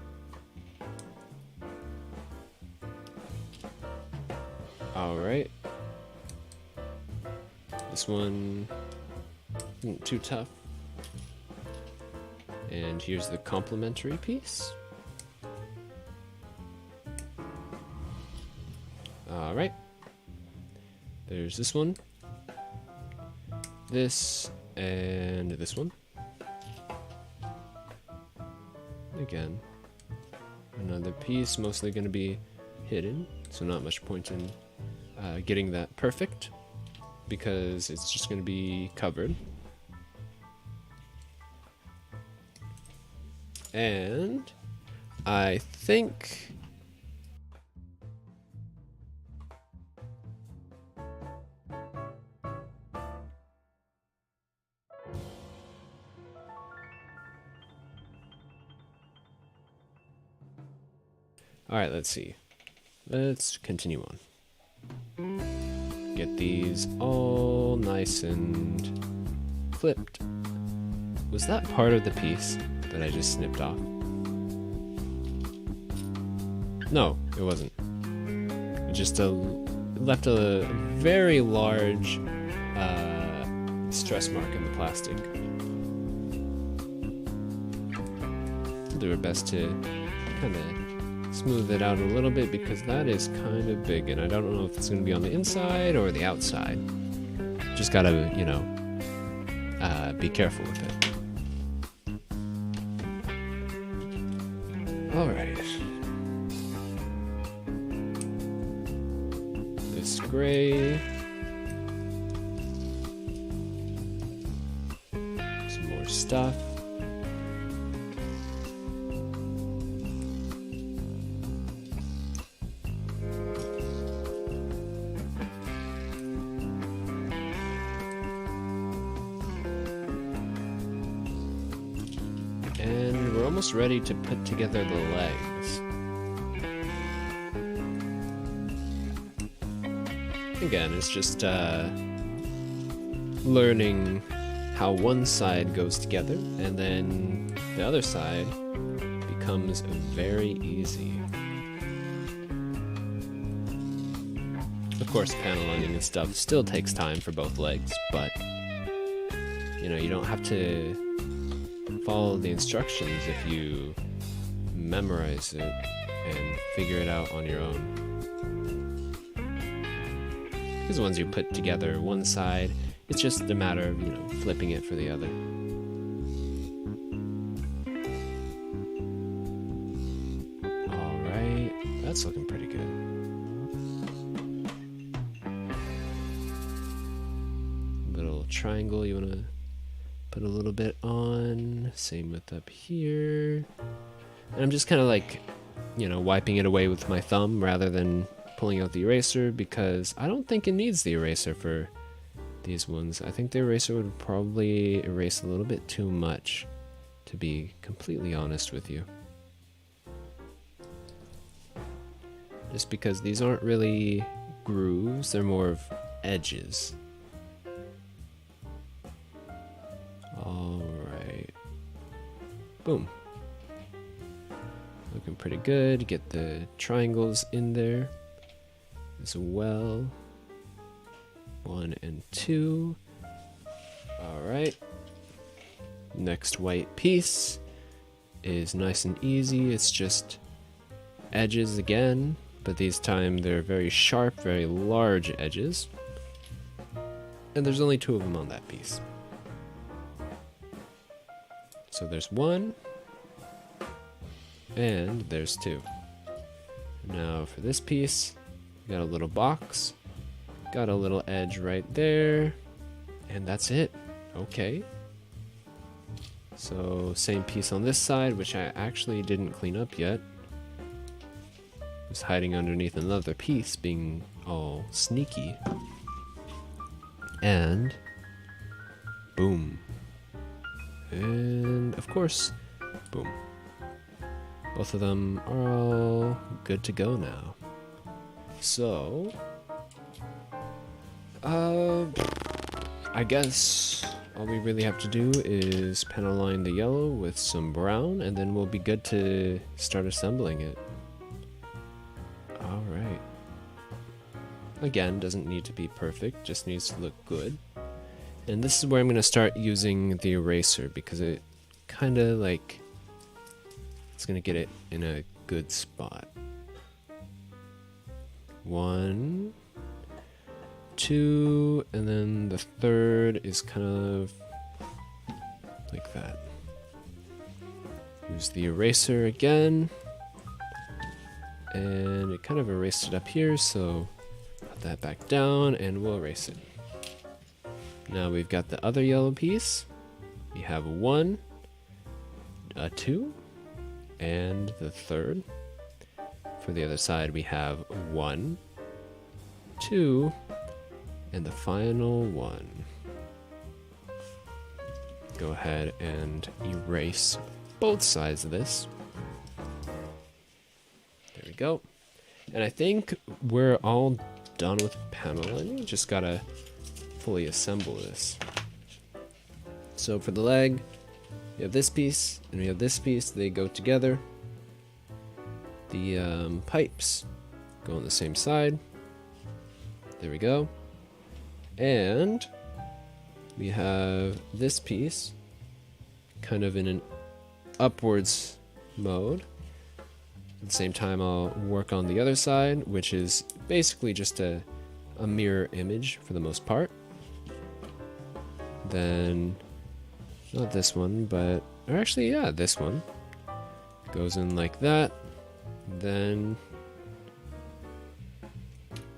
Alright. This one isn't too tough. And here's the complementary piece. Alright. There's this one. This and this one. Again, another piece, mostly going to be hidden, so not much point in getting that perfect, because it's just going to be covered. And I think alright, let's see. Let's continue on. Get these all nice and clipped. Was that part of the piece that I just snipped off? No, it wasn't. It just left a very large stress mark in the plastic. We'll do our best to kind of smooth it out a little bit, because that is kind of big, and I don't know if it's going to be on the inside or the outside. Just gotta, you know, be careful with it. Alright. This gray. Some more stuff. And we're almost ready to put together the legs. Again, it's just learning how one side goes together, and then the other side becomes very easy. Of course, panel lining and stuff still takes time for both legs, but you know, you don't have to follow the instructions if you memorize it and figure it out on your own. Because once you put together one side, it's just a matter of, you know, flipping it for the other. Alright, that's looking pretty good. Little triangle you want to put a little bit on. Same with up here. And I'm just kind of like, you know, wiping it away with my thumb rather than pulling out the eraser, because I don't think it needs the eraser for these ones. I think the eraser would probably erase a little bit too much, to be completely honest with you. Just because these aren't really grooves, they're more of edges. Alright. Boom. Looking pretty good. Get the triangles in there as well. 1 and 2. Alright. Next white piece is nice and easy. It's just edges again, but this time they're very sharp, very large edges. And there's only 2 of them on that piece. So there's 1, and there's 2. Now for this piece, we got a little box. Got a little edge right there, and that's it. Okay. So same piece on this side, which I actually didn't clean up yet. It was hiding underneath another piece, being all sneaky. And boom. And of course, boom. Both of them are all good to go now. So I guess all we really have to do is panel line the yellow with some brown, and then we'll be good to start assembling it. Alright. Again, doesn't need to be perfect, just needs to look good. And this is where I'm going to start using the eraser, because it kind of like, it's going to get it in a good spot. 1, 2, and then the third is kind of like that. Use the eraser again, and it kind of erased it up here, so put that back down and we'll erase it. Now we've got the other yellow piece. We have 1, a 2, and the third. For the other side we have 1, 2, and the final 1. Go ahead and erase both sides of this. There we go. And I think we're all done with paneling. Just gotta fully assemble this. So for the leg, we have this piece and we have this piece. They go together. The pipes go on the same side. There we go. And we have this piece kind of in an upwards mode. At the same time, I'll work on the other side, which is basically just a mirror image for the most part. Then, not this one, but, or actually, yeah, this one. Goes in like that. Then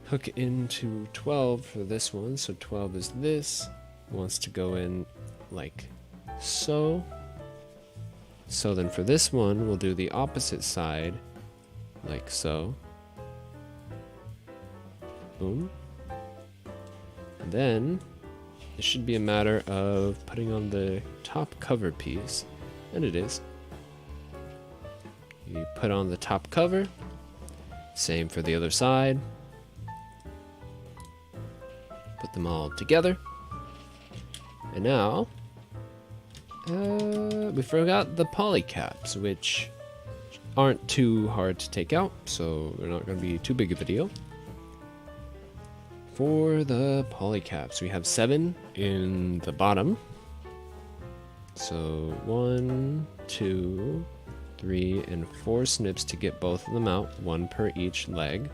hook into 12 for this one, so 12 is this. Wants to go in like so. So then for this one, we'll do the opposite side, like so. Boom. And then it should be a matter of putting on the top cover piece, and it is. You put on the top cover, same for the other side. Put them all together. And now We forgot the polycaps, which aren't too hard to take out, so they're not going to be too big of a deal. For the polycaps, we have 7 in the bottom. So 1, 2, 3, and 4 snips to get both of them out, 1 per each leg.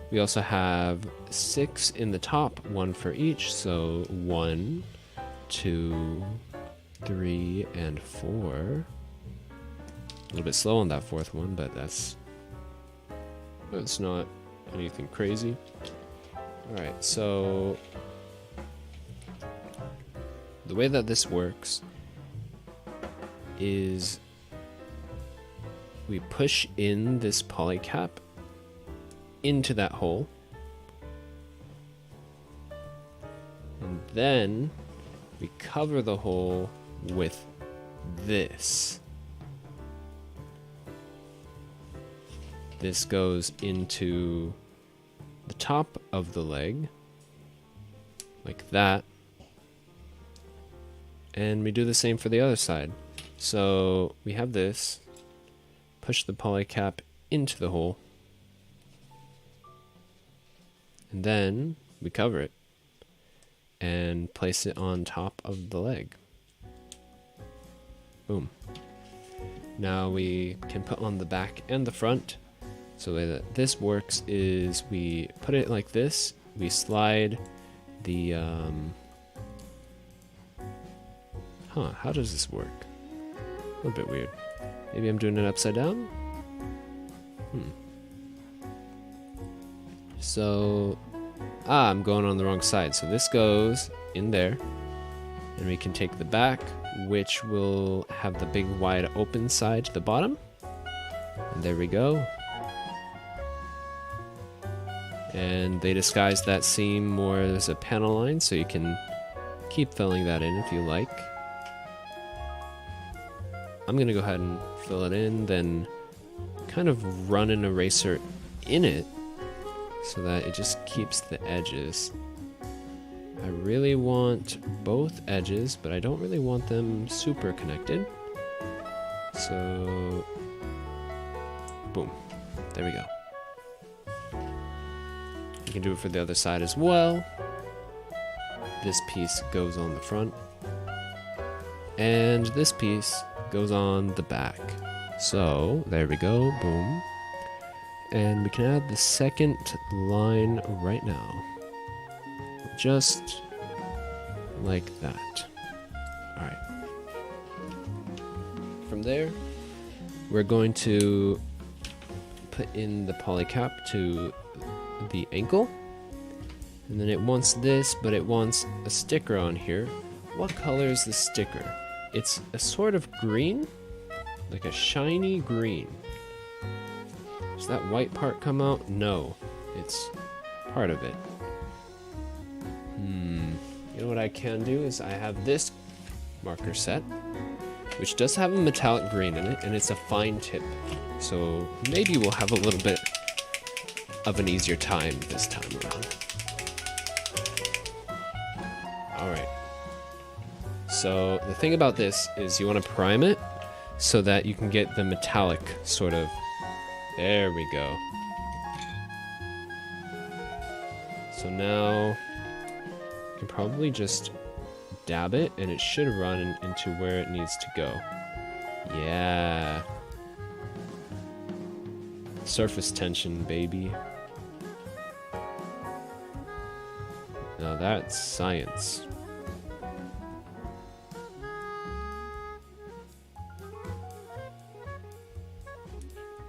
We also have 6 in the top, 1 for each, so 1, 2, 3, and 4. A little bit slow on that 4th one, but that's not anything crazy. Alright, so the way that this works is we push in this polycap into that hole, and then we cover the hole with this. This goes into the top of the leg, like that. And we do the same for the other side. So we have this, push the polycap into the hole, and then we cover it and place it on top of the leg. Boom. Now we can put on the back and the front. So the way that this works is we put it like this, we slide the, how does this work? A little bit weird. Maybe I'm doing it upside down? So, I'm going on the wrong side. So this goes in there, and we can take the back, which will have the big wide open side to the bottom. And there we go. And they disguise that seam more as a panel line, so you can keep filling that in if you like. I'm gonna go ahead and fill it in, then kind of run an eraser in it so that it just keeps the edges. I really want both edges, but I don't really want them super connected. So, boom, there we go. You can do it for the other side as well. This piece goes on the front, and this piece goes on the back. So there we go, boom. And we can add the second line right now. Just like that. Alright. From there, we're going to put in the polycap to the ankle. And then it wants this, but it wants a sticker on here. What color is the sticker? It's a sort of green, like a shiny green. Does that white part come out? No, it's part of it. You know what I can do is I have this marker set, which does have a metallic green in it, and it's a fine tip. So maybe we'll have a little bit of an easier time this time around. Alright. So the thing about this is you want to prime it so that you can get the metallic sort of. There we go. So now you can probably just dab it and it should run into where it needs to go. Yeah. Surface tension, baby. Now that's science.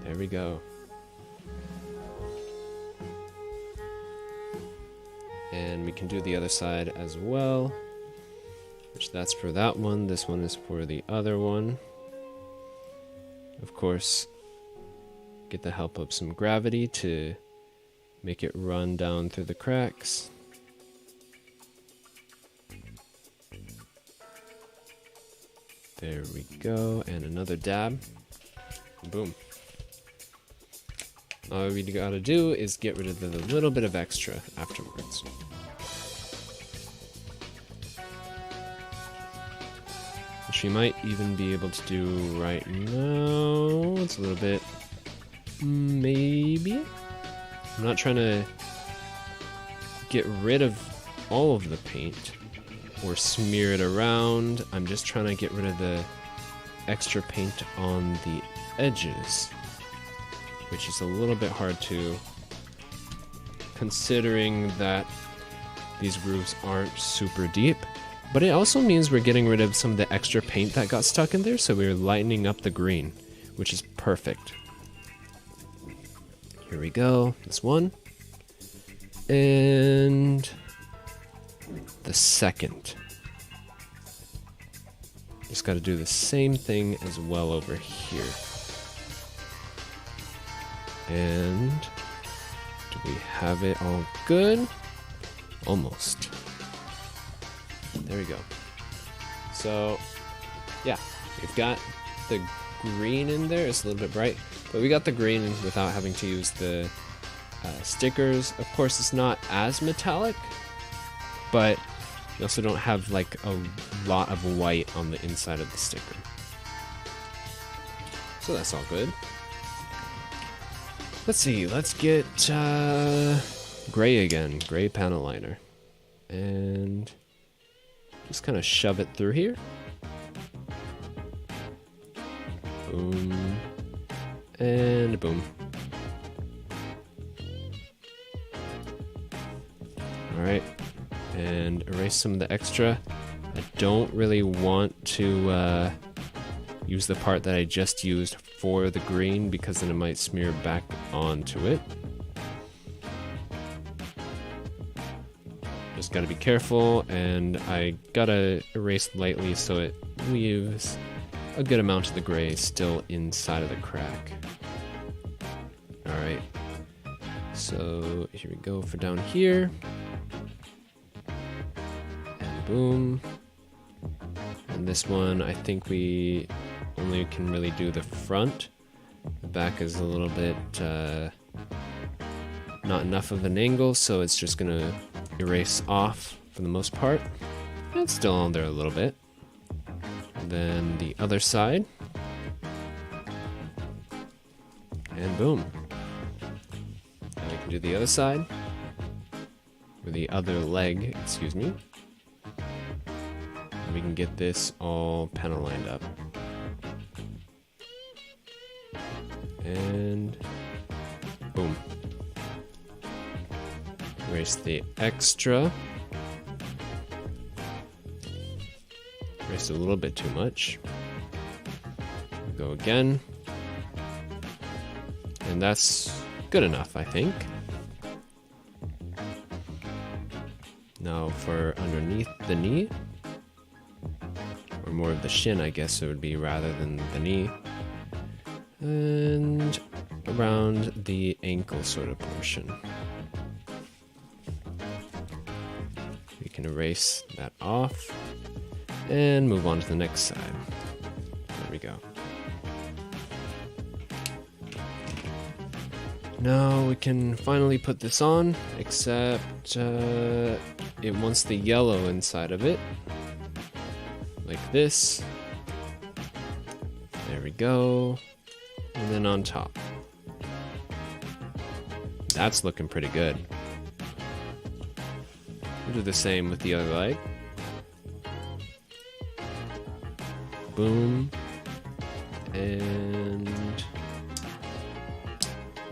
There we go. And we can do the other side as well, which that's for that one. This one is for the other one. Of course, get the help of some gravity to make it run down through the cracks. There we go, and another dab. Boom. All we gotta do is get rid of the little bit of extra afterwards. It which we might even be able to do right now. It's a little bit, maybe? I'm not trying to get rid of all of the paint or smear it around. I'm just trying to get rid of the extra paint on the edges, which is a little bit hard to, considering that these grooves aren't super deep. But it also means we're getting rid of some of the extra paint that got stuck in there, so we're lightening up the green, which is perfect. Here we go, this one. And the second. Just got to do the same thing as well over here. And do we have it all good? Almost. There we go. So, yeah, we've got the green in there. It's a little bit bright, but we got the green without having to use the stickers. Of course, it's not as metallic, but you also don't have like a lot of white on the inside of the sticker. So that's all good. Let's see, let's get gray again, gray panel liner. And just kind of shove it through here. Boom. And boom. Alright. And erase some of the extra. I don't really want to use the part that I just used for the green, because then it might smear back onto it. Just gotta be careful, and I gotta erase lightly so it leaves a good amount of the gray still inside of the crack. Alright, so here we go for down here. And boom. And this one, I think we only can really do the front. The back is a little bit not enough of an angle, so it's just gonna erase off for the most part. It's still on there a little bit. And then the other side. And boom. Now we can do the other side. Or the other leg, excuse me. And we can get this all panel lined up. And boom. Erase the extra. Erased a little bit too much. Go again. And that's good enough, I think. Now for underneath the knee. Or more of the shin, I guess it would be, rather than the knee. And around the ankle sort of portion. We can erase that off and move on to the next side. There we go. Now we can finally put this on, except it wants the yellow inside of it. Like this. There we go. And then on top. That's looking pretty good. We'll do the same with the other leg. Boom. And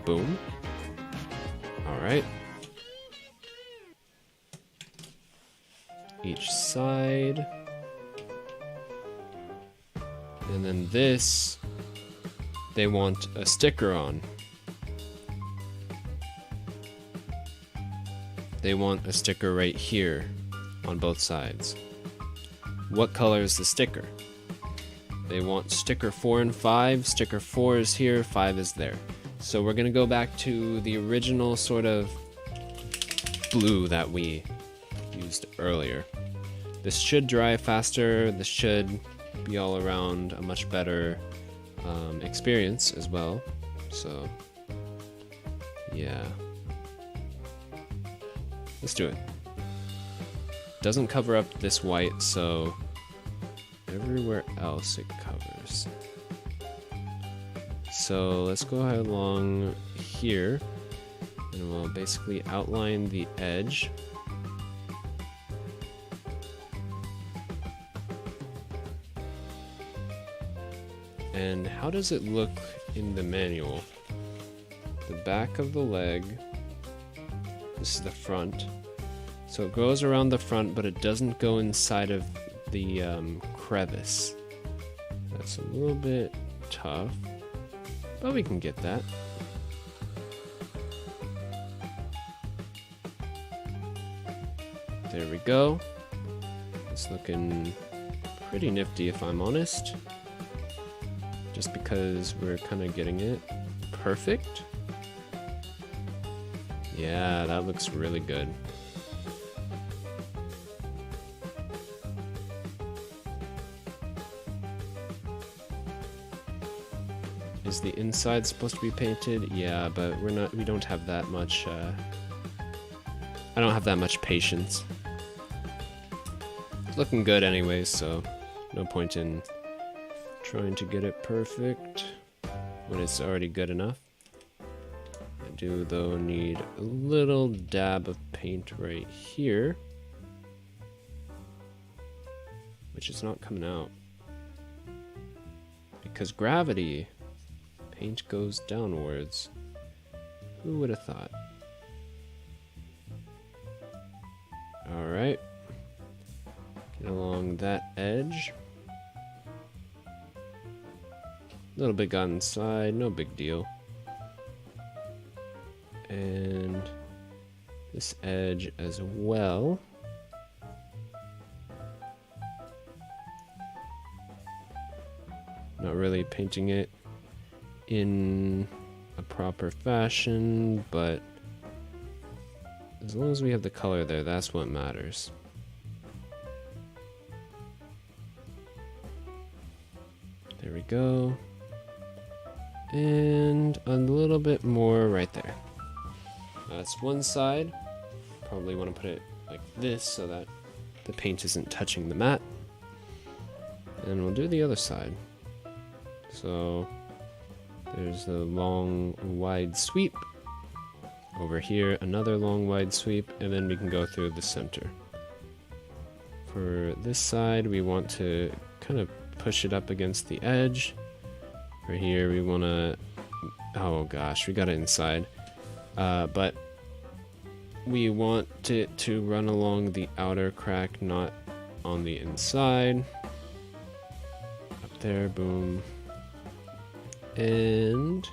boom. Alright. Each side. And then this, they want a sticker on. They want a sticker right here on both sides. What color is the sticker? They want sticker 4 and 5. Sticker 4 is here, 5 is there. So we're gonna go back to the original sort of blue that we used earlier. This should dry faster. This should be all around a much better experience as well. So yeah, let's do it. Doesn't cover up this white, so everywhere else it covers. So let's go ahead along here, and we'll basically outline the edge. And how does it look in the manual? The back of the leg, this is the front. So it goes around the front, but it doesn't go inside of the crevice. That's a little bit tough, but we can get that. There we go. It's looking pretty nifty if I'm honest. Just because we're kind of getting it perfect. Yeah, that looks really good. Is the inside supposed to be painted? Yeah, but we don't have that much, I don't have that much patience. It's looking good anyways, so no point in trying to get it perfect when it's already good enough. I do though need a little dab of paint right here, which is not coming out because gravity. Paint goes downwards. Who would have thought? Alright. Get along that edge. A little bit got inside, no big deal. And this edge as well. Not really painting it in a proper fashion, but as long as we have the color there, that's what matters. There we go. And a little bit more right there. That's one side. Probably want to put it like this so that the paint isn't touching the mat. And we'll do the other side. So there's a long, wide sweep. Over here, another long, wide sweep, and then we can go through the center. For this side, we want to kind of push it up against the edge. For here, we want to... Oh gosh, we got it inside. But we want it to run along the outer crack, not on the inside. Up there, boom. And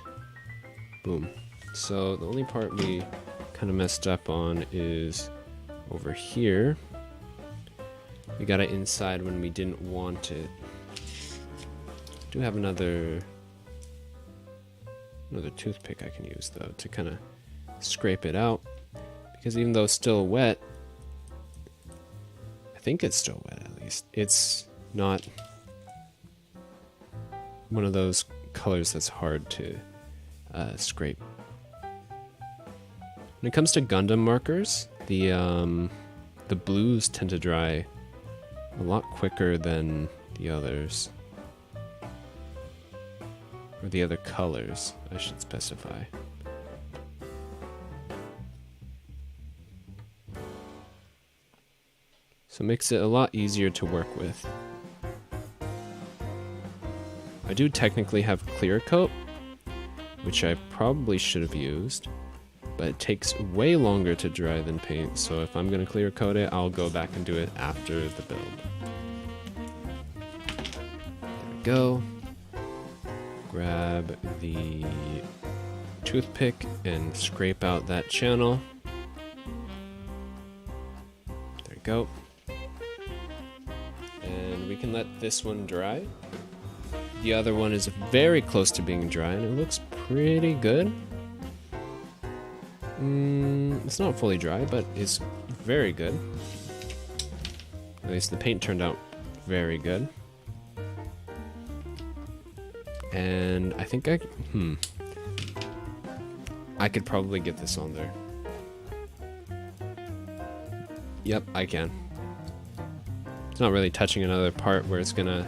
boom. So the only part we kind of messed up on is over here. We got it inside when we didn't want it. Do have another toothpick I can use though to kind of scrape it out, because even though it's still wet, I think it's still wet at least. It's not one of those colors that's hard to scrape. When it comes to Gundam markers, the blues tend to dry a lot quicker than the others. Or the other colors, I should specify. So it makes it a lot easier to work with. I do technically have clear coat, which I probably should have used, but it takes way longer to dry than paint, so if I'm going to clear coat it, I'll go back and do it after the build. There we go. Grab the toothpick and scrape out that channel. There we go. And we can let this one dry. The other one is very close to being dry, and it looks pretty good. It's not fully dry, but it's very good. At least the paint turned out very good. And I think I could probably get this on there. Yep, I can. It's not really touching another part where it's gonna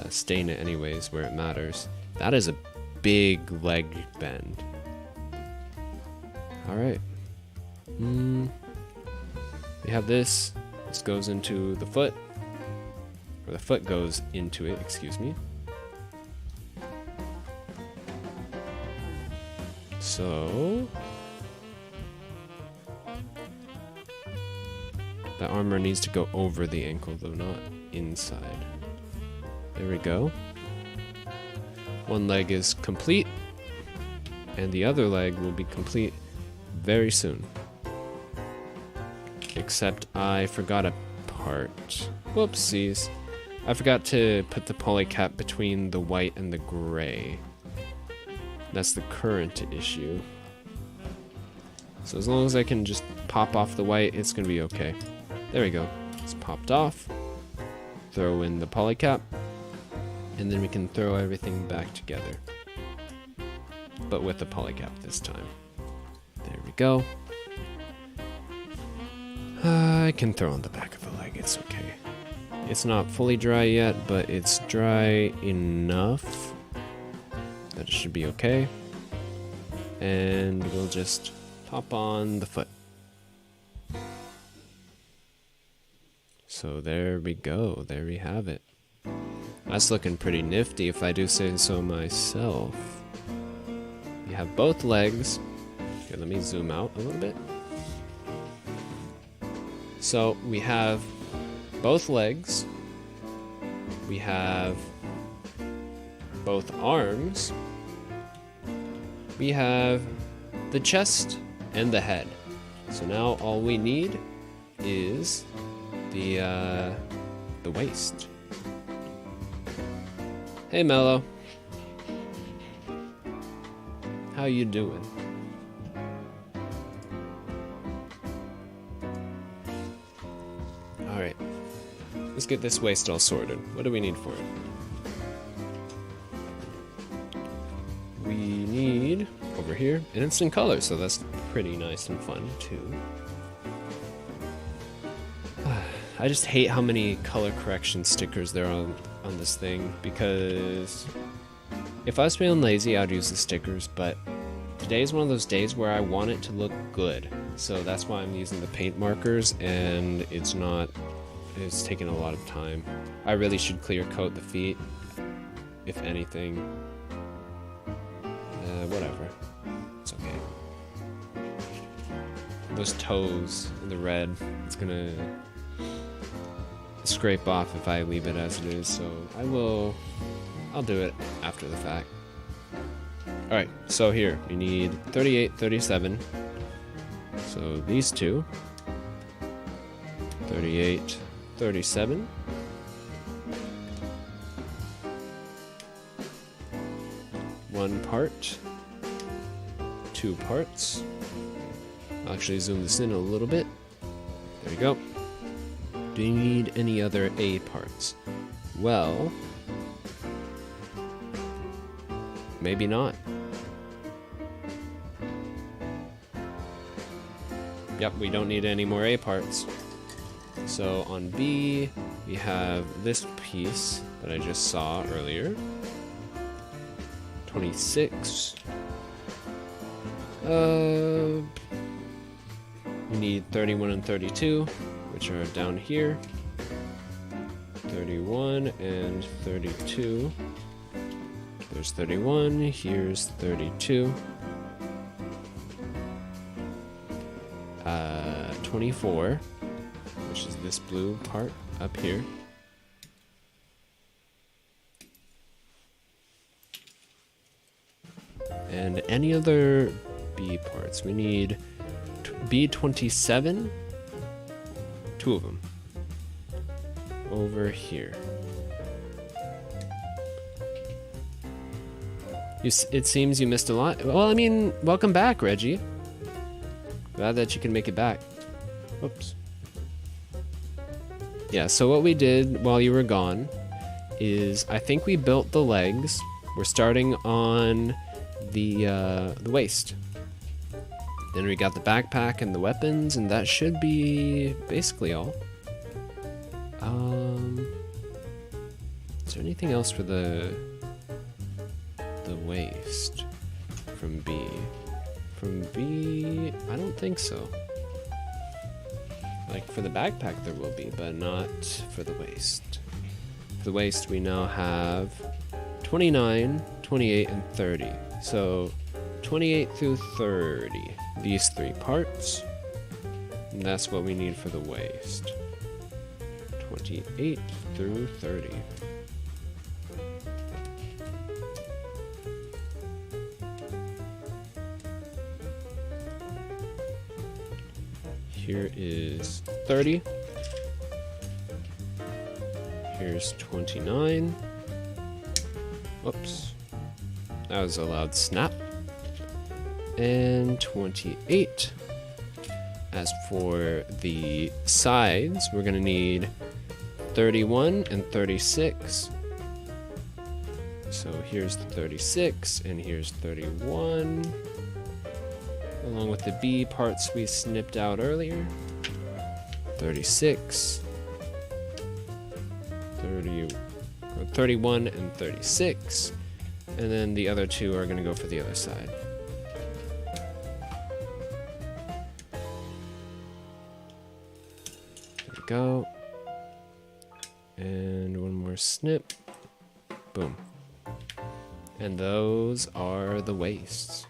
stain it anyways, where it matters. That is a big leg bend. Alright. We have this. This goes into the foot. Or the foot goes into it, excuse me. So... the armor needs to go over the ankle, though not inside. There we go. One leg is complete, and the other leg will be complete very soon. Except I forgot a part. Whoopsies. I forgot to put the polycap between the white and the gray. That's the current issue. So as long as I can just pop off the white, it's gonna be okay. There we go. It's popped off. Throw in the polycap. And then we can throw everything back together. But with the polycap this time. There we go. I can throw on the back of the leg, it's okay. It's not fully dry yet, but it's dry enough that it should be okay. And we'll just pop on the foot. So there we go, there we have it. That's looking pretty nifty if I do say so myself. You have both legs. Here, let me zoom out a little bit. So we have both legs. We have both arms. We have the chest and the head. So now all we need is the waist. Hey Mello. How you doing? Alright. Let's get this waist all sorted. What do we need for it? We need, over here, an instant color, so that's pretty nice and fun too. I just hate how many color correction stickers there are on this thing, because if I was feeling lazy, I'd use the stickers, but today is one of those days where I want it to look good. So that's why I'm using the paint markers, and it's taking a lot of time. I really should clear coat the feet, if anything. Whatever. It's okay. Those toes in the red, it's gonna scrape off if I leave it as it is, so I'll do it after the fact. Alright, so here, we need 38, 37. So these two. 38, 37. One part. Two parts. I'll actually zoom this in a little bit. There we go. Do you need any other A parts? Well, maybe not. Yep, we don't need any more A parts. So on B, we have this piece that I just saw earlier. 26. We need 31 and 32, which are down here. 31 and 32. There's 31, here's 32. 24, which is this blue part up here. And any other B parts. We need B27, two of them, over here. It seems you missed a lot. Well, I mean, welcome back, Reggie. Glad that you can make it back. Whoops. Yeah, so what we did while you were gone is I think we built the legs. We're starting on the waist. Then we got the backpack and the weapons, and that should be basically all. Is there anything else for the waist from B? From B, I don't think so. Like for the backpack there will be, but not for the waist. For the waist we now have 29, 28, and 30. So 28 through 30, these 3 parts. And that's what we need for the waist. 28 through 30. Here is 30. Here's 29. Whoops. That was a loud snap. And 28. As for the sides, we're going to need 31 and 36. So here's the 36 and here's 31. Along with the B parts we snipped out earlier. 36, 31 and 36. And then the other 2 are going to go for the other side. There we go. And one more snip. Boom. And those are the waists.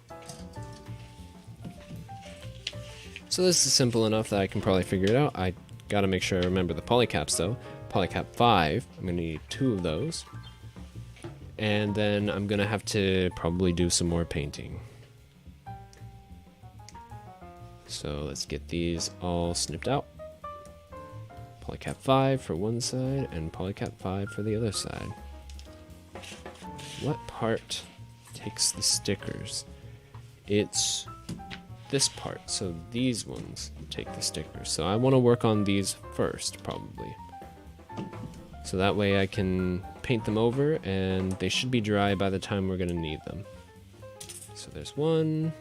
So this is simple enough that I can probably figure it out. I gotta make sure I remember the polycaps though. Polycap 5, I'm gonna need 2 of those. And then I'm gonna have to probably do some more painting. So let's get these all snipped out. Polycap 5 for one side and polycap 5 for the other side. What part takes the stickers? It's this part, so these ones take the stickers. So I want to work on these first, probably. So that way I can paint them over, and they should be dry by the time we're going to need them. So there's 1.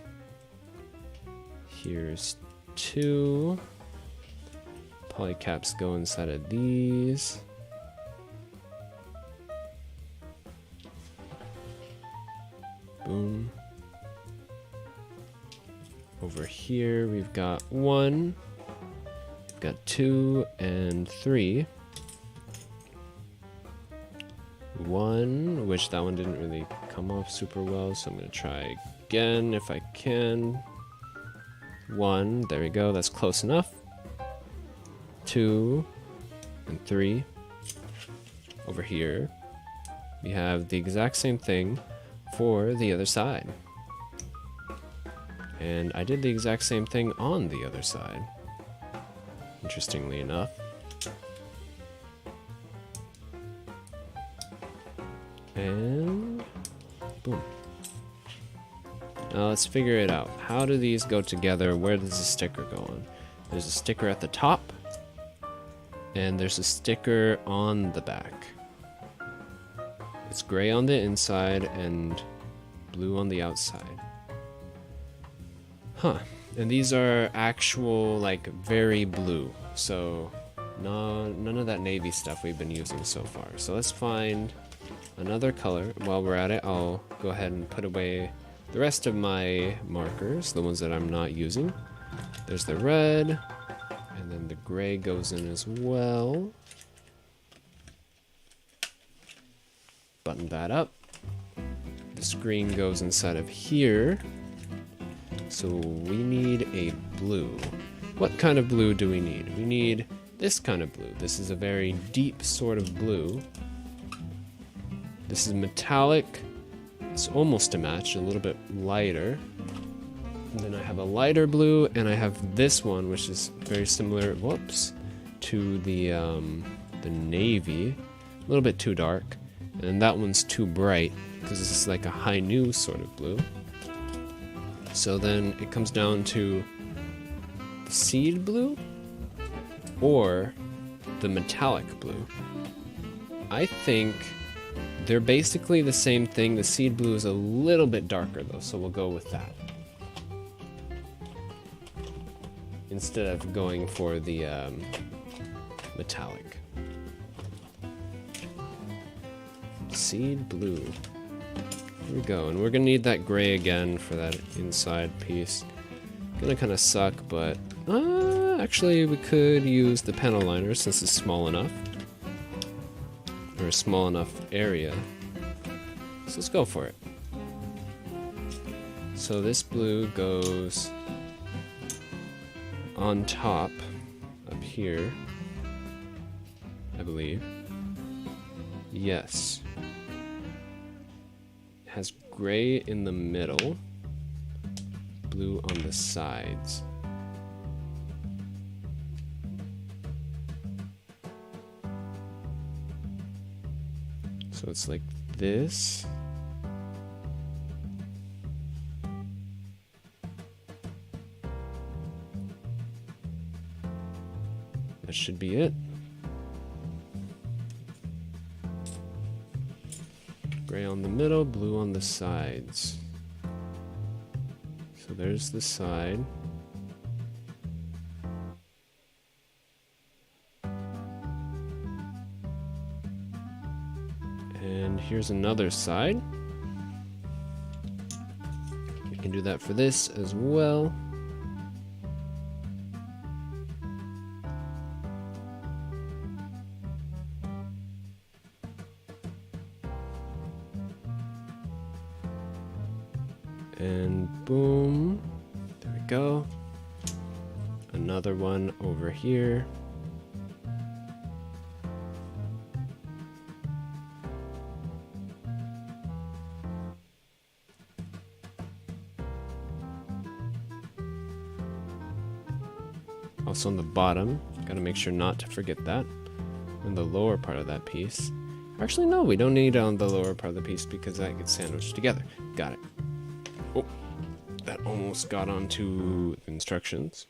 Here's 2. Polycaps go inside of these. Boom. Over here we've got 1, we've got 2 and 3. 1, which that one didn't really come off super well, so I'm going to try again if I can. 1, there we go, that's close enough. 2 and 3. Over here we have the exact same thing for the other side. And I did the exact same thing on the other side, interestingly enough. And boom. Now let's figure it out. How do these go together? Where does the sticker go on? There's a sticker at the top, and there's a sticker on the back. It's gray on the inside and blue on the outside. Huh. And these are actual, like, very blue. So, none of that navy stuff we've been using so far. So let's find another color. While we're at it, I'll go ahead and put away the rest of my markers, the ones that I'm not using. There's the red, and then the gray goes in as well. Button that up. This green goes inside of here. So we need a blue. What kind of blue do we need? We need this kind of blue. This is a very deep sort of blue. This is metallic. It's almost a match, a little bit lighter. And then I have a lighter blue, and I have this one, which is very similar, whoops, to the navy. A little bit too dark. And that one's too bright, because this is like a high noon sort of blue. So then it comes down to the seed blue or the metallic blue. I think they're basically the same thing. The seed blue is a little bit darker though, so we'll go with that instead of going for the metallic. Seed blue. Here we go, and we're gonna need that gray again for that inside piece. Gonna kind of suck, but actually we could use the panel liner since it's small enough. Or a small enough area. So let's go for it. So this blue goes on top, up here, I believe. Yes. It has gray in the middle, blue on the sides. So it's like this. That should be it. Gray on the middle, blue on the sides. So there's the side. And here's another side. We can do that for this as well. And boom, there we go. Another one over here. Also on the bottom, gotta make sure not to forget that. On the lower part of that piece. Actually, no, we don't need it on the lower part of the piece because that gets sandwiched together. Got it. Oh, that almost got onto the instructions.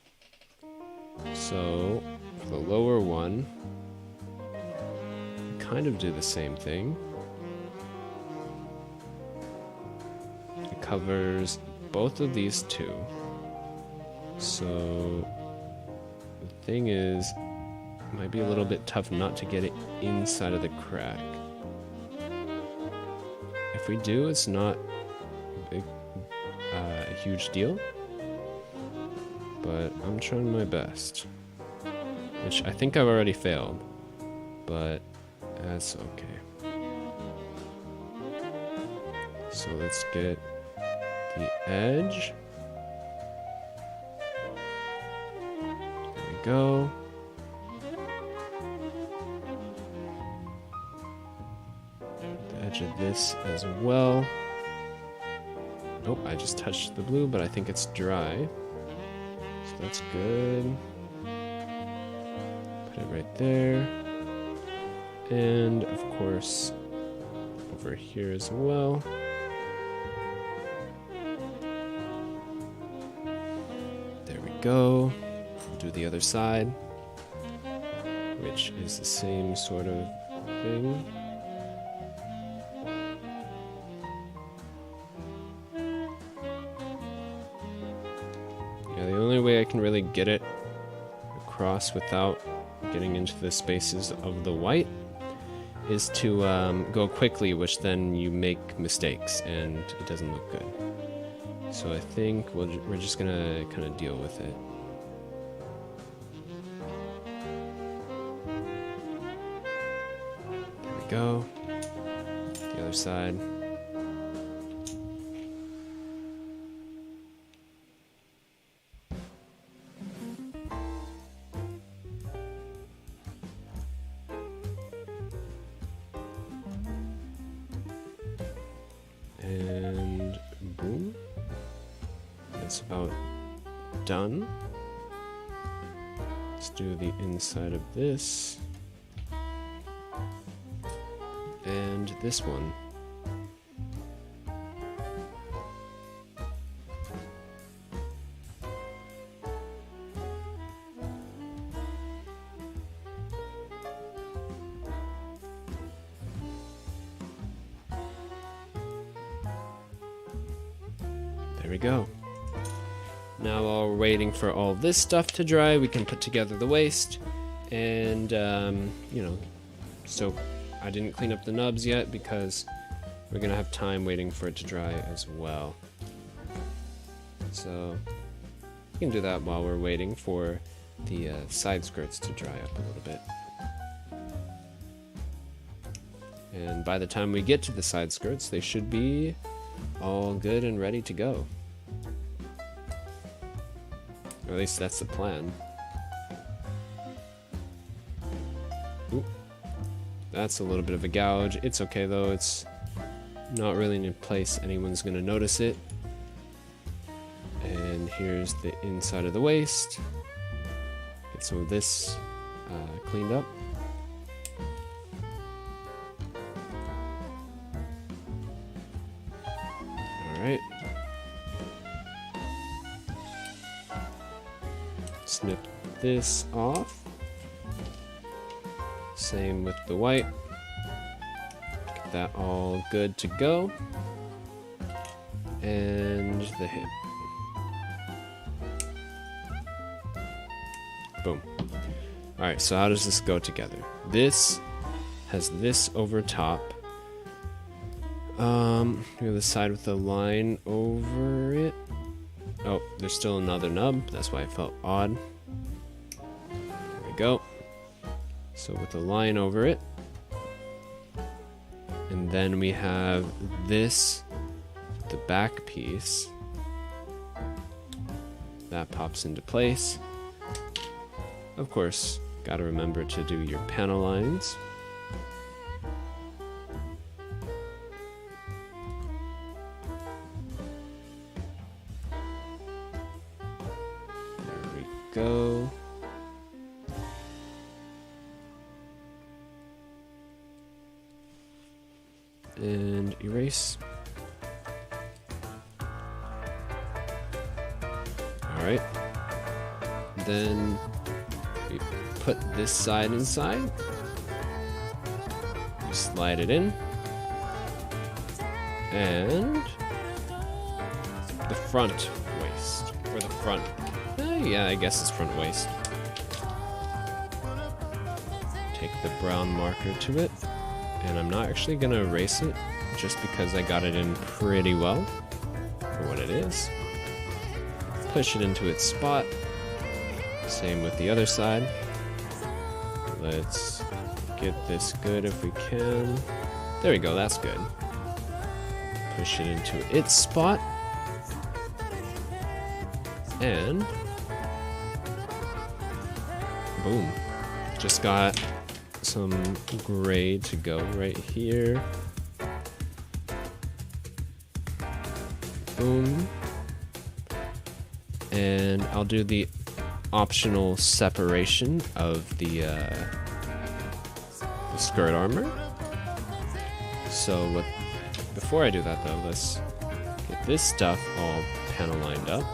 So, for the lower one, kind of do the same thing. It covers both of these two. So, the thing is, it might be a little bit tough not to get it inside of the crack. If we do, it's not a huge deal, but I'm trying my best, which I think I've already failed, but that's okay. So let's get the edge. There we go. The edge of this as well. Nope, I just touched the blue, but I think it's dry. So that's good. Put it right there. And, of course, over here as well. There we go. Do the other side, which is the same sort of thing. The only way I can really get it across without getting into the spaces of the white is to go quickly, which then you make mistakes and it doesn't look good. So I think we're just gonna kind of deal with it. There we go. The other side. And boom. That's about done. Let's do the inside of this. And this one. There we go. Now while we're waiting for all this stuff to dry, we can put together the waist and, you know, soak I didn't clean up the nubs yet because we're gonna have time waiting for it to dry as well. So we can do that while we're waiting for the side skirts to dry up a little bit. And by the time we get to the side skirts, they should be all good and ready to go. Or at least that's the plan. Oop. That's a little bit of a gouge. It's okay though, it's not really in a place anyone's gonna notice it. And here's the inside of the waist. Get some of this cleaned up. Alright. Snip this off. Same with the white. Get that all good to go. And the hip. Boom. Alright, so how does this go together? This has this over top. We have the side with the line over it. Oh, there's still another nub. That's why it felt odd. There we go. So with the line over it. And then we have this, the back piece. That pops into place. Of course, gotta remember to do your panel lines. There we go. And erase. Alright. Then we put this side inside. We slide it in. And the front waist. Or the front. Yeah, I guess it's front waist. Take the brown marker to it. And I'm not actually going to erase it, just because I got it in pretty well for what it is. Push it into its spot. Same with the other side. Let's get this good if we can. There we go, that's good. Push it into its spot. And boom. Just got some gray to go right here. Boom. And I'll do the optional separation of the skirt armor. So before I do that though, let's get this stuff all panel lined up.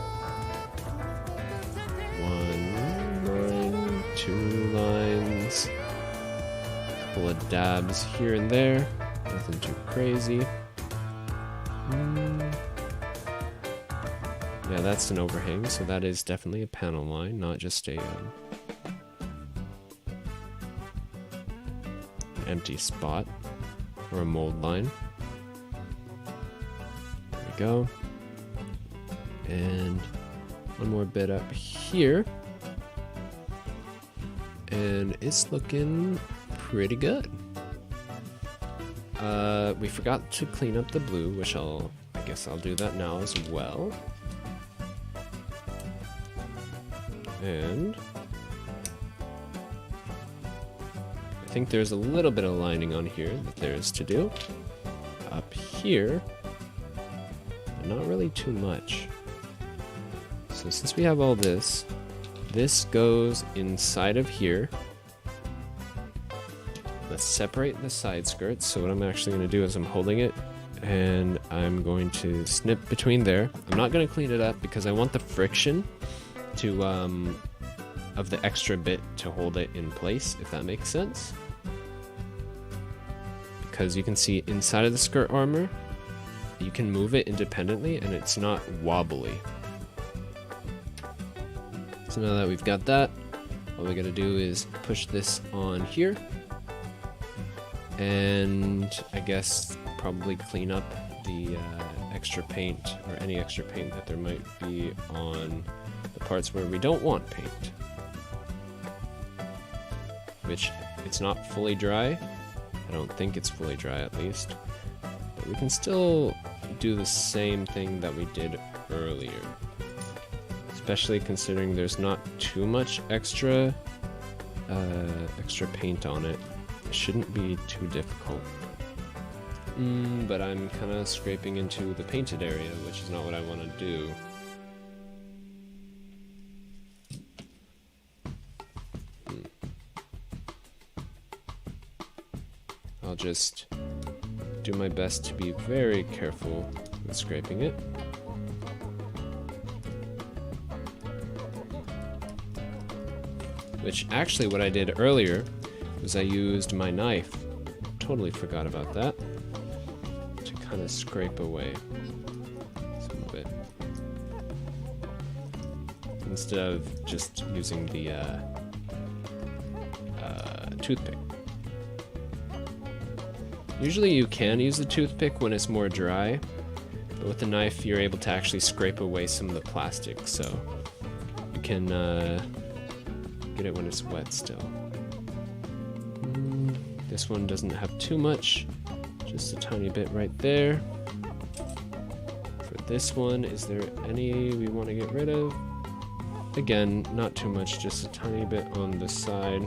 1 line, 2 lines. Couple of dabs here and there, nothing too crazy. Yeah, that's an overhang, so that is definitely a panel line, not just a an empty spot or a mold line. There we go. And one more bit up here. And it's looking pretty good. We forgot to clean up the blue, which I guess I'll do that now as well. And I think there's a little bit of lining on here that there is to do. Up here, but not really too much. So since we have all this, this goes inside of here. Let's separate the side skirts. So what I'm actually going to do is I'm holding it and I'm going to snip between there. I'm not going to clean it up because I want the friction to of the extra bit to hold it in place, if that makes sense. Because you can see inside of the skirt armor, you can move it independently and it's not wobbly. So now that we've got that, all we gotta do is push this on here. And I guess probably clean up the extra paint, or any extra paint that there might be on the parts where we don't want paint. Which, it's not fully dry. I don't think it's fully dry, at least. But we can still do the same thing that we did earlier. Especially considering there's not too much extra paint on it. It shouldn't be too difficult. But I'm kind of scraping into the painted area, which is not what I want to do. I'll just do my best to be very careful with scraping it. Which actually what I did earlier was I used my knife, totally forgot about that, to kind of scrape away some of it. Instead of just using the toothpick. Usually you can use the toothpick when it's more dry, but with the knife you're able to actually scrape away some of the plastic, so you can get it when it's wet still. This one doesn't have too much, just a tiny bit right there. For this one, is there any we want to get rid of? Again, not too much, just a tiny bit on the side.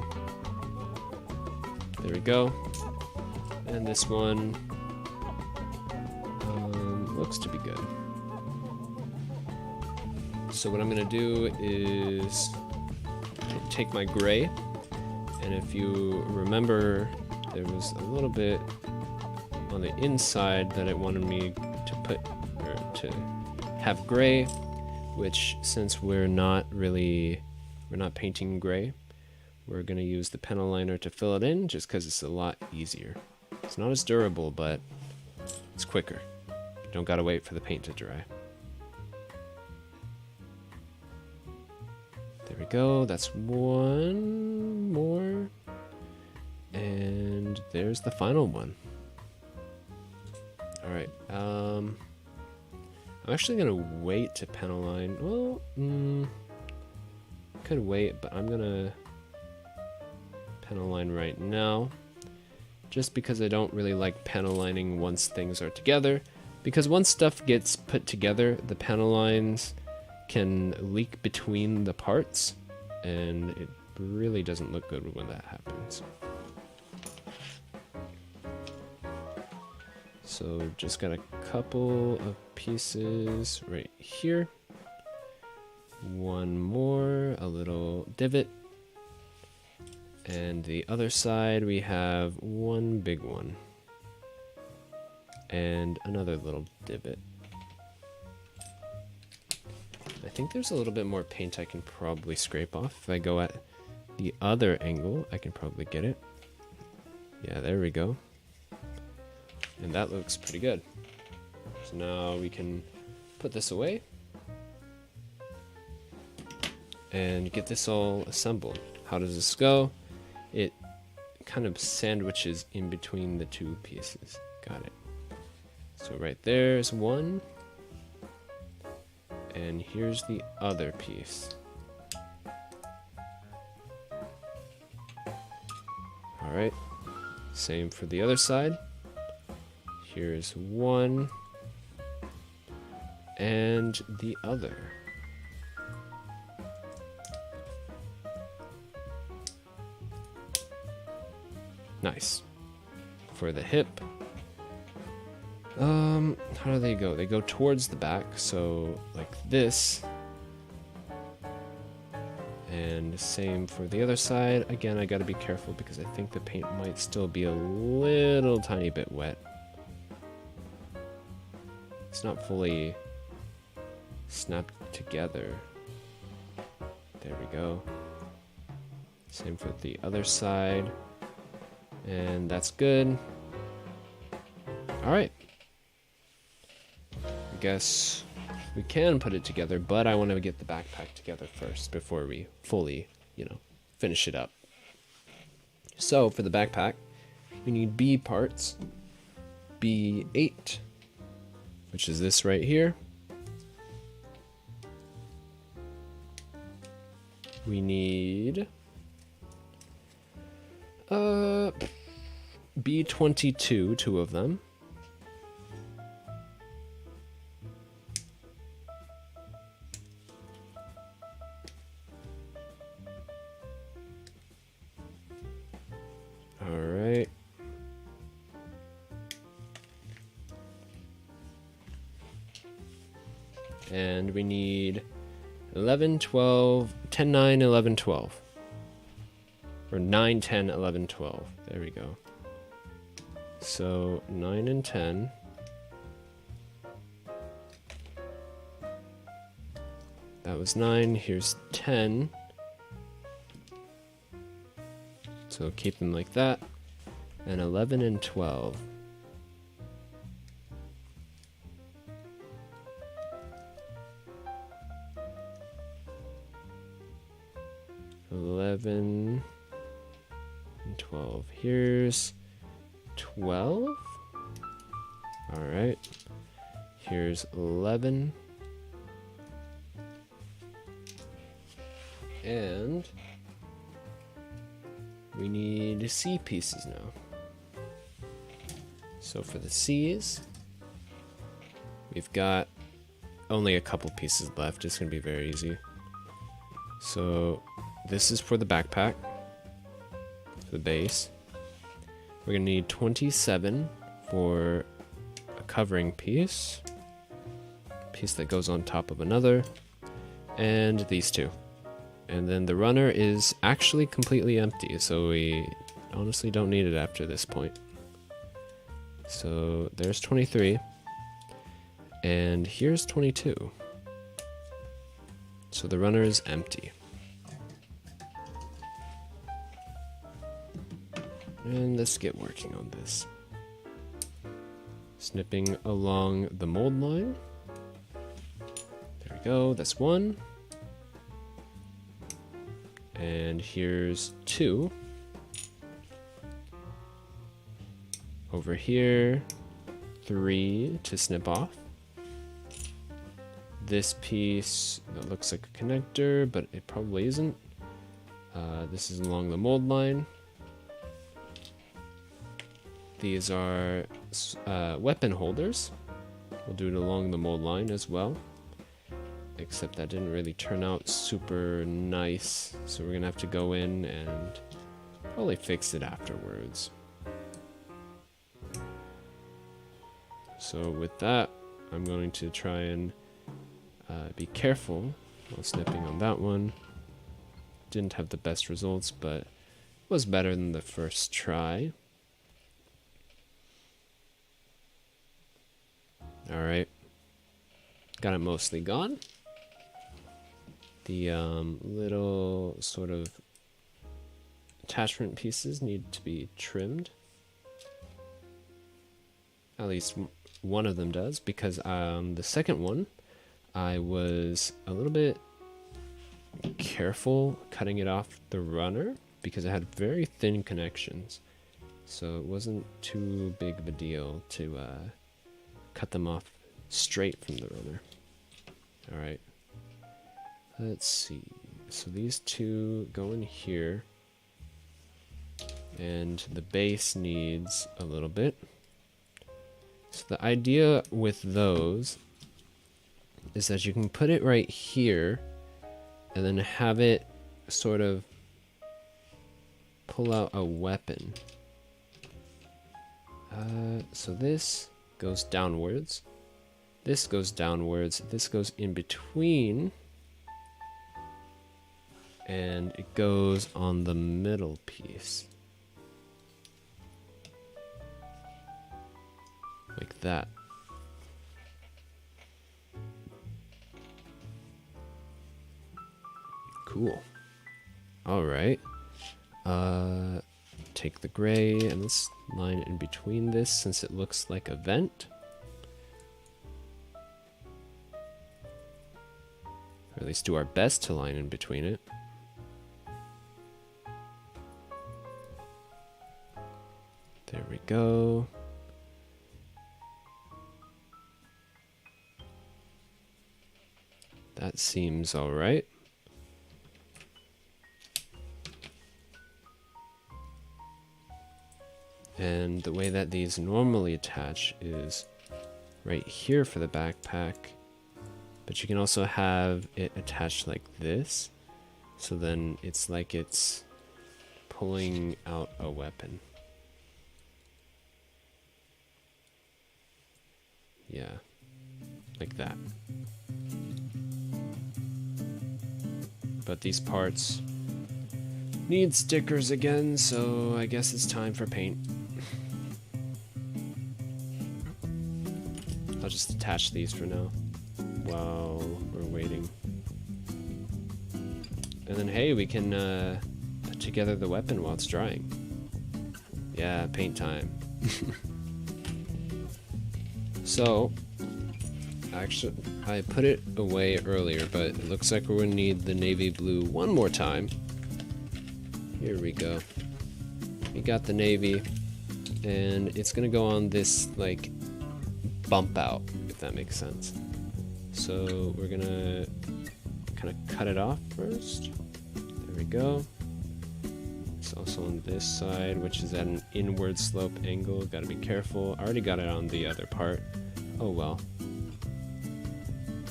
There we go. And this one looks to be good. So what I'm gonna do is take my gray, and if you remember, there was a little bit on the inside that it wanted me to put, or to have gray, which since we're not painting gray, we're gonna use the pen liner to fill it in, just because it's a lot easier. It's not as durable, but it's quicker. You don't gotta wait for the paint to dry. There we go, that's one more. And there's the final one. Alright, I'm actually gonna wait to pen align. Well, could wait, but I'm gonna pen align right now. Just because I don't really like pen aligning once things are together. Because once stuff gets put together, the pen lines can leak between the parts, and it really doesn't look good when that happens. So just got a couple of pieces right here. One more, a little divot. And the other side we have one big one. And another little divot. I think there's a little bit more paint I can probably scrape off. If I go at the other angle, I can probably get it. Yeah, there we go. And that looks pretty good. So now we can put this away and get this all assembled. How does this go? It kind of sandwiches in between the two pieces. Got it. So right there's one. And here's the other piece. Alright. Same for the other side. Here's one. And the other. Nice. For the hip, how do they go? They go towards the back, so like this. And same for the other side. Again, I gotta be careful because I think the paint might still be a little tiny bit wet. It's not fully snapped together. There we go. Same for the other side. And that's good. Alright. I guess we can put it together, but I want to get the backpack together first before we fully, finish it up. So for the backpack, We need B parts. B8, which is this right here. We need B22, 2 of them. All right. And we need 11, 12, 10, 9, 11, 12. Or 9, 10, 11, 12. There we go. So 9 and 10. That was 9. Here's 10. So keep them like that. And 11 and 12. 11 and 12. Here's 12. All right. Here's 11. And we need C pieces now. So for the C's, we've got only a couple pieces left. It's going to be very easy. So this is for the backpack, for the base. We're going to need 27 for a covering piece, a piece that goes on top of another, and these two. And then the runner is actually completely empty, so we honestly don't need it after this point. So there's 23, and here's 22. So the runner is empty. And let's get working on this. Snipping along the mold line. There we go, that's 1. And here's 2. Over here, 3 to snip off. This piece that looks like a connector, but it probably isn't. This is along the mold line. These are weapon holders. We'll do it along the mold line as well. Except that didn't really turn out super nice. So we're gonna have to go in and probably fix it afterwards. So with that, I'm going to try and be careful while snipping on that one. Didn't have the best results, but was better than the first try. Alright, got it mostly gone. The little sort of attachment pieces need to be trimmed. At least one of them does, because the second one, I was a little bit careful cutting it off the runner because it had very thin connections. So it wasn't too big of a deal to cut them off straight from the runner. Alright. Let's see. So these two go in here. And the base needs a little bit. So the idea with those is that you can put it right here and then have it sort of pull out a weapon. So this goes downwards. This goes downwards. This goes in between. And it goes on the middle piece. Like that. Cool. Alright. Take the gray and let's line in between this since it looks like a vent. Or at least do our best to line in between it. There we go. That seems all right. And the way that these normally attach is right here for the backpack. But you can also have it attached like this. So then it's like it's pulling out a weapon. Yeah, like that. But these parts need stickers again, so I guess it's time for paint. I'll just attach these for now while we're waiting. And then hey, we can put together the weapon while it's drying. Yeah, paint time. So, actually, I put it away earlier, but it looks like we're gonna need the navy blue one more time. Here we go. We got the navy, and it's gonna go on this, like, bump out, if that makes sense. So, we're gonna kind of cut it off first. There we go. It's also on this side, which is at an inward slope angle. Gotta be careful. I already got it on the other part. Oh well.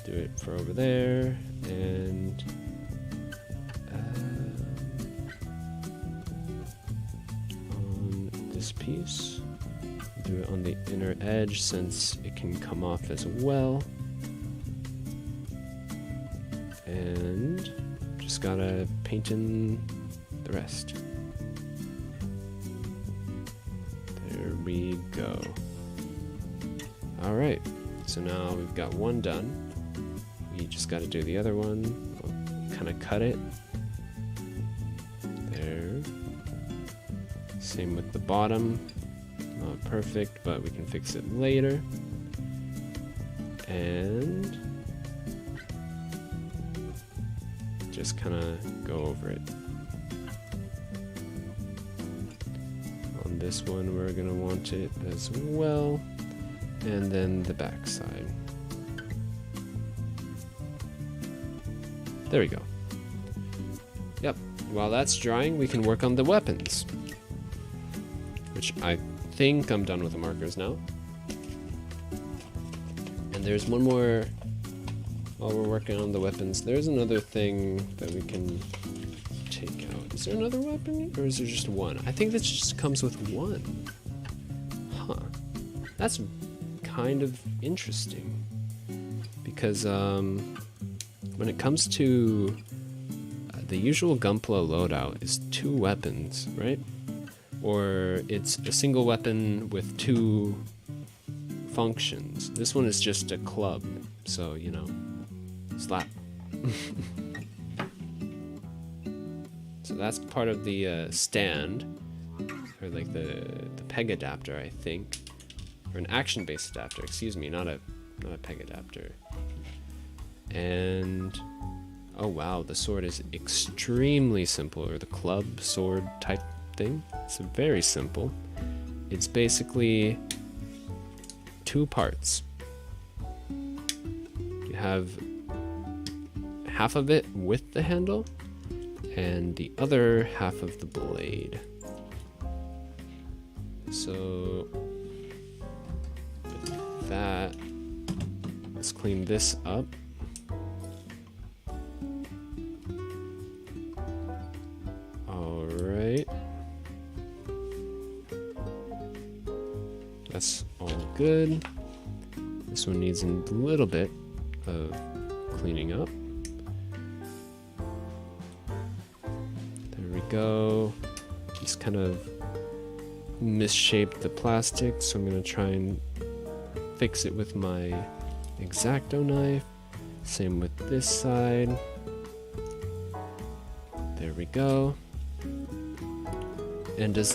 Do it for over there, and on this piece. Do it on the inner edge since it can come off as well. And just gotta paint in the rest. There we go. Alright, so now we've got one done. We just gotta do the other one. We'll kind of cut it. There. Same with the bottom. Not perfect, but we can fix it later. And just kind of go over it. On this one, we're gonna want it as well. And then the back side. There we go. Yep, while that's drying, we can work on the weapons. Which I think I'm done with the markers now. And there's one more, while we're working on the weapons, there's another thing that we can take out. Is there another weapon, or is there just one? I think this just comes with one. Huh. That's kind of interesting, because when it comes to the usual Gunpla loadout is 2 weapons, right? Or it's a single weapon with 2 functions. This one is just a club, so you know, slap. So that's part of the stand, or like the peg adapter, I think. Or an action-based adapter, excuse me, not a peg adapter. And oh wow, the sword is extremely simple, or the club sword type thing. It's very simple. It's basically 2 parts. You have half of it with the handle, and the other half of the blade. So that, let's clean this up. Alright, that's all good. This one needs a little bit of cleaning up. There we go. Just kind of misshaped the plastic, so I'm gonna try and fix it with my X-Acto knife. Same with this side. There we go. And does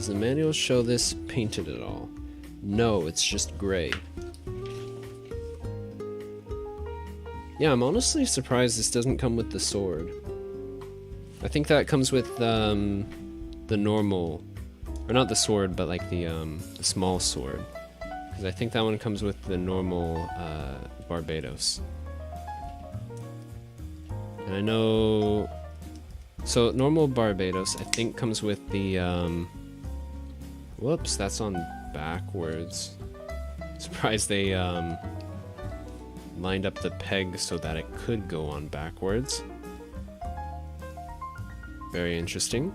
the manual show this painted at all? No, it's just gray. Yeah, I'm honestly surprised this doesn't come with the sword. I think that comes with the normal, or not the sword, but like the small sword. Because I think that one comes with the normal Barbatos. And I know... So, normal Barbatos, I think, comes with the... Whoops, that's on backwards. Surprised they lined up the peg so that it could go on backwards. Very interesting.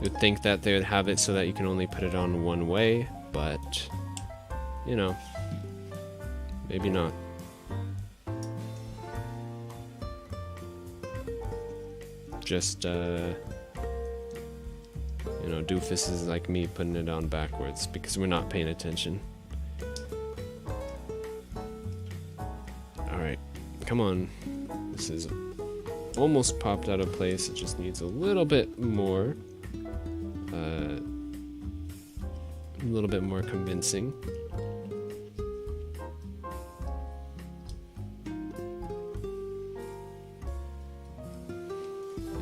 You'd think that they would have it so that you can only put it on one way, but, you know, maybe not. Just, you know, doofuses like me putting it on backwards because we're not paying attention. Alright, come on. This is almost popped out of place. It just needs a little bit more. A little bit more convincing.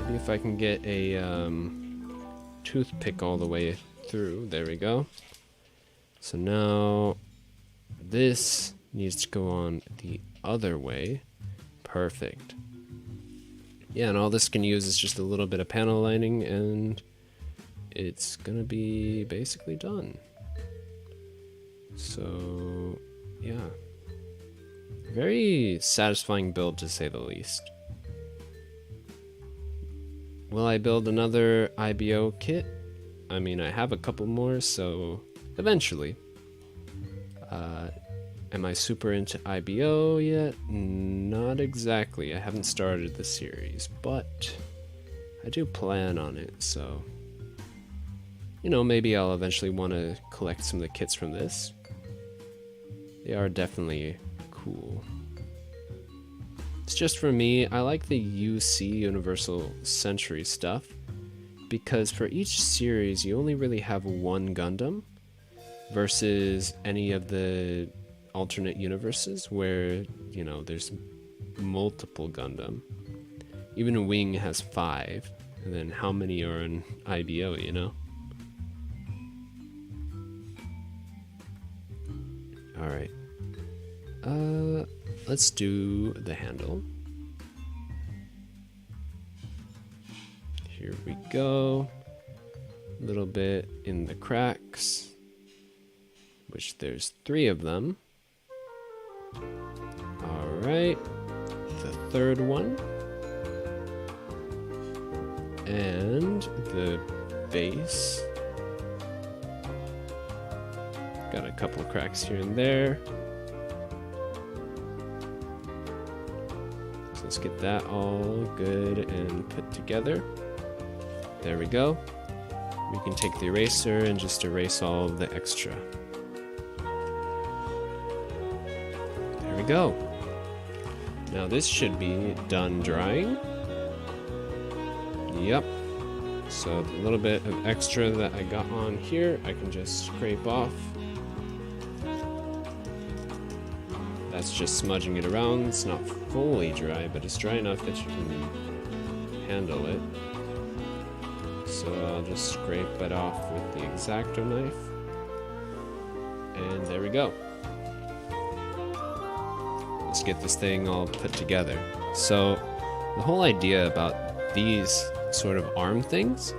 Maybe if I can get a toothpick all the way through. There we go. So now this needs to go on the other way. Perfect. Yeah, and all this can use is just a little bit of panel lining and it's gonna be basically done. So, yeah. Very satisfying build to say the least. Will I build another IBO kit? I mean, I have a couple more, so eventually. Am I super into IBO yet? Not exactly. I haven't started the series, but I do plan on it, so... You know, maybe I'll eventually want to collect some of the kits from this. They are definitely cool. It's just for me, I like the UC Universal Century stuff because for each series you only really have one Gundam versus any of the alternate universes where, you know, there's multiple Gundam. Even Wing has 5, and then how many are in IBO, you know? Alright. Let's do the handle. Here we go. A little bit in the cracks, which there's 3 of them. Alright. The third one. And the base. Got a couple of cracks here and there. So let's get that all good and put together. There we go. We can take the eraser and just erase all of the extra. There we go. Now this should be done drying. Yep. So a little bit of extra that I got on here, I can just scrape off. That's just smudging it around. It's not fully dry, but it's dry enough that you can handle it. So I'll just scrape it off with the X-Acto knife. And there we go. Let's get this thing all put together. So the whole idea about these sort of arm things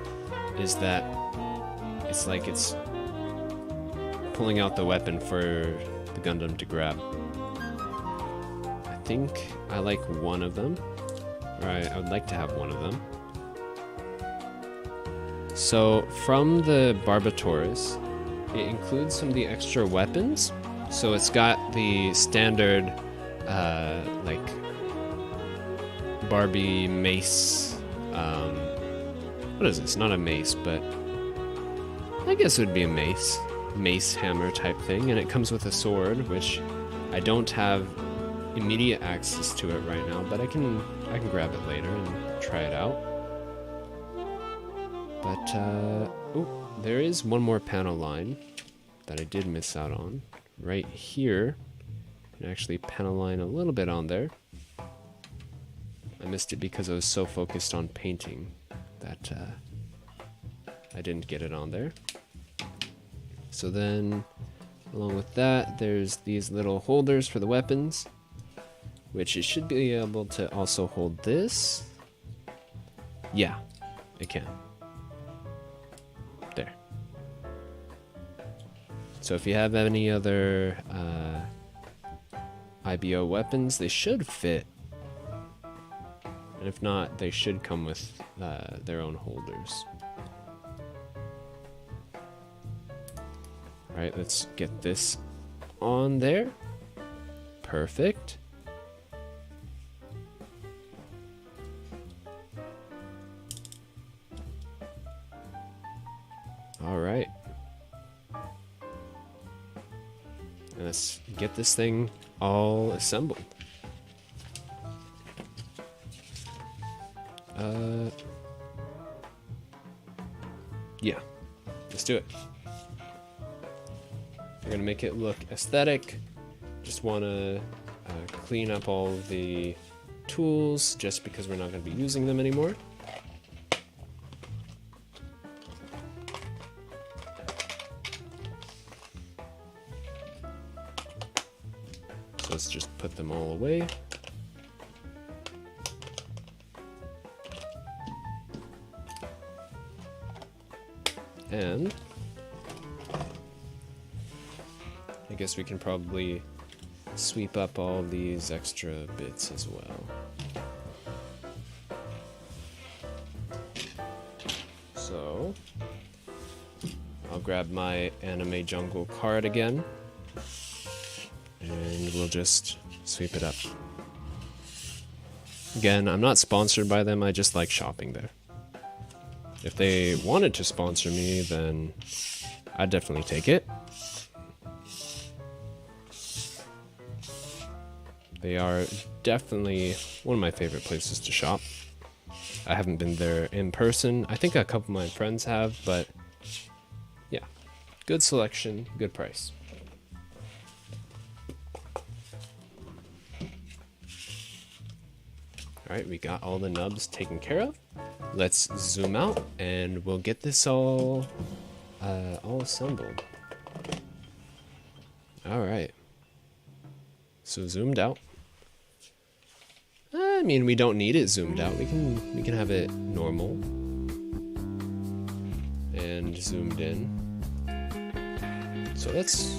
is that it's like it's pulling out the weapon for the Gundam to grab. I think I like one of them, or I would like to have one of them. So from the Barbatos, it includes some of the extra weapons. So it's got the standard like Barbie mace. What is this? Not a mace, but I guess it would be a mace hammer type thing, and it comes with a sword, which I don't have immediate access to it right now, but I can grab it later and try it out. But oh, there is one more panel line that I did miss out on right here. I can actually panel line a little bit on there. I missed it because I was so focused on painting. that I didn't get it on there. So then, along with that, there's these little holders for the weapons, which it should be able to also hold this. Yeah, it can. There. So if you have any other IBO weapons, they should fit. And if not, they should come with their own holders. Alright, let's get this on there. Perfect. Alright. Let's get this thing all assembled. Yeah, let's do it. We're gonna make it look aesthetic. Just wanna clean up all the tools just because we're not gonna be using them anymore. So let's just put them all away. And I guess we can probably sweep up all these extra bits as well. So I'll grab my Anime Jungle card again, and we'll just sweep it up. Again, I'm not sponsored by them, I just like shopping there. If they wanted to sponsor me, then I'd definitely take it. They are definitely one of my favorite places to shop. I haven't been there in person. I think a couple of my friends have, but yeah, good selection, good price. Alright, we got all the nubs taken care of. Let's zoom out and we'll get this all assembled. Alright. So zoomed out. I mean, we don't need it zoomed out. We can have it normal. And zoomed in. So let's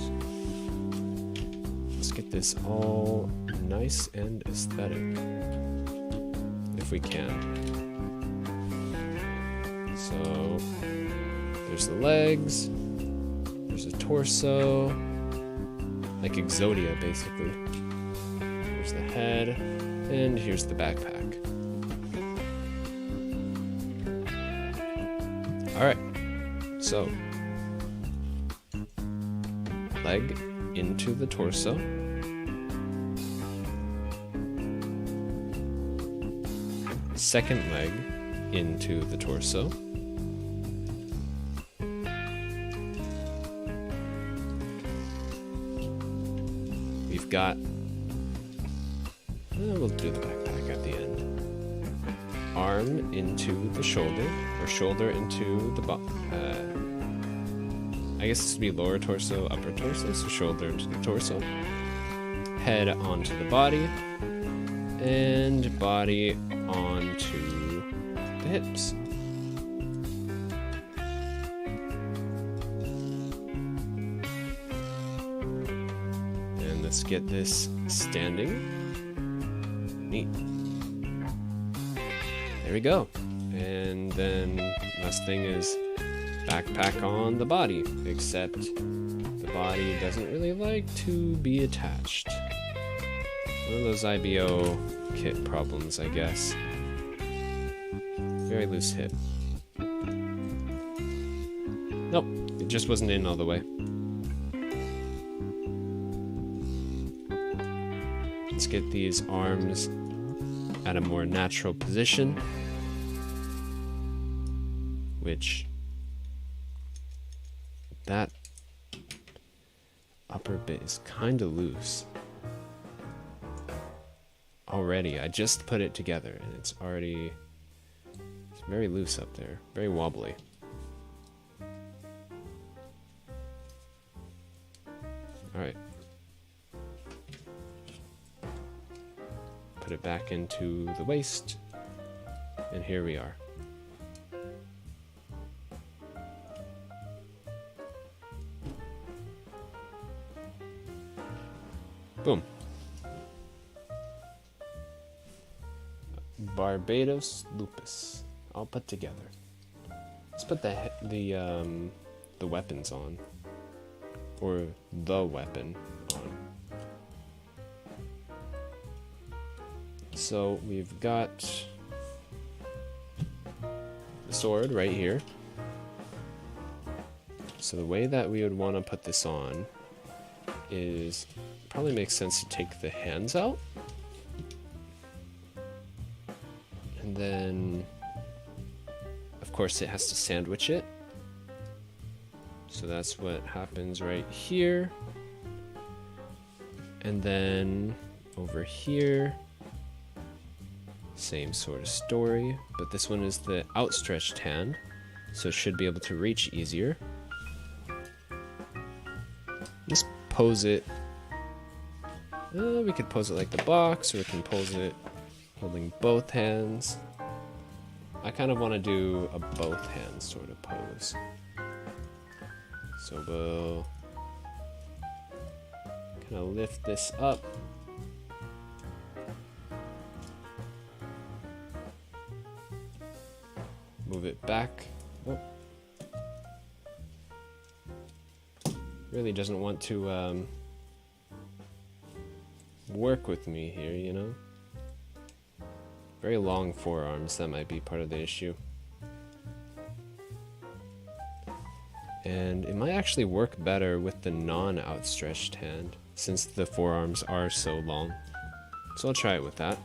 get this all nice and aesthetic. If we can. So there's the legs, there's a torso, like Exodia basically. There's the head, and here's the backpack. Alright, so leg into the torso. Second leg into the torso. We've got, we'll do the backpack at the end. Arm into the shoulder, or shoulder into the I guess this would be lower torso, upper torso, so shoulder into the torso. Head onto the body, and body onto the hips. And let's get this standing. Neat. There we go. And then last thing is backpack on the body, except the body doesn't really like to be attached. One of those IBO kit problems, I guess. Very loose hip. Nope, it just wasn't in all the way. Let's get these arms at a more natural position, which that upper bit is kind of loose. Already, I just put it together and it's already very loose up there, very wobbly. Alright. Put it back into the waist, and here we are. Boom. Barbatos Lupus, all put together. Let's put the weapons on, or the weapon on. So we've got the sword right here. So the way that we would want to put this on is, probably makes sense to take the hands out. And then, of course, it has to sandwich it. So that's what happens right here. And then over here, same sort of story, but this one is the outstretched hand, so it should be able to reach easier. Just pose it. We could pose it like the box, or we can pose it holding both hands. I kind of want to do a both hands sort of pose. So we'll kind of lift this up. Move it back. Oh. Really doesn't want to work with me here, you know? Very long forearms, that might be part of the issue. And it might actually work better with the non-outstretched hand, since the forearms are so long. So I'll try it with that.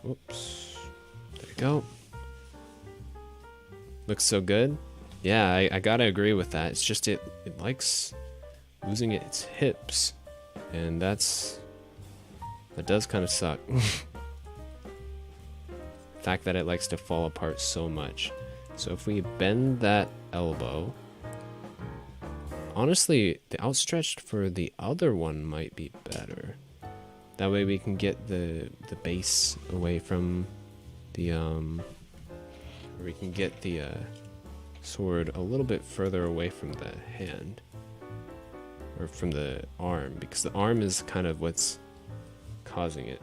Whoops. There we go. Looks so good. Yeah, I gotta agree with that. It's just it likes losing its hips, and that does kind of suck. The fact that it likes to fall apart so much. So if we bend that elbow, honestly, the outstretched for the other one might be better. That way we can get the base away from the or we can get the sword a little bit further away from the hand, or from the arm, because the arm is kind of what's causing it.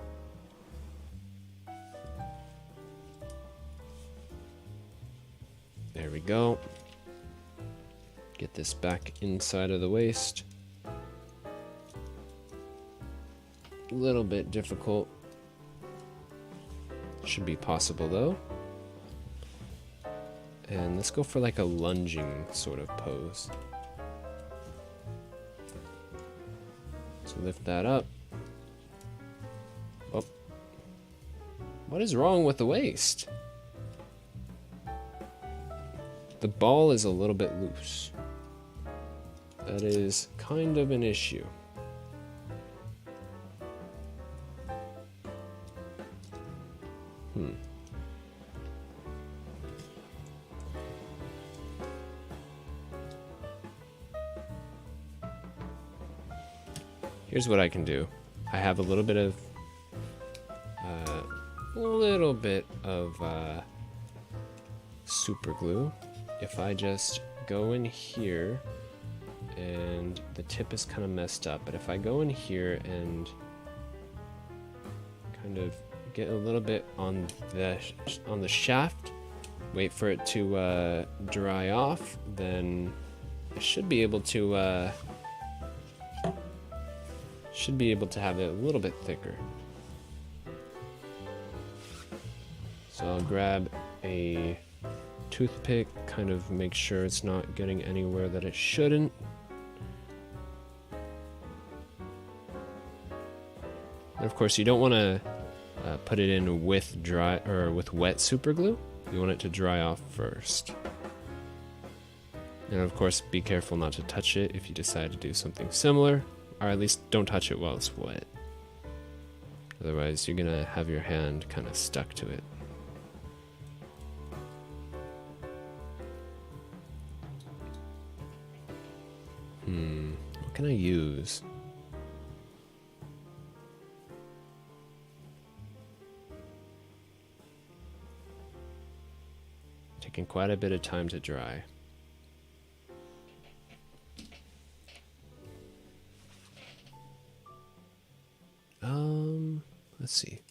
There we go. Get this back inside of the waist. A little bit difficult. Should be possible though. And let's go for like a lunging sort of pose. So lift that up. Oh. What is wrong with the waist? The ball is a little bit loose. That is kind of an issue. Here's what I can do. I have a little bit of super glue. If I just go in here, and the tip is kind of messed up, but if I go in here and kind of get a little bit on the shaft, wait for it to dry off, then I should be able to have it a little bit thicker. So I'll grab a toothpick, kind of make sure it's not getting anywhere that it shouldn't. And of course, you don't want to put it in with wet super glue. You want it to dry off first. And of course, be careful not to touch it if you decide to do something similar, or at least don't touch it while it's wet. Otherwise, you're gonna have your hand kind of stuck to it. What can I use? Taking quite a bit of time to dry. Let's see.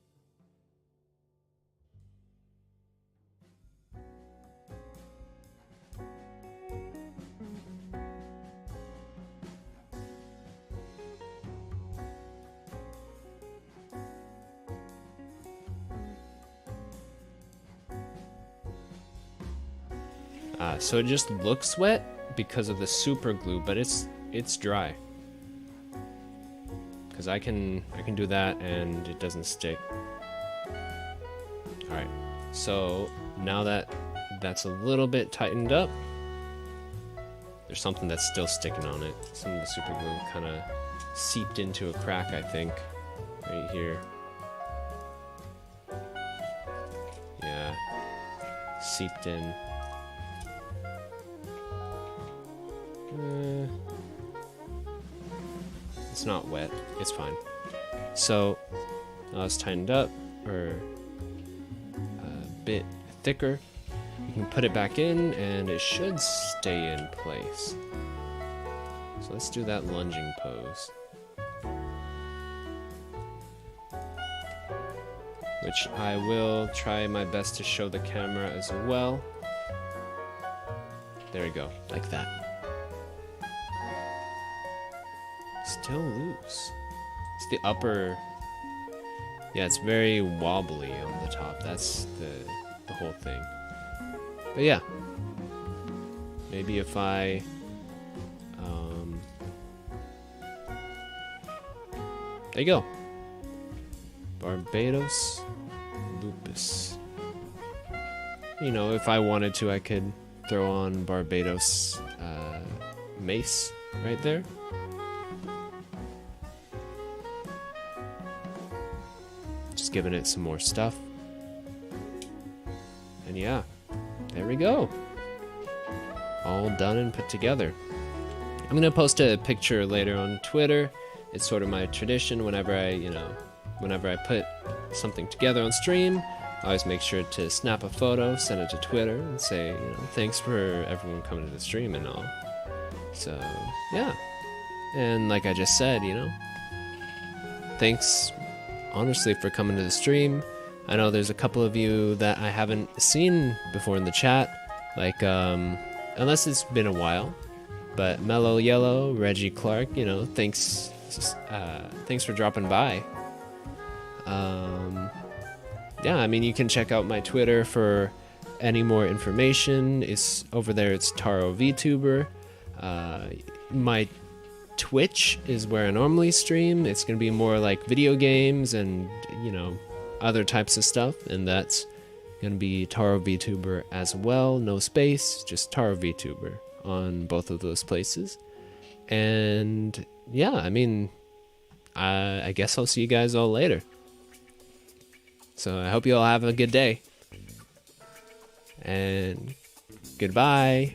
So it just looks wet because of the super glue, but it's dry. Because I can do that and it doesn't stick. All right. So now that that's a little bit tightened up, there's something that's still sticking on it. Some of the super glue kind of seeped into a crack, I think, right here. Yeah, seeped in. It's not wet, it's fine. So now it's tightened up, or a bit thicker. You can put it back in and it should stay in place. So let's do that lunging pose. Which I will try my best to show the camera as well. There we go, like that. Still loose. It's the upper. Yeah, it's very wobbly on the top. That's the whole thing. But yeah, maybe if I there you go. Barbatos Lupus. You know, if I wanted to, I could throw on Barbatos mace right there. Just giving it some more stuff. And yeah, there we go. All done and put together. I'm gonna post a picture later on Twitter. It's sort of my tradition whenever I put something together on stream, I always make sure to snap a photo, send it to Twitter, and say, thanks for everyone coming to the stream and all. So, yeah. And like I just said, thanks honestly for coming to the stream. I know there's a couple of you that I haven't seen before in the chat, like unless it's been a while. But Mellow Yellow, Reggie Clark, thanks for dropping by. Yeah, I mean, you can check out my Twitter for any more information. It's over there. It's Taro VTuber. My Twitch is where I normally stream. It's going to be more like video games and, other types of stuff. And that's going to be Taro VTuber as well. No space, just Taro VTuber on both of those places. And yeah, I mean, I guess I'll see you guys all later. So I hope you all have a good day. And goodbye.